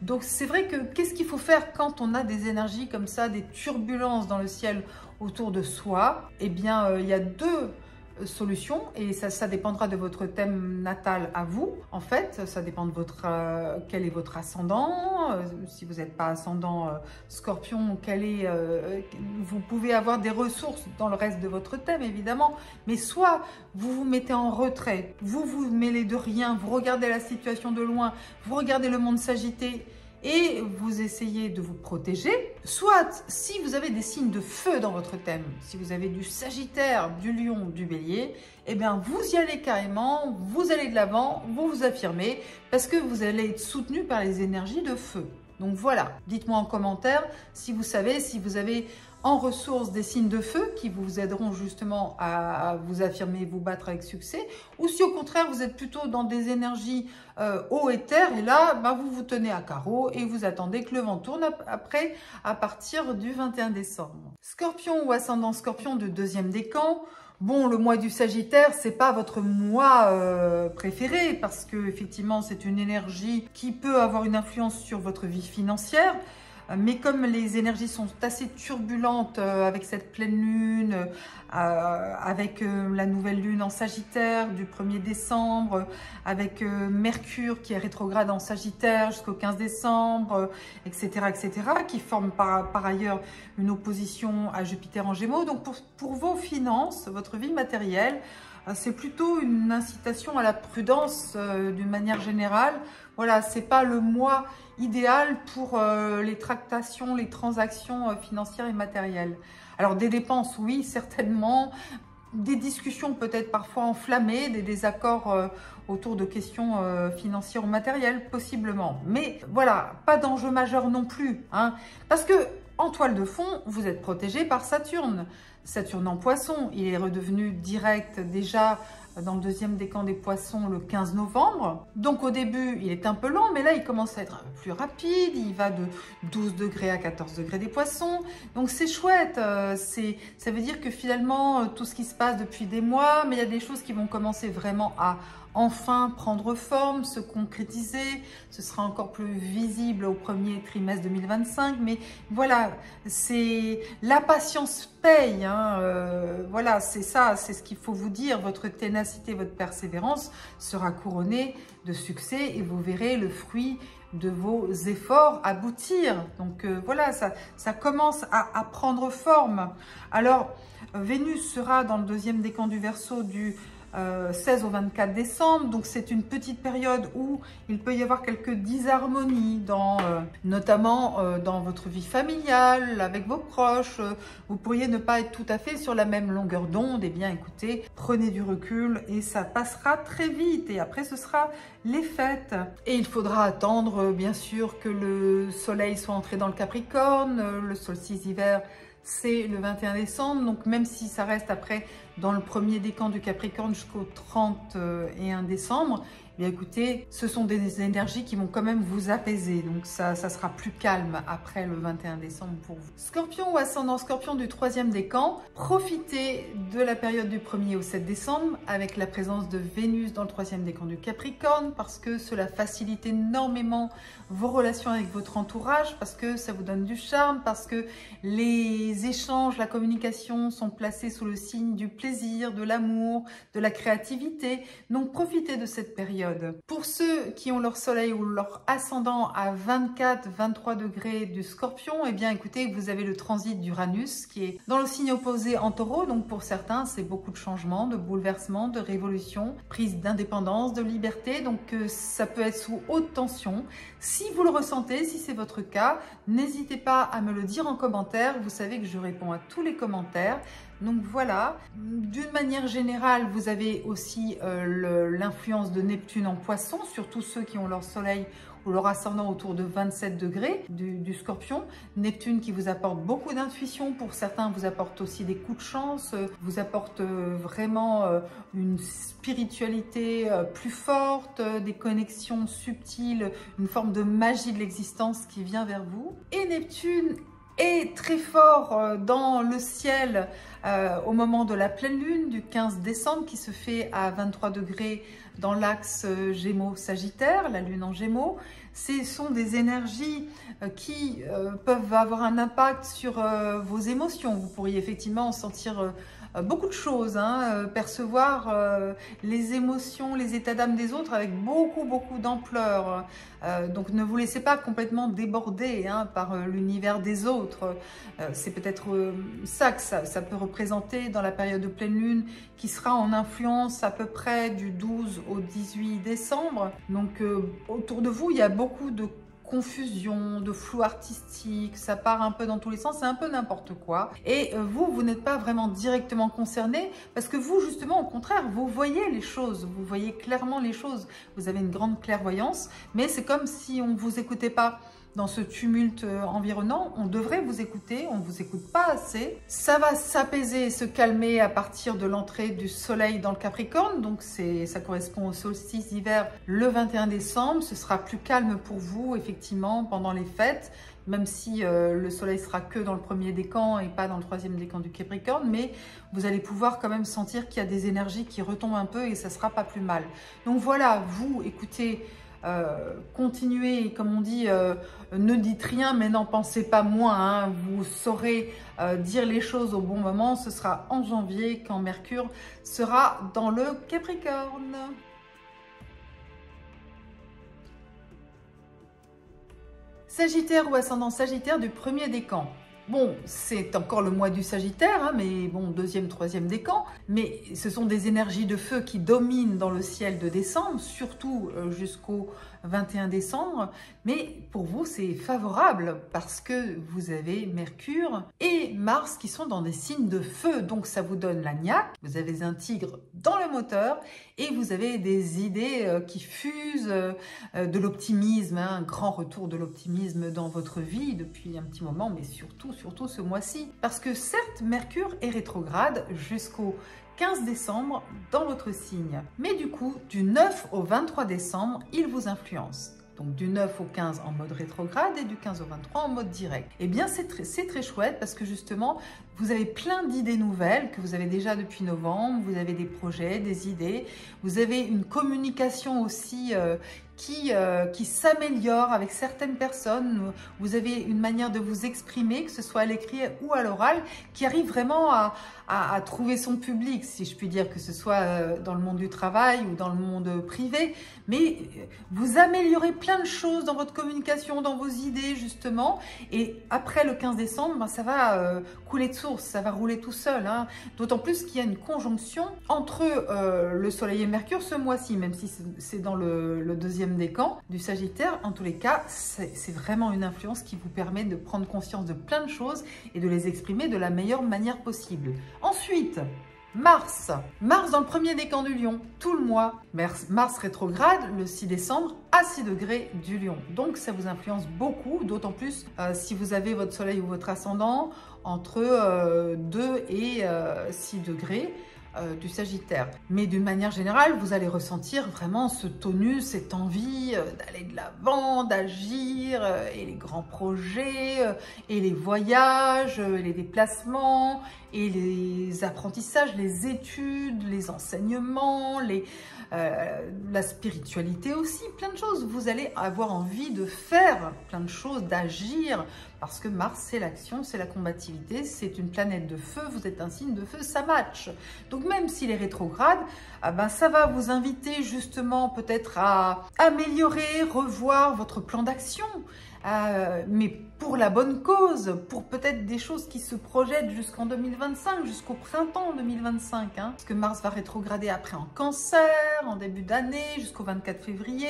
Donc c'est vrai que qu'est-ce qu'il faut faire quand on a des énergies comme ça, des turbulences dans le ciel autour de soi? Eh bien, il y a deux solutions et ça dépendra de votre thème natal à vous. En fait, ça dépend de votre quel est votre ascendant. Si vous n'êtes pas ascendant Scorpion, vous pouvez avoir des ressources dans le reste de votre thème évidemment, mais soit vous vous mettez en retrait, vous vous mêlez de rien, vous regardez la situation de loin, vous regardez le monde s'agiter et vous essayez de vous protéger. Soit, si vous avez des signes de feu dans votre thème, si vous avez du Sagittaire, du Lion, du Bélier, eh bien vous y allez carrément, vous allez de l'avant, vous vous affirmez, parce que vous allez être soutenu par les énergies de feu. Donc voilà, dites-moi en commentaire si vous savez, si vous avez en ressources des signes de feu qui vous aideront justement à vous affirmer, vous battre avec succès, ou si au contraire vous êtes plutôt dans des énergies eau et terre, et là vous vous tenez à carreau et vous attendez que le vent tourne après à partir du 21 décembre. Scorpion ou ascendant Scorpion de deuxième décan. Bon, le mois du Sagittaire, c'est pas votre mois préféré parce que effectivement, c'est une énergie qui peut avoir une influence sur votre vie financière. Mais comme les énergies sont assez turbulentes avec cette pleine lune, avec la nouvelle lune en Sagittaire du 1er décembre, avec Mercure qui est rétrograde en Sagittaire jusqu'au 15 décembre, etc., etc., qui forme par ailleurs une opposition à Jupiter en Gémeaux. Donc pour vos finances, votre vie matérielle, c'est plutôt une incitation à la prudence d'une manière générale. Voilà, c'est pas le mois idéal pour les tractations, les transactions financières et matérielles. Alors des dépenses, oui, certainement. Des discussions peut-être parfois enflammées, des désaccords autour de questions financières ou matérielles, possiblement. Mais voilà, pas d'enjeu majeur non plus, hein, parce que en toile de fond, vous êtes protégé par Saturne. Saturne en Poisson, il est redevenu direct déjà dans le deuxième décan des Poissons le 15 novembre. Donc au début, il est un peu lent, mais là, il commence à être un peu plus rapide. Il va de 12 degrés à 14 degrés des Poissons. Donc c'est chouette. Ça veut dire que finalement, tout ce qui se passe depuis des mois, mais il y a des choses qui vont commencer vraiment à enfin prendre forme, se concrétiser. Ce sera encore plus visible au premier trimestre 2025. Mais voilà, la patience paye. Hein, voilà, c'est ça, c'est ce qu'il faut vous dire. Votre ténacité, votre persévérance sera couronnée de succès et vous verrez le fruit de vos efforts aboutir. Donc voilà, ça commence à prendre forme. Alors, Vénus sera dans le deuxième décan du Verseau du 16 au 24 décembre, donc c'est une petite période où il peut y avoir quelques disharmonies, notamment dans votre vie familiale, avec vos proches. Vous pourriez ne pas être tout à fait sur la même longueur d'onde. Eh bien écoutez, prenez du recul et ça passera très vite et après ce sera les fêtes. Et il faudra attendre bien sûr que le soleil soit entré dans le Capricorne, le solstice d'hiver c'est le 21 décembre. Donc même si ça reste après dans le premier décan du Capricorne jusqu'au 31 décembre, eh bien écoutez, ce sont des énergies qui vont quand même vous apaiser. Donc ça sera plus calme après le 21 décembre pour vous. Scorpion ou ascendant Scorpion du troisième décan, profitez de la période du 1er au 7 décembre avec la présence de Vénus dans le troisième décan du Capricorne, parce que cela facilite énormément vos relations avec votre entourage, parce que ça vous donne du charme, parce que les échanges, la communication sont placés sous le signe du plaisir, de l'amour, de la créativité. Donc profitez de cette période. Pour ceux qui ont leur soleil ou leur ascendant à 24-23 degrés du Scorpion, eh bien écoutez, vous avez le transit d'Uranus qui est dans le signe opposé en Taureau. Donc pour certains, c'est beaucoup de changements, de bouleversements, de révolutions, prise d'indépendance, de liberté. Donc ça peut être sous haute tension. Si vous le ressentez, si c'est votre cas, n'hésitez pas à me le dire en commentaire. Vous savez que je réponds à tous les commentaires. Donc voilà, d'une manière générale, vous avez aussi l'influence de Neptune en Poisson, surtout ceux qui ont leur soleil ou leur ascendant autour de 27 degrés du Scorpion. Neptune qui vous apporte beaucoup d'intuition, pour certains vous apporte aussi des coups de chance, vous apporte vraiment une spiritualité plus forte, des connexions subtiles, une forme de magie de l'existence qui vient vers vous. Et Neptune est très fort dans le ciel au moment de la pleine lune du 15 décembre qui se fait à 23 degrés dans l'axe Gémeaux-Sagittaire, la lune en Gémeaux. Ce sont des énergies qui peuvent avoir un impact sur vos émotions. Vous pourriez effectivement sentir beaucoup de choses, percevoir les émotions, les états d'âme des autres avec beaucoup d'ampleur. Donc ne vous laissez pas complètement déborder par l'univers des autres. C'est peut-être ça que ça peut représenter dans la période de pleine lune qui sera en influence à peu près du 12 au 18 décembre. Donc autour de vous, il y a beaucoup de confusion, de flou artistique, ça part un peu dans tous les sens, c'est un peu n'importe quoi. Et vous n'êtes pas vraiment directement concerné parce que vous, justement, au contraire, vous voyez les choses, vous voyez clairement les choses. Vous avez une grande clairvoyance, mais c'est comme si on ne vous écoutait pas. Dans ce tumulte environnant, on devrait vous écouter, on ne vous écoute pas assez. Ça va s'apaiser, se calmer à partir de l'entrée du soleil dans le Capricorne, donc ça correspond au solstice d'hiver le 21 décembre. Ce sera plus calme pour vous, effectivement, pendant les fêtes, même si le soleil sera que dans le premier décan et pas dans le troisième décan du Capricorne, mais vous allez pouvoir quand même sentir qu'il y a des énergies qui retombent un peu et ça ne sera pas plus mal. Donc voilà, vous, écoutez, continuez, comme on dit, ne dites rien mais n'en pensez pas moins, vous saurez dire les choses au bon moment. Ce sera en janvier quand Mercure sera dans le Capricorne. Sagittaire ou ascendant Sagittaire du premier décan. Bon, c'est encore le mois du Sagittaire, mais bon, deuxième, troisième décan. Mais ce sont des énergies de feu qui dominent dans le ciel de décembre, surtout jusqu'au 21 décembre. Mais pour vous, c'est favorable parce que vous avez Mercure et Mars qui sont dans des signes de feu. Donc, ça vous donne la niaque. Vous avez un tigre dans le moteur et vous avez des idées qui fusent, de l'optimisme, un grand retour de l'optimisme dans votre vie depuis un petit moment, mais surtout ce mois-ci. Parce que certes, Mercure est rétrograde jusqu'au 15 décembre dans votre signe. Mais du coup, du 9 au 23 décembre, il vous influence. Donc du 9 au 15 en mode rétrograde et du 15 au 23 en mode direct. Eh bien, c'est très chouette parce que justement, vous avez plein d'idées nouvelles que vous avez déjà depuis novembre. Vous avez des projets, des idées. Vous avez une communication aussi qui s'améliore avec certaines personnes. Vous avez une manière de vous exprimer, que ce soit à l'écrit ou à l'oral, qui arrive vraiment à trouver son public, si je puis dire, que ce soit dans le monde du travail ou dans le monde privé. Mais vous améliorez plein de choses dans votre communication, dans vos idées, justement. Et après le 15 décembre, ça va couler de source, ça va rouler tout seul. D'autant plus qu'il y a une conjonction entre le Soleil et Mercure ce mois-ci, même si c'est dans le deuxième décan du Sagittaire. En tous les cas, c'est vraiment une influence qui vous permet de prendre conscience de plein de choses et de les exprimer de la meilleure manière possible. Ensuite, Mars. Mars dans le premier décan du Lion, tout le mois. Mars rétrograde le 6 décembre à 6 degrés du Lion. Donc ça vous influence beaucoup, d'autant plus si vous avez votre soleil ou votre ascendant entre 2 et 6 degrés. Du Sagittaire. Mais d'une manière générale, vous allez ressentir vraiment ce tonus, cette envie d'aller de l'avant, d'agir, et les grands projets, et les voyages, et les déplacements, et les apprentissages, les études, les enseignements, la spiritualité aussi, plein de choses. Vous allez avoir envie de faire plein de choses, d'agir, parce que Mars, c'est l'action, c'est la combativité, c'est une planète de feu, vous êtes un signe de feu, ça match. Donc même s'il est rétrograde, ça va vous inviter justement peut-être à améliorer, revoir votre plan d'action, mais pour la bonne cause, pour peut-être des choses qui se projettent jusqu'en 2025, jusqu'au printemps 2025, parce que Mars va rétrograder après en Cancer, en début d'année, jusqu'au 24 février,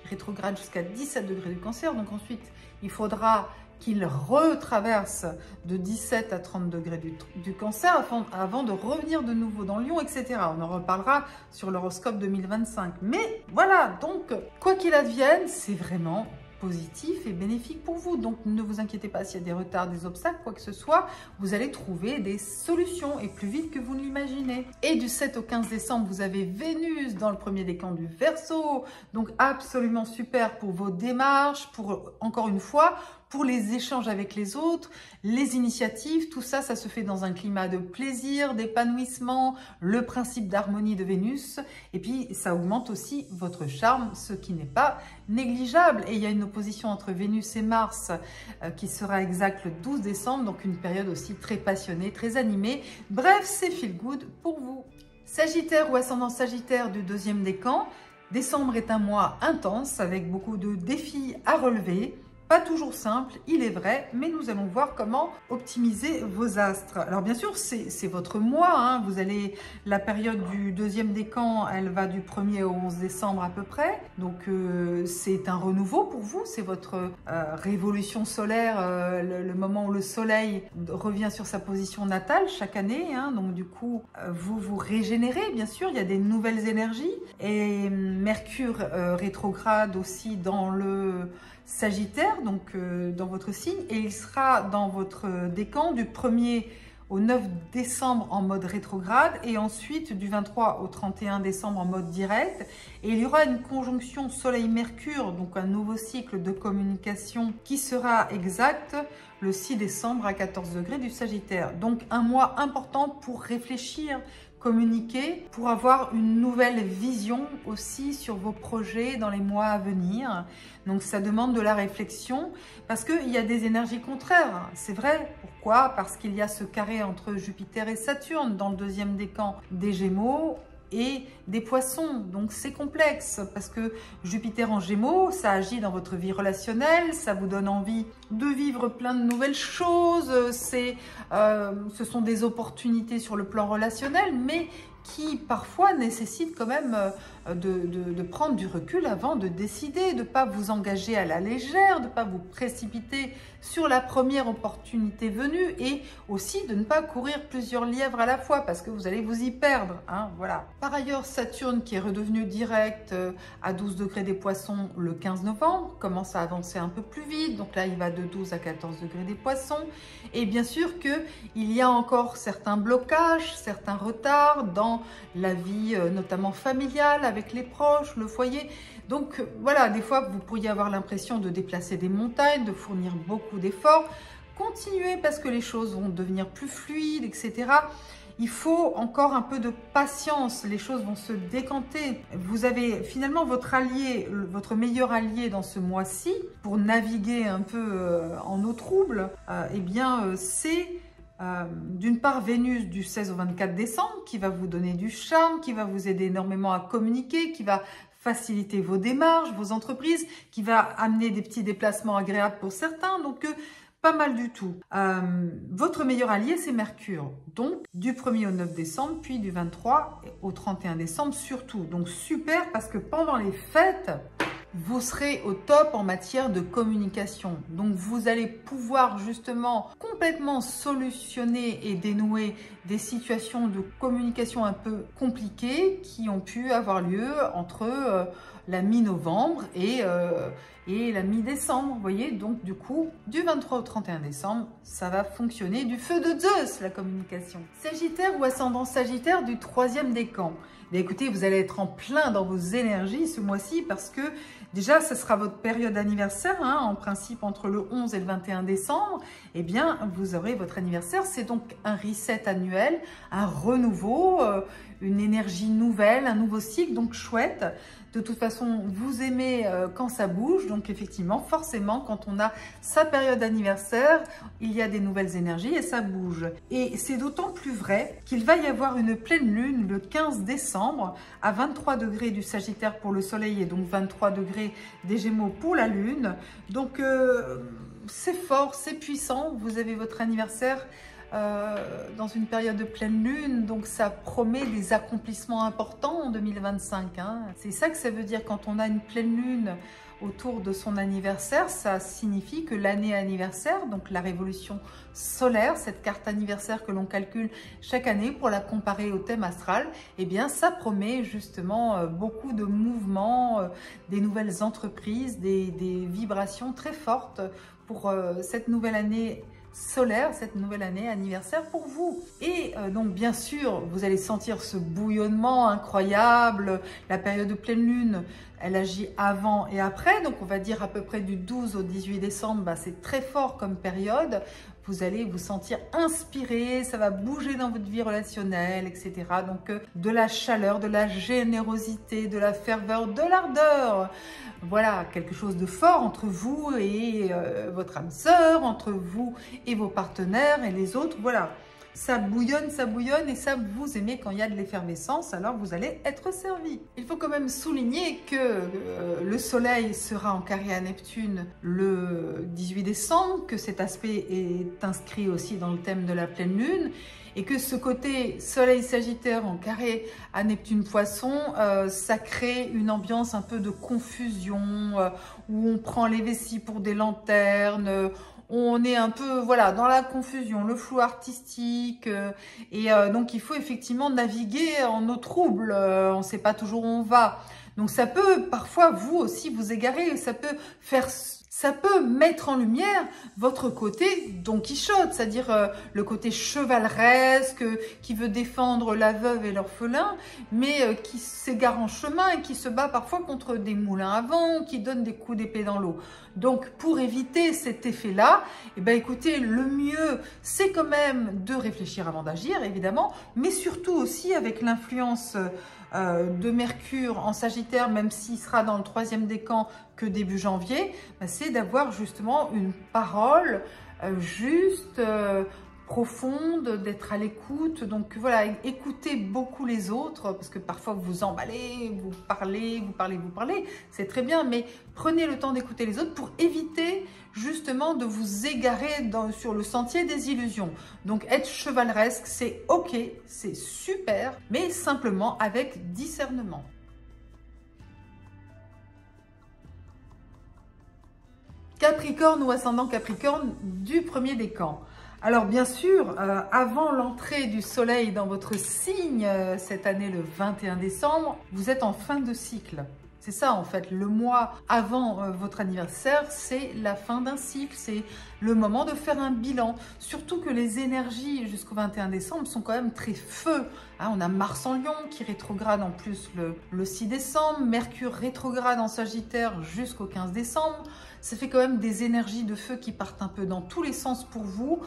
il rétrograde jusqu'à 17 degrés du Cancer, donc ensuite il faudra qu'il retraverse de 17 à 30 degrés du Cancer avant de revenir de nouveau dans Lion, etc. On en reparlera sur l'horoscope 2025. Mais voilà, donc quoi qu'il advienne, c'est vraiment positif et bénéfique pour vous. Donc ne vous inquiétez pas s'il y a des retards, des obstacles, quoi que ce soit, vous allez trouver des solutions et plus vite que vous ne l'imaginez. Et du 7 au 15 décembre, vous avez Vénus dans le premier décan du Verseau, donc absolument super pour vos démarches, pour encore une fois, pour les échanges avec les autres, les initiatives, tout ça, ça se fait dans un climat de plaisir, d'épanouissement, le principe d'harmonie de Vénus, et puis ça augmente aussi votre charme, ce qui n'est pas négligeable. Et il y a une opposition entre Vénus et Mars qui sera exacte le 12 décembre, donc une période aussi très passionnée, très animée. Bref, c'est feel good pour vous. Sagittaire ou ascendant Sagittaire du deuxième décan, décembre est un mois intense avec beaucoup de défis à relever. Pas toujours simple, il est vrai, mais nous allons voir comment optimiser vos astres. Alors bien sûr, c'est votre mois, hein. Vous allez, la période du deuxième décan, elle va du 1er au 11 décembre à peu près. Donc c'est un renouveau pour vous, c'est votre révolution solaire, le moment où le soleil revient sur sa position natale chaque année. Hein. Donc du coup, vous vous régénérez, bien sûr, il y a des nouvelles énergies. Et Mercure rétrograde aussi dans le Sagittaire, donc dans votre signe, et il sera dans votre décan du 1er au 9 décembre en mode rétrograde et ensuite du 23 au 31 décembre en mode direct. Et il y aura une conjonction Soleil-Mercure, donc un nouveau cycle de communication qui sera exact le 6 décembre à 14 degrés du Sagittaire. Donc un mois important pour réfléchir, communiquer, pour avoir une nouvelle vision aussi sur vos projets dans les mois à venir. Donc ça demande de la réflexion parce qu'il y a des énergies contraires, c'est vrai. Pourquoi? Parce qu'il y a ce carré entre Jupiter et Saturne dans le deuxième décan des Gémeaux et des Poissons. Donc c'est complexe parce que Jupiter en Gémeaux, ça agit dans votre vie relationnelle, ça vous donne envie de vivre plein de nouvelles choses, ce sont des opportunités sur le plan relationnel, mais qui parfois nécessitent quand même de prendre du recul avant de décider, de ne pas vous engager à la légère, de ne pas vous précipiter sur la première opportunité venue et aussi de ne pas courir plusieurs lièvres à la fois parce que vous allez vous y perdre. Hein, voilà. Par ailleurs, Saturne qui est redevenu direct à 12 degrés des Poissons le 15 novembre commence à avancer un peu plus vite. Donc là, il va de 12 à 14 degrés des Poissons. Et bien sûr qu'il y a encore certains blocages, certains retards dans la vie notamment familiale, avec les proches, le foyer. Donc voilà, des fois vous pourriez avoir l'impression de déplacer des montagnes, de fournir beaucoup d'efforts. Continuez parce que les choses vont devenir plus fluides, etc. Il faut encore un peu de patience, les choses vont se décanter. Vous avez finalement votre allié, votre meilleur allié dans ce mois-ci, pour naviguer un peu en eau trouble, eh bien c'est d'une part Vénus du 16 au 24 décembre qui va vous donner du charme, qui va vous aider énormément à communiquer, qui va faciliter vos démarches, vos entreprises, qui va amener des petits déplacements agréables pour certains, donc pas mal du tout. Votre meilleur allié, c'est Mercure, donc du 1er au 9 décembre, puis du 23 au 31 décembre surtout. Donc super parce que pendant les fêtes, vous serez au top en matière de communication. Donc, vous allez pouvoir justement complètement solutionner et dénouer des situations de communication un peu compliquées qui ont pu avoir lieu entre la mi-novembre et la mi-décembre. Vous voyez, donc du coup, du 23 au 31 décembre, ça va fonctionner du feu de Zeus, la communication. Sagittaire ou ascendant Sagittaire du 3e décan. Mais écoutez, vous allez être en plein dans vos énergies ce mois-ci parce que déjà, ce sera votre période anniversaire, hein, en principe entre le 11 et le 21 décembre. Eh bien, vous aurez votre anniversaire. C'est donc un reset annuel, un renouveau, une énergie nouvelle, un nouveau cycle, donc chouette. De toute façon, vous aimez quand ça bouge, donc effectivement, forcément, quand on a sa période anniversaire, il y a des nouvelles énergies et ça bouge. Et c'est d'autant plus vrai qu'il va y avoir une pleine lune le 15 décembre à 23 degrés du Sagittaire pour le Soleil et donc 23 degrés des Gémeaux pour la Lune. Donc, c'est fort, c'est puissant. Vous avez votre anniversaire dans une période de pleine lune, donc ça promet des accomplissements importants en 2025. Hein. C'est ça que ça veut dire quand on a une pleine lune autour de son anniversaire, ça signifie que l'année anniversaire, donc la révolution solaire, cette carte anniversaire que l'on calcule chaque année pour la comparer au thème astral, eh bien ça promet justement beaucoup de mouvements, des nouvelles entreprises, des vibrations très fortes pour cette nouvelle année solaire, cette nouvelle année anniversaire pour vous. Et donc bien sûr, vous allez sentir ce bouillonnement incroyable. La période de pleine lune, elle agit avant et après, donc on va dire à peu près du 12 au 18 décembre, bah, c'est très fort comme période. Vous allez vous sentir inspiré, ça va bouger dans votre vie relationnelle, etc. Donc de la chaleur, de la générosité, de la ferveur, de l'ardeur. Voilà, quelque chose de fort entre vous et votre âme sœur, entre vous et vos partenaires et les autres. Voilà, ça bouillonne et ça vous aimez quand il y a de l'effervescence, alors vous allez être servi. Il faut quand même souligner que le Soleil sera en carré à Neptune le 18 décembre, que cet aspect est inscrit aussi dans le thème de la pleine lune, et que ce côté Soleil Sagittaire en carré à Neptune Poisson, ça crée une ambiance un peu de confusion, où on prend les vessies pour des lanternes, on est un peu voilà dans la confusion, le flou artistique, et donc il faut effectivement naviguer en eau trouble, on ne sait pas toujours où on va. Donc ça peut parfois vous aussi vous égarer, ça peut mettre en lumière votre côté Don Quichotte, c'est-à-dire le côté chevaleresque, qui veut défendre la veuve et l'orphelin, mais qui s'égare en chemin et qui se bat parfois contre des moulins à vent, qui donne des coups d'épée dans l'eau. Donc pour éviter cet effet-là, eh ben, écoutez, le mieux, c'est quand même de réfléchir avant d'agir, évidemment, mais surtout aussi avec l'influence de Mercure en Sagittaire, même s'il sera dans le 3e décan que début janvier, c'est d'avoir justement une parole juste, profonde, d'être à l'écoute. Donc voilà, écoutez beaucoup les autres, parce que parfois vous vous emballez, vous parlez, c'est très bien, mais prenez le temps d'écouter les autres pour éviter justement de vous égarer sur le sentier des illusions. Donc être chevaleresque, c'est ok, c'est super, mais simplement avec discernement. Capricorne ou ascendant Capricorne du 1er décan. Alors bien sûr, avant l'entrée du soleil dans votre signe, cette année le 21 décembre, vous êtes en fin de cycle. C'est ça en fait, le mois avant votre anniversaire, c'est la fin d'un cycle, c'est le moment de faire un bilan. Surtout que les énergies jusqu'au 21 décembre sont quand même très feu. Hein, on a Mars en Lion qui rétrograde en plus le 6 décembre, Mercure rétrograde en Sagittaire jusqu'au 15 décembre. Ça fait quand même des énergies de feu qui partent un peu dans tous les sens pour vous.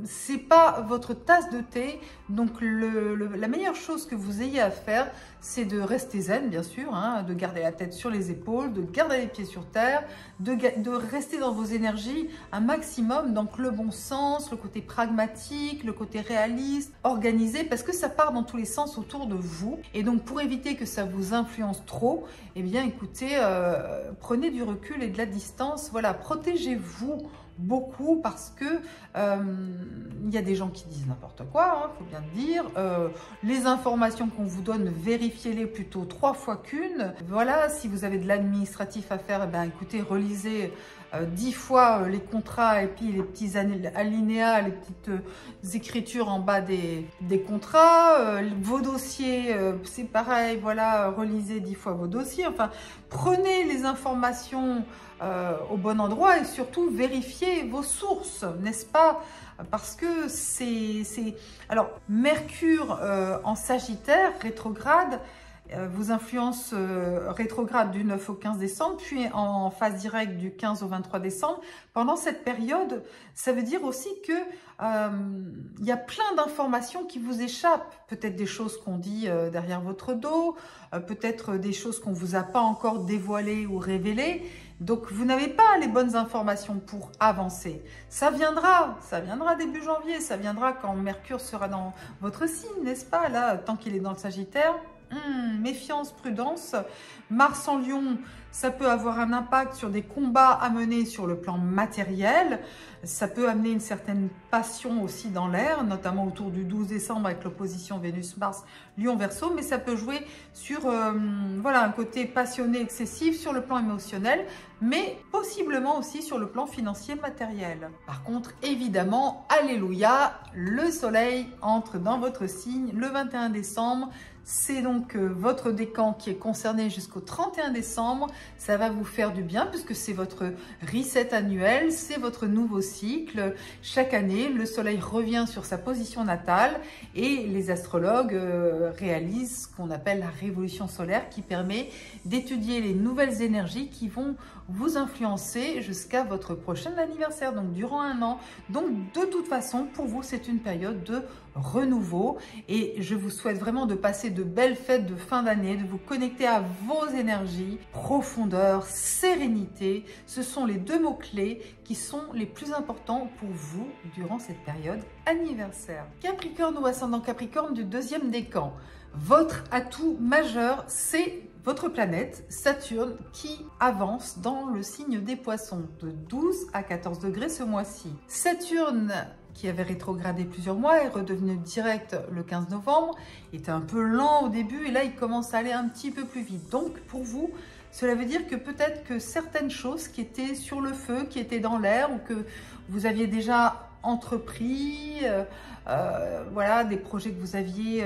C'est pas votre tasse de thé, donc la meilleure chose que vous ayez à faire, c'est de rester zen, bien sûr, hein, de garder la tête sur les épaules, de garder les pieds sur terre, de rester dans vos énergies un maximum, donc le bon sens, le côté pragmatique, le côté réaliste, organisé, parce que ça part dans tous les sens autour de vous. Et donc pour éviter que ça vous influence trop, eh bien écoutez, prenez du recul et de la distance, voilà, protégez-vous beaucoup parce que il y a des gens qui disent n'importe quoi, faut bien le dire. Les informations qu'on vous donne, vérifiez-les plutôt 3 fois qu'une. Voilà, si vous avez de l'administratif à faire, eh bien, écoutez, relisez 10 fois les contrats et puis les petits alinéas, les petites écritures en bas des contrats. Vos dossiers, c'est pareil, voilà, relisez 10 fois vos dossiers. Enfin, prenez les informations au bon endroit et surtout vérifiez vos sources, n'est-ce pas? Parce que c'est... Alors, Mercure en Sagittaire, rétrograde, vous influence rétrograde du 9 au 15 décembre, puis en phase directe du 15 au 23 décembre. Pendant cette période, ça veut dire aussi que il y a plein d'informations qui vous échappent. Peut-être des choses qu'on dit derrière votre dos, peut-être des choses qu'on ne vous a pas encore dévoilées ou révélées. Donc, vous n'avez pas les bonnes informations pour avancer. Ça viendra début janvier, ça viendra quand Mercure sera dans votre signe, n'est-ce pas? Là, tant qu'il est dans le Sagittaire. Méfiance, prudence. Mars en Lion, ça peut avoir un impact sur des combats à mener sur le plan matériel. Ça peut amener une certaine passion aussi dans l'air, notamment autour du 12 décembre avec l'opposition Vénus-Mars, Lion-Verseau. Mais ça peut jouer sur voilà, un côté passionné excessif sur le plan émotionnel, mais possiblement aussi sur le plan financier matériel. Par contre, évidemment, alléluia, le soleil entre dans votre signe le 21 décembre. C'est donc votre décan qui est concerné jusqu'au 31 décembre. Ça va vous faire du bien puisque c'est votre reset annuel, c'est votre nouveau cycle. Chaque année, le soleil revient sur sa position natale et les astrologues réalisent ce qu'on appelle la révolution solaire qui permet d'étudier les nouvelles énergies qui vont vous influencer jusqu'à votre prochain anniversaire, donc durant un an. Donc de toute façon, pour vous, c'est une période de renouveau et je vous souhaite vraiment de passer de belles fêtes de fin d'année, de vous connecter à vos énergies, profondeur, sérénité. Ce sont les 2 mots-clés qui sont les plus importants pour vous durant cette période anniversaire. Capricorne ou ascendant Capricorne du 2e décan. Votre atout majeur, c'est votre planète Saturne qui avance dans le signe des Poissons de 12 à 14 degrés ce mois-ci. Saturne, qui avait rétrogradé plusieurs mois, est redevenu direct le 15 novembre. Il était un peu lent au début et là, il commence à aller un petit peu plus vite. Donc, pour vous, cela veut dire que peut-être que certaines choses qui étaient sur le feu, qui étaient dans l'air ou que vous aviez déjà entrepris, voilà, des projets que vous aviez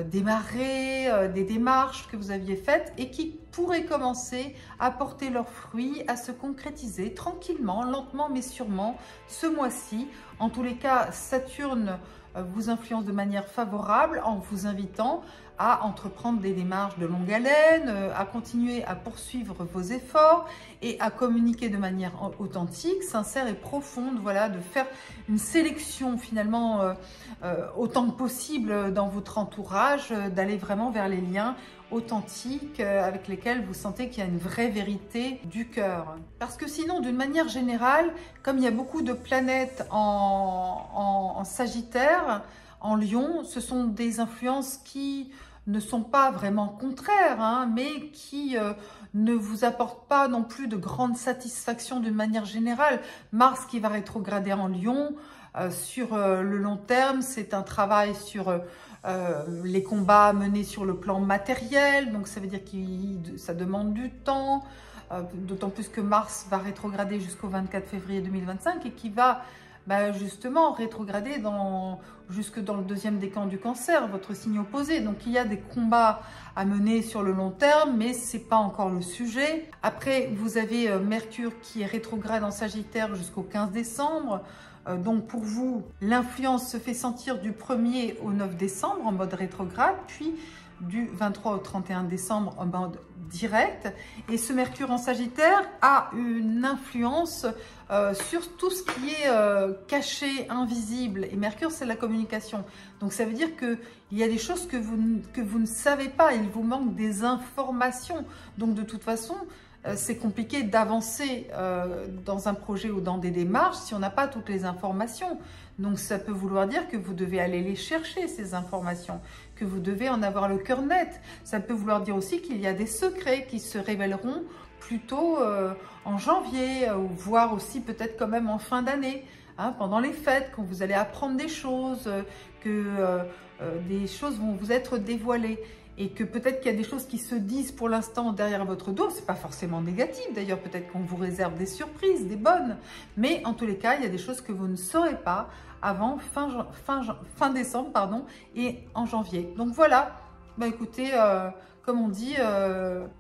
démarrés, des démarches que vous aviez faites et qui pourraient commencer à porter leurs fruits, à se concrétiser tranquillement, lentement mais sûrement ce mois-ci. En tous les cas, Saturne vous influence de manière favorable en vous invitant à entreprendre des démarches de longue haleine, à continuer à poursuivre vos efforts et à communiquer de manière authentique, sincère et profonde, voilà, de faire une sélection finalement autant que possible dans votre entourage, d'aller vraiment vers les liens authentiques avec lesquels vous sentez qu'il y a une vraie vérité du cœur. Parce que sinon, d'une manière générale, comme il y a beaucoup de planètes en Sagittaire, en Lion, ce sont des influences qui ne sont pas vraiment contraires, hein, mais qui ne vous apportent pas non plus de grande satisfaction d'une manière générale. Mars qui va rétrograder en Lion, sur le long terme, c'est un travail sur les combats menés sur le plan matériel, donc ça veut dire que ça demande du temps, d'autant plus que Mars va rétrograder jusqu'au 24 février 2025 et qui va justement rétrograder jusque dans le 2e décan du Cancer, votre signe opposé. Donc il y a des combats à mener sur le long terme, mais ce n'est pas encore le sujet. Après, vous avez Mercure qui est rétrograde en Sagittaire jusqu'au 15 décembre. Donc pour vous, l'influence se fait sentir du 1er au 9 décembre en mode rétrograde, puis du 23 au 31 décembre en mode direct. Et ce Mercure en Sagittaire a une influence sur tout ce qui est caché, invisible. Et Mercure, c'est la communication. Donc ça veut dire qu'il y a des choses que vous ne savez pas. Il vous manque des informations. Donc de toute façon, c'est compliqué d'avancer dans un projet ou dans des démarches si on n'a pas toutes les informations. Donc ça peut vouloir dire que vous devez aller les chercher, ces informations, que vous devez en avoir le cœur net. Ça peut vouloir dire aussi qu'il y a des secrets qui se révéleront plutôt en janvier, ou voire aussi peut-être quand même en fin d'année, hein, pendant les fêtes, quand vous allez apprendre des choses, que des choses vont vous être dévoilées. Et que peut-être qu'il y a des choses qui se disent pour l'instant derrière votre dos. C'est pas forcément négatif d'ailleurs, peut-être qu'on vous réserve des surprises, des bonnes. Mais en tous les cas, il y a des choses que vous ne saurez pas avant fin décembre, pardon, et en janvier. Donc voilà, bah écoutez, comme on dit,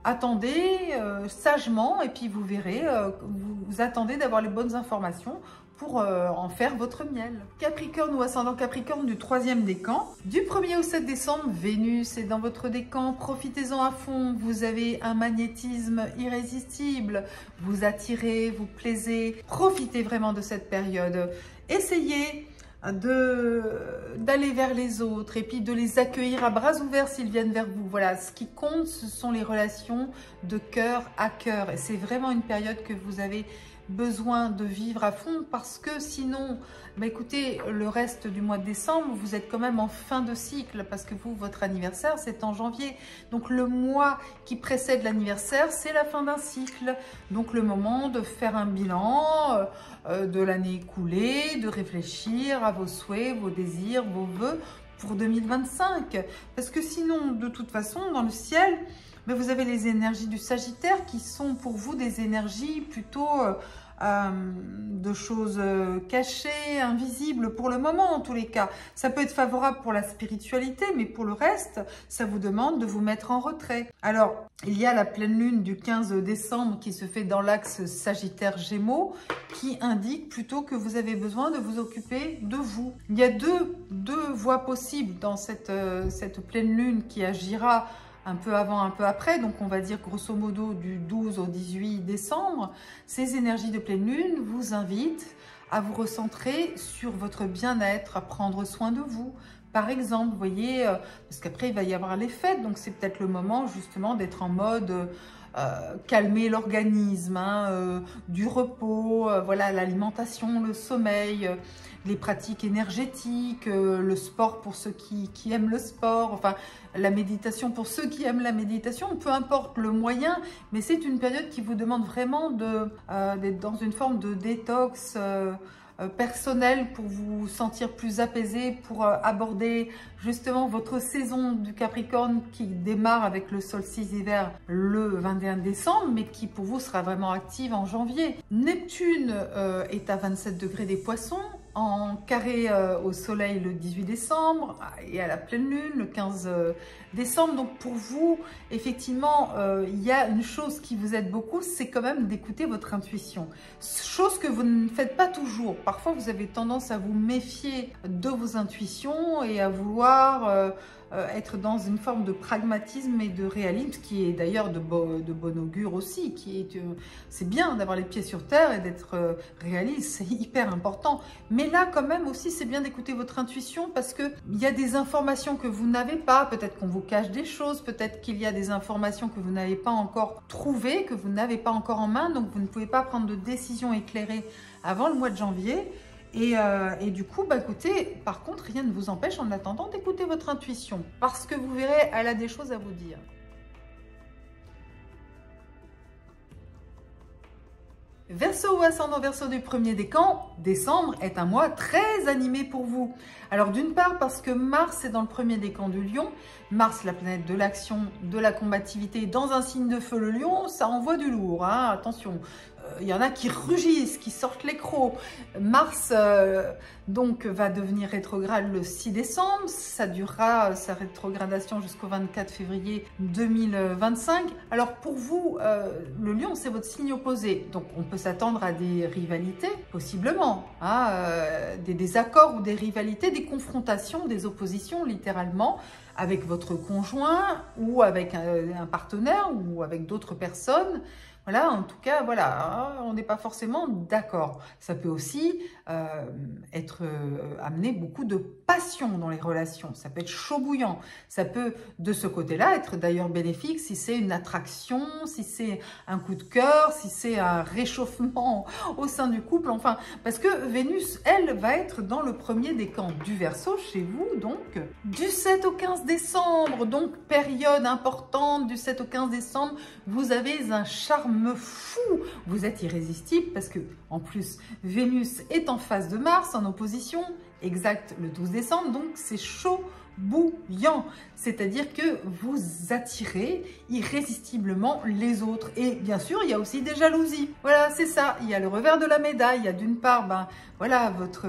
attendez sagement et puis vous verrez, vous attendez d'avoir les bonnes informations pour en faire votre miel. Capricorne ou ascendant Capricorne du 3e décan. Du 1er au 7 décembre, Vénus est dans votre décan. Profitez-en à fond. Vous avez un magnétisme irrésistible. Vous attirez, vous plaisez. Profitez vraiment de cette période. Essayez d'aller vers les autres et puis de les accueillir à bras ouverts s'ils viennent vers vous. Voilà, ce qui compte, ce sont les relations de cœur à cœur. Et c'est vraiment une période que vous avez besoin de vivre à fond parce que sinon, bah écoutez, le reste du mois de décembre, vous êtes quand même en fin de cycle parce que vous, votre anniversaire, c'est en janvier. Donc le mois qui précède l'anniversaire, c'est la fin d'un cycle. Donc le moment de faire un bilan de l'année écoulée, de réfléchir à vos souhaits, vos désirs, vos vœux pour 2025. Parce que sinon, de toute façon, dans le ciel, mais vous avez les énergies du Sagittaire qui sont pour vous des énergies plutôt de choses cachées, invisibles pour le moment en tous les cas. Ça peut être favorable pour la spiritualité, mais pour le reste, ça vous demande de vous mettre en retrait. Alors, il y a la pleine lune du 15 décembre qui se fait dans l'axe Sagittaire-Gémeaux qui indique plutôt que vous avez besoin de vous occuper de vous. Il y a deux voies possibles dans cette pleine lune qui agira un peu avant, un peu après, donc on va dire grosso modo du 12 au 18 décembre, ces énergies de pleine lune vous invitent à vous recentrer sur votre bien-être, à prendre soin de vous. Par exemple, vous voyez, parce qu'après il va y avoir les fêtes, donc c'est peut-être le moment justement d'être en mode calmer l'organisme, hein, du repos, voilà, l'alimentation, le sommeil, les pratiques énergétiques, le sport pour ceux qui aiment le sport, enfin la méditation pour ceux qui aiment la méditation, peu importe le moyen, mais c'est une période qui vous demande vraiment d'être dans une forme de détox personnel pour vous sentir plus apaisé, pour aborder justement votre saison du Capricorne qui démarre avec le solstice d'hiver le 21 décembre, mais qui pour vous sera vraiment active en janvier. Neptune est à 27 degrés des Poissons, en carré au soleil le 18 décembre et à la pleine lune le 15 décembre. Donc pour vous, effectivement, il y a une chose qui vous aide beaucoup, c'est quand même d'écouter votre intuition. Chose que vous ne faites pas toujours. Parfois, vous avez tendance à vous méfier de vos intuitions et à vouloir être dans une forme de pragmatisme et de réalisme, ce qui est d'ailleurs de bon augure aussi. C'est bien d'avoir les pieds sur terre et d'être réaliste, c'est hyper important. Mais là, quand même aussi, c'est bien d'écouter votre intuition parce qu'il y a des informations que vous n'avez pas. Peut-être qu'on vous cache des choses, peut-être qu'il y a des informations que vous n'avez pas encore trouvées, que vous n'avez pas encore en main, donc vous ne pouvez pas prendre de décision éclairée avant le mois de janvier. Et du coup, bah écoutez, par contre, rien ne vous empêche en attendant d'écouter votre intuition. Parce que vous verrez, elle a des choses à vous dire. Verseau ou ascendant Verseau du 1er décan, décembre est un mois très animé pour vous. Alors d'une part parce que Mars est dans le 1er décan du Lion. Mars, la planète de l'action, de la combativité, dans un signe de feu, le Lion, ça envoie du lourd, hein, attention. Il y en a qui rugissent, qui sortent les crocs. Mars, donc, va devenir rétrograde le 6 décembre. Ça durera sa rétrogradation jusqu'au 24 février 2025. Alors, pour vous, le Lion, c'est votre signe opposé. Donc, on peut s'attendre à des rivalités, possiblement. Hein, des désaccords ou des rivalités, des confrontations, des oppositions, littéralement, avec votre conjoint ou avec un partenaire ou avec d'autres personnes. Voilà, en tout cas, voilà, on n'est pas forcément d'accord. Ça peut aussi amener beaucoup de passion dans les relations. Ça peut être chaud bouillant. Ça peut, de ce côté-là, être d'ailleurs bénéfique si c'est une attraction, si c'est un coup de cœur, si c'est un réchauffement au sein du couple. Enfin, parce que Vénus, elle, va être dans le premier décan du Verseau chez vous, donc du 7 au 15 décembre. Donc, période importante du 7 au 15 décembre. Vous avez un charme fou. Vous êtes irrésistible parce que, en plus, Vénus est en face de Mars, en opposition, exact le 12 décembre, donc c'est chaud bouillant, c'est-à-dire que vous attirez irrésistiblement les autres. Et bien sûr, il y a aussi des jalousies. Voilà, c'est ça. Il y a le revers de la médaille. Il y a d'une part, voilà, votre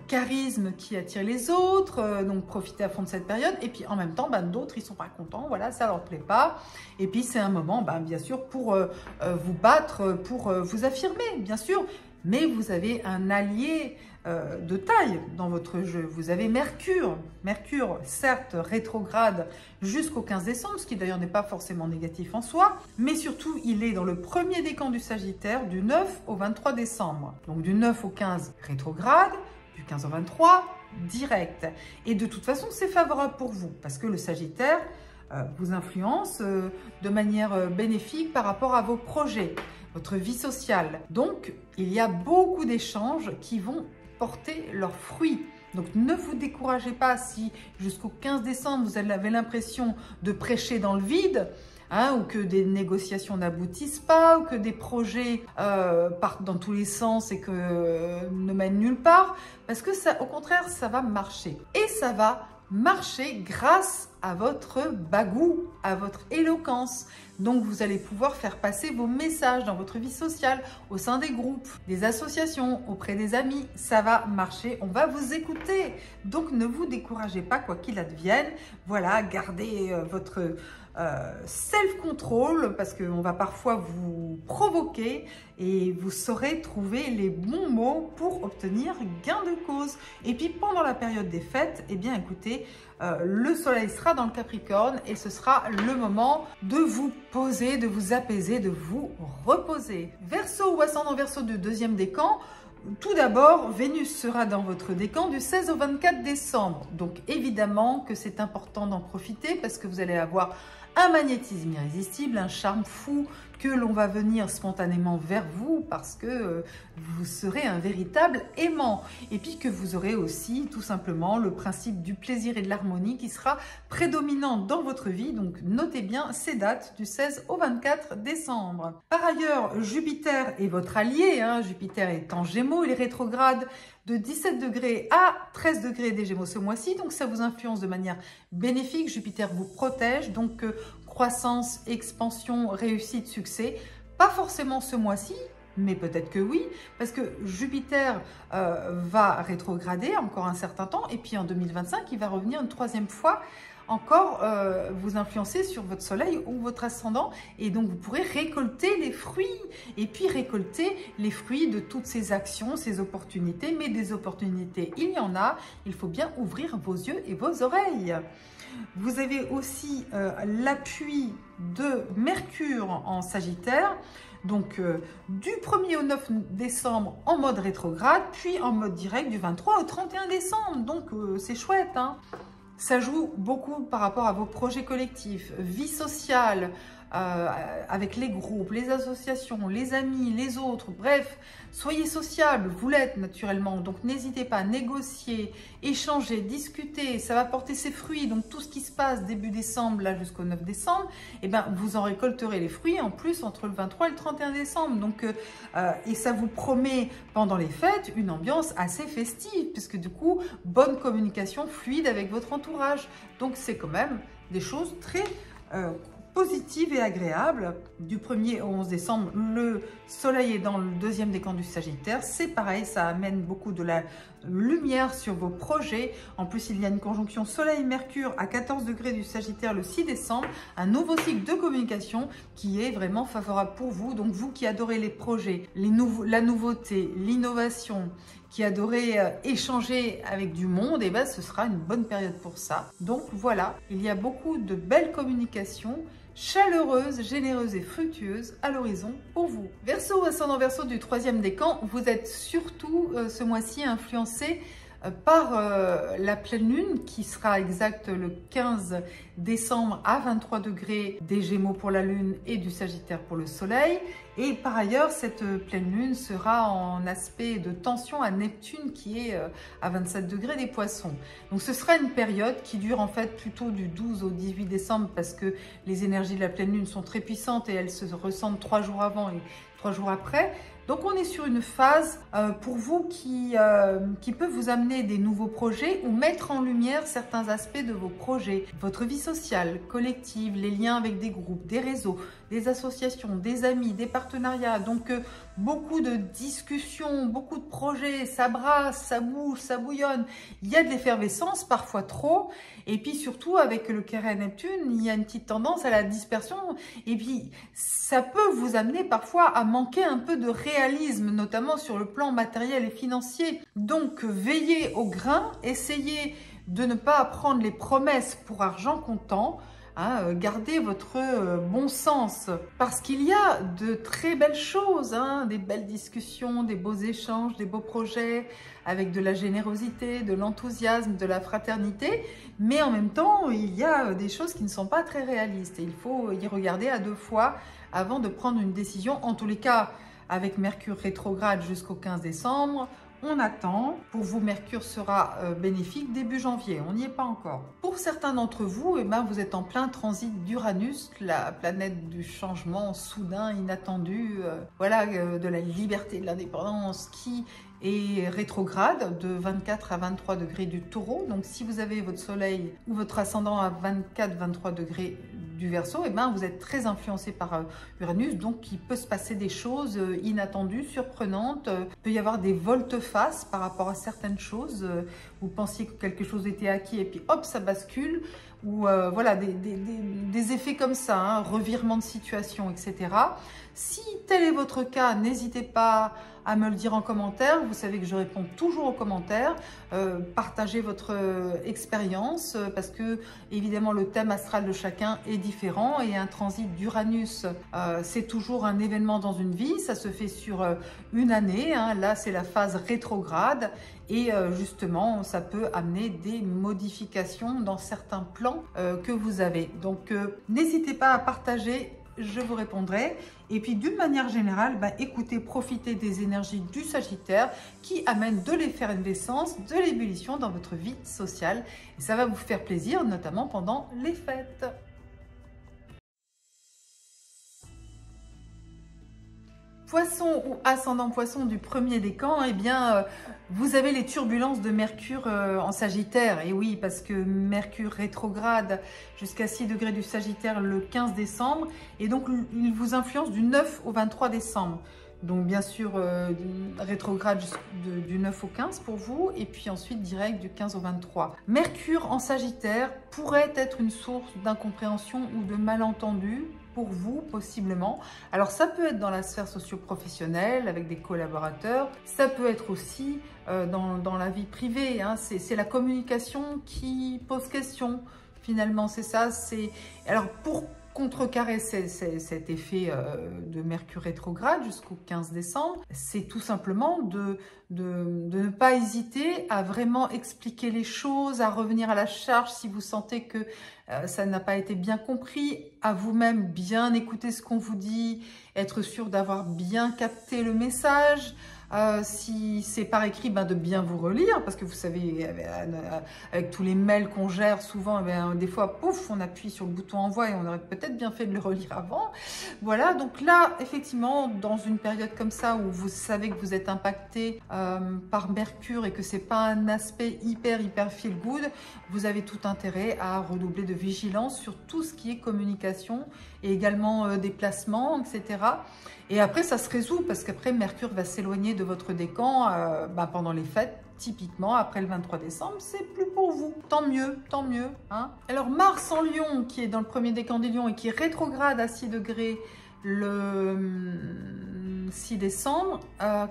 charisme qui attire les autres, donc profitez à fond de cette période. Et puis en même temps, d'autres, ils sont pas contents. Voilà, ça leur plaît pas. Et puis c'est un moment, bien sûr, pour vous battre, pour vous affirmer, bien sûr. Mais vous avez un allié de taille dans votre jeu. Vous avez Mercure. Mercure, certes, rétrograde jusqu'au 15 décembre, ce qui d'ailleurs n'est pas forcément négatif en soi, mais surtout, il est dans le premier décan du Sagittaire du 9 au 23 décembre. Donc du 9 au 15, rétrograde, du 15 au 23, direct. Et de toute façon, c'est favorable pour vous, parce que le Sagittaire vous influence de manière bénéfique par rapport à vos projets, votre vie sociale. Donc, il y a beaucoup d'échanges qui vont porter leurs fruits. Donc, ne vous découragez pas si jusqu'au 15 décembre, vous avez l'impression de prêcher dans le vide, ou que des négociations n'aboutissent pas, ou que des projets partent dans tous les sens et que ne mènent nulle part. Parce que ça, au contraire, ça va marcher. Et ça va marcher grâce à votre bagou, à votre éloquence. Donc, vous allez pouvoir faire passer vos messages dans votre vie sociale, au sein des groupes, des associations, auprès des amis. Ça va marcher, on va vous écouter. Donc, ne vous découragez pas, quoi qu'il advienne. Voilà, gardez votre self-control, parce qu'on va parfois vous provoquer et vous saurez trouver les bons mots pour obtenir gain de cause. Et puis, pendant la période des fêtes, eh bien, écoutez, le soleil sera dans le Capricorne et ce sera le moment de vous poser, de vous apaiser, de vous reposer. Verseau ou ascendant Verseau du deuxième décan, tout d'abord, Vénus sera dans votre décan du 16 au 24 décembre. Donc évidemment que c'est important d'en profiter parce que vous allez avoir un magnétisme irrésistible, un charme fou, que l'on va venir spontanément vers vous parce que vous serez un véritable aimant. Et puis que vous aurez aussi tout simplement le principe du plaisir et de l'harmonie qui sera prédominant dans votre vie. Donc notez bien ces dates du 16 au 24 décembre. Par ailleurs, Jupiter est votre allié. Jupiter est en Gémeaux, il est rétrograde de 17 degrés à 13 degrés des Gémeaux ce mois-ci. Donc ça vous influence de manière bénéfique. Jupiter vous protège. Donc croissance, expansion, réussite, succès. Pas forcément ce mois-ci, mais peut-être que oui, parce que Jupiter va rétrograder encore un certain temps, et puis en 2025, il va revenir une troisième fois, encore vous influencer sur votre soleil ou votre ascendant, et donc vous pourrez récolter les fruits, et puis récolter les fruits de toutes ces actions, ces opportunités, mais des opportunités, il y en a, il faut bien ouvrir vos yeux et vos oreilles. Vous avez aussi l'appui de Mercure en Sagittaire, donc du 1er au 9 décembre en mode rétrograde, puis en mode direct du 23 au 31 décembre, donc c'est chouette. Ça joue beaucoup par rapport à vos projets collectifs, vie sociale, avec les groupes, les associations, les amis, les autres, bref, soyez sociables, vous l'êtes naturellement, donc n'hésitez pas à négocier, échanger, discuter, ça va porter ses fruits, donc tout ce qui se passe début décembre là jusqu'au 9 décembre, eh ben, vous en récolterez les fruits en plus entre le 23 et le 31 décembre, donc, et ça vous promet pendant les fêtes une ambiance assez festive, puisque du coup, bonne communication fluide avec votre entourage, donc c'est quand même des choses très positive et agréable. Du 1er au 11 décembre, le soleil est dans le deuxième décan du Sagittaire. C'est pareil, ça amène beaucoup de la lumière sur vos projets. En plus, il y a une conjonction soleil-mercure à 14 degrés du Sagittaire le 6 décembre. Un nouveau cycle de communication qui est vraiment favorable pour vous. Donc, vous qui adorez les projets, la nouveauté, l'innovation, qui adorait échanger avec du monde, et ben ce sera une bonne période pour ça. Donc voilà, il y a beaucoup de belles communications chaleureuse, généreuse et fructueuse à l'horizon pour vous. Verseau, ascendant Verseau du 3e décan, vous êtes surtout ce mois-ci influencé par la pleine lune qui sera exacte le 15 décembre à 23 degrés des Gémeaux pour la lune et du Sagittaire pour le soleil. Et par ailleurs, cette pleine lune sera en aspect de tension à Neptune qui est à 27 degrés des Poissons. Donc ce sera une période qui dure en fait plutôt du 12 au 18 décembre parce que les énergies de la pleine lune sont très puissantes et elles se ressentent 3 jours avant et 3 jours après. Donc on est sur une phase pour vous qui peut vous amener des nouveaux projets ou mettre en lumière certains aspects de vos projets. Votre vie sociale, collective, les liens avec des groupes, des réseaux, des associations, des amis, des partenariats. Donc beaucoup de discussions, beaucoup de projets, ça brasse, ça bouge, ça bouillonne. Il y a de l'effervescence, parfois trop. Et puis surtout avec le carré à Neptune, il y a une petite tendance à la dispersion. Et puis ça peut vous amener parfois à manquer un peu de réalisme, notamment sur le plan matériel et financier. Donc veillez au grain, essayez de ne pas prendre les promesses pour argent comptant. Gardez votre bon sens parce qu'il y a de très belles choses, des belles discussions, des beaux échanges, des beaux projets avec de la générosité, de l'enthousiasme, de la fraternité. Mais en même temps, il y a des choses qui ne sont pas très réalistes et il faut y regarder à 2 fois avant de prendre une décision. En tous les cas, avec Mercure rétrograde jusqu'au 15 décembre, on attend. Pour vous, Mercure sera bénéfique début janvier. On n'y est pas encore. Pour certains d'entre vous, vous êtes en plein transit d'Uranus, la planète du changement soudain, inattendu, de la liberté, de l'indépendance, qui est rétrograde de 24 à 23 degrés du Taureau. Donc si vous avez votre soleil ou votre ascendant à 24-23 degrés du Verseau, vous êtes très influencé par Uranus, donc il peut se passer des choses inattendues, surprenantes. Il peut y avoir des volte-face par rapport à certaines choses. Vous pensiez que quelque chose était acquis et puis hop, ça bascule. Ou des effets comme ça, revirement de situation, etc. Si tel est votre cas, n'hésitez pas à me le dire en commentaire. Vous savez que je réponds toujours aux commentaires. Partagez votre expérience parce que évidemment le thème astral de chacun est différent et un transit d'Uranus, c'est toujours un événement dans une vie. Ça se fait sur une année. Là, c'est la phase rétrograde. Et justement, ça peut amener des modifications dans certains plans que vous avez. Donc, n'hésitez pas à partager, je vous répondrai. Et puis, d'une manière générale, écoutez, profitez des énergies du Sagittaire qui amènent de l'effervescence, de l'ébullition dans votre vie sociale. Et ça va vous faire plaisir, notamment pendant les fêtes. Poisson ou ascendant Poisson du 1er décan, vous avez les turbulences de Mercure en Sagittaire. Et oui, parce que Mercure rétrograde jusqu'à 6 degrés du Sagittaire le 15 décembre. Et donc, il vous influence du 9 au 23 décembre. Donc, bien sûr, rétrograde du 9 au 15 pour vous. Et puis ensuite, direct du 15 au 23. Mercure en Sagittaire pourrait être une source d'incompréhension ou de malentendu pour vous, possiblement. Alors, ça peut être dans la sphère socio-professionnelle, avec des collaborateurs. Ça peut être aussi dans la vie privée. C'est la communication qui pose question, finalement. C'est ça. Alors, pour contrecarrer cet effet de Mercure rétrograde jusqu'au 15 décembre, c'est tout simplement de ne pas hésiter à vraiment expliquer les choses, à revenir à la charge si vous sentez que ça n'a pas été bien compris, à vous-même bien écouter ce qu'on vous dit, être sûr d'avoir bien capté le message. Si c'est par écrit, de bien vous relire, parce que vous savez, avec tous les mails qu'on gère, souvent, des fois, pouf, on appuie sur le bouton envoi et on aurait peut-être bien fait de le relire avant. Voilà, donc là, effectivement, dans une période comme ça où vous savez que vous êtes impacté par Mercure et que c'est pas un aspect hyper feel good, vous avez tout intérêt à redoubler de vigilance sur tout ce qui est communication et également déplacement, etc. Et après, ça se résout parce qu'après, Mercure va s'éloigner de votre décan pendant les fêtes. Typiquement, après le 23 décembre, c'est plus pour vous. Tant mieux, tant mieux. Alors, Mars en Lion, qui est dans le 1er décan des Lions et qui rétrograde à 6 degrés le 6 décembre,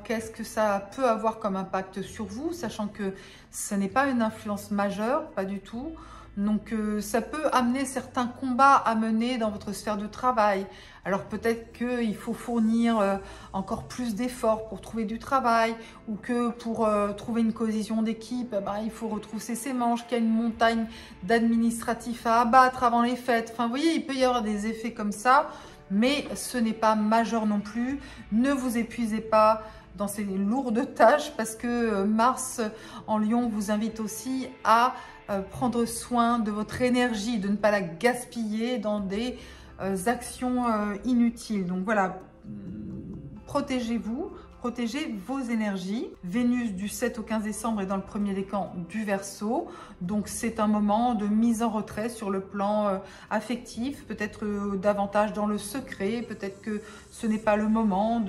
qu'est-ce que ça peut avoir comme impact sur vous, sachant que ce n'est pas une influence majeure, pas du tout. Donc ça peut amener certains combats à mener dans votre sphère de travail. Alors peut-être qu'il faut fournir encore plus d'efforts pour trouver du travail, ou que pour trouver une cohésion d'équipe, il faut retrousser ses manches, qu'il y a une montagne d'administratifs à abattre avant les fêtes. Enfin vous voyez, il peut y avoir des effets comme ça, mais ce n'est pas majeur non plus. Ne vous épuisez pas dans ces lourdes tâches, parce que Mars en Lion vous invite aussi à prendre soin de votre énergie, de ne pas la gaspiller dans des actions inutiles. Donc voilà, protégez-vous, protégez vos énergies. Vénus du 7 au 15 décembre est dans le premier décan du Verseau. Donc c'est un moment de mise en retrait sur le plan affectif, peut-être davantage dans le secret, peut-être que ce n'est pas le moment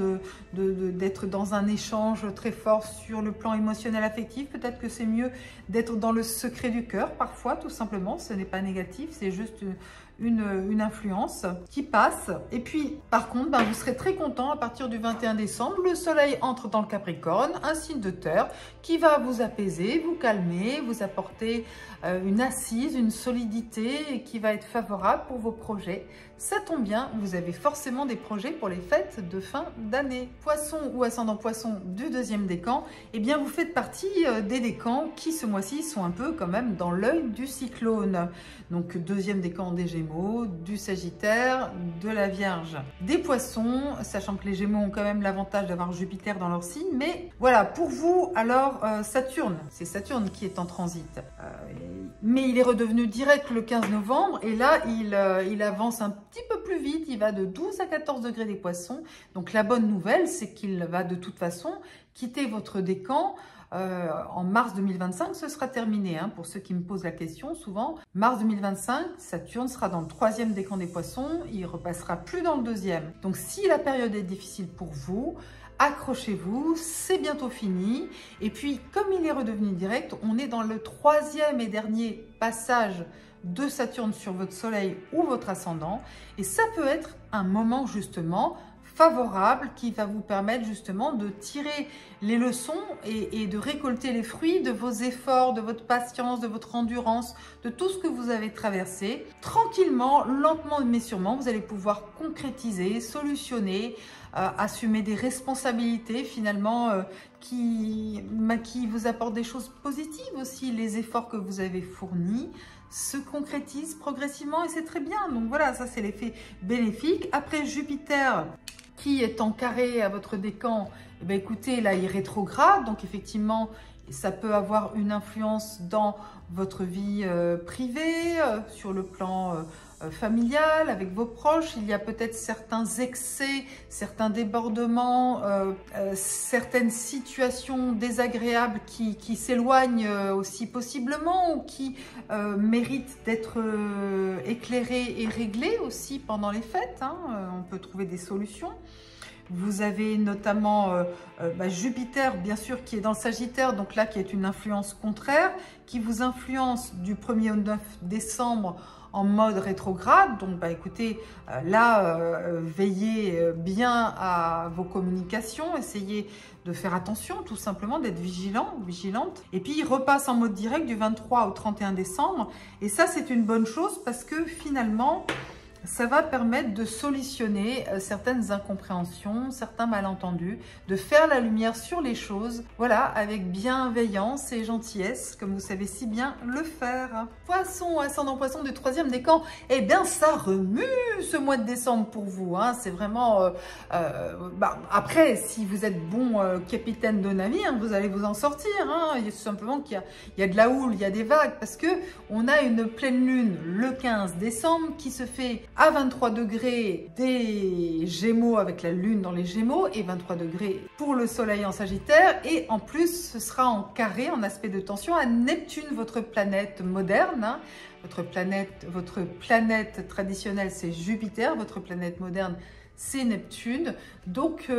d'être dans un échange très fort sur le plan émotionnel affectif. Peut-être que c'est mieux d'être dans le secret du cœur parfois, tout simplement. Ce n'est pas négatif, c'est juste une influence qui passe. Et puis par contre, vous serez très content à partir du 21 décembre. Le soleil entre dans le Capricorne, un signe de terre qui va vous apaiser, vous calmer, vous apporter une assise, une solidité, et qui va être favorable pour vos projets. Ça tombe bien, vous avez forcément des projets pour les fêtes de fin d'année. Poisson ou ascendant poisson du deuxième décan, eh bien vous faites partie des décans qui ce mois-ci sont un peu quand même dans l'œil du cyclone. Donc deuxième décan des Gémeaux, du Sagittaire, de la Vierge, des Poissons, sachant que les Gémeaux ont quand même l'avantage d'avoir Jupiter dans leur signe. Mais voilà, pour vous, alors Saturne, c'est Saturne qui est en transit. Mais il est redevenu direct le 15 novembre et là, il avance un petit peu plus vite. Il va de 12 à 14 degrés des Poissons. Donc la bonne nouvelle, c'est qu'il va de toute façon quitter votre décan. En mars 2025, ce sera terminé. Pour ceux qui me posent la question souvent, mars 2025, Saturne sera dans le troisième décan des Poissons. Il repassera plus dans le deuxième. Donc si la période est difficile pour vous, accrochez-vous, c'est bientôt fini. Et puis, comme il est redevenu direct, on est dans le troisième et dernier passage de Saturne sur votre Soleil ou votre ascendant. Et ça peut être un moment justement favorable qui va vous permettre justement de tirer les leçons et de récolter les fruits de vos efforts, de votre patience, de votre endurance, de tout ce que vous avez traversé. Tranquillement, lentement mais sûrement, vous allez pouvoir concrétiser, solutionner, assumer des responsabilités finalement qui vous apportent des choses positives aussi. Les efforts que vous avez fournis se concrétisent progressivement et c'est très bien. Donc voilà, ça c'est l'effet bénéfique. Après Jupiter qui est en carré à votre décan, eh bien, écoutez, là il rétrograde, donc effectivement ça peut avoir une influence dans votre vie privée, sur le plan familial, avec vos proches. Il y a peut-être certains excès, certains débordements, certaines situations désagréables qui s'éloignent aussi possiblement ou qui méritent d'être éclairées et réglées aussi pendant les fêtes. On peut trouver des solutions. Vous avez notamment Jupiter, bien sûr, qui est dans le Sagittaire, donc là, qui est une influence contraire, qui vous influence du 1er au 9 décembre en mode rétrograde. Donc, écoutez, veillez bien à vos communications, essayez de faire attention, tout simplement, d'être vigilant, vigilante. Et puis, il repasse en mode direct du 23 au 31 décembre. Et ça, c'est une bonne chose parce que finalement, ça va permettre de solutionner certaines incompréhensions, certains malentendus, de faire la lumière sur les choses, voilà, avec bienveillance et gentillesse, comme vous savez si bien le faire. Poisson, ascendant poisson du troisième décan, eh bien ça remue ce mois de décembre pour vous, c'est vraiment... après, si vous êtes bon capitaine de navire, vous allez vous en sortir, il y a tout simplement qu'il y a de la houle, il y a des vagues, parce que on a une pleine lune le 15 décembre qui se fait à 23 degrés des Gémeaux avec la lune dans les Gémeaux et 23 degrés pour le soleil en Sagittaire. Et en plus, ce sera en carré, en aspect de tension à Neptune, votre planète moderne. Votre planète traditionnelle, c'est Jupiter. Votre planète moderne, c'est Neptune. Donc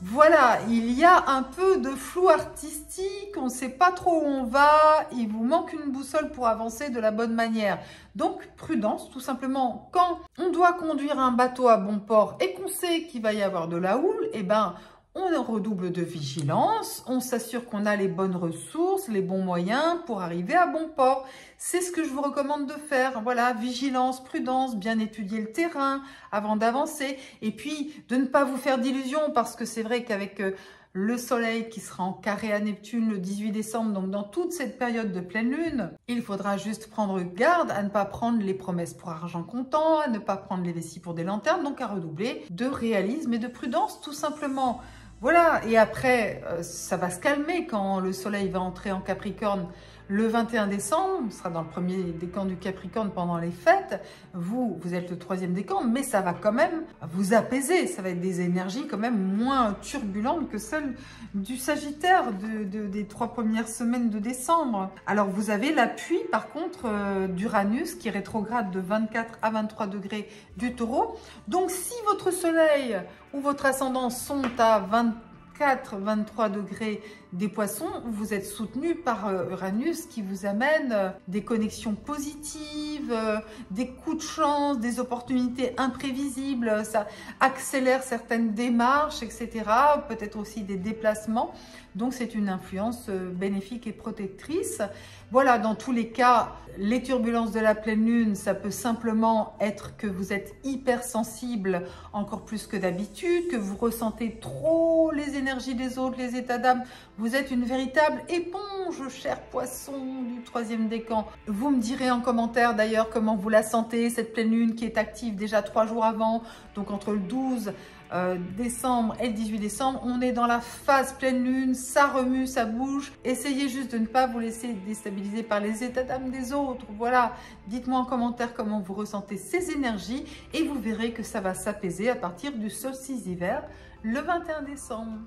voilà, il y a un peu de flou artistique, on ne sait pas trop où on va, il vous manque une boussole pour avancer de la bonne manière. Donc prudence, tout simplement, quand on doit conduire un bateau à bon port et qu'on sait qu'il va y avoir de la houle, eh ben, on redouble de vigilance, on s'assure qu'on a les bonnes ressources, les bons moyens pour arriver à bon port. C'est ce que je vous recommande de faire. Voilà, vigilance, prudence, bien étudier le terrain avant d'avancer. Et puis, de ne pas vous faire d'illusions parce que c'est vrai qu'avec le soleil qui sera en carré à Neptune le 18 décembre, donc dans toute cette période de pleine lune, il faudra juste prendre garde à ne pas prendre les promesses pour argent comptant, à ne pas prendre les vessies pour des lanternes, donc à redoubler de réalisme et de prudence tout simplement. Voilà, et après, ça va se calmer quand le soleil va entrer en Capricorne le 21 décembre. On sera dans le premier décan du Capricorne pendant les fêtes. Vous êtes le 3e décan, mais ça va quand même vous apaiser. Ça va être des énergies quand même moins turbulentes que celles du Sagittaire des 3 premières semaines de décembre. Alors, vous avez l'appui, par contre, d'Uranus qui rétrograde de 24 à 23 degrés du Taureau. Donc, si votre soleil ou votre ascendant sont à 24-23 degrés des Poissons, vous êtes soutenu par Uranus qui vous amène des connexions positives, des coups de chance, des opportunités imprévisibles, ça accélère certaines démarches, etc. Peut-être aussi des déplacements. Donc c'est une influence bénéfique et protectrice. Voilà, dans tous les cas, les turbulences de la pleine lune, ça peut simplement être que vous êtes hypersensible encore plus que d'habitude, que vous ressentez trop les énergies des autres, les états d'âme. Vous êtes une véritable éponge, cher poisson du 3e décan. Vous me direz en commentaire d'ailleurs comment vous la sentez, cette pleine lune qui est active déjà 3 jours avant, donc entre le 12 décembre et le 18 décembre, on est dans la phase pleine lune, ça remue, ça bouge. Essayez juste de ne pas vous laisser déstabiliser par les états d'âme des autres. Voilà, dites-moi en commentaire comment vous ressentez ces énergies et vous verrez que ça va s'apaiser à partir du solstice d'hiver le 21 décembre.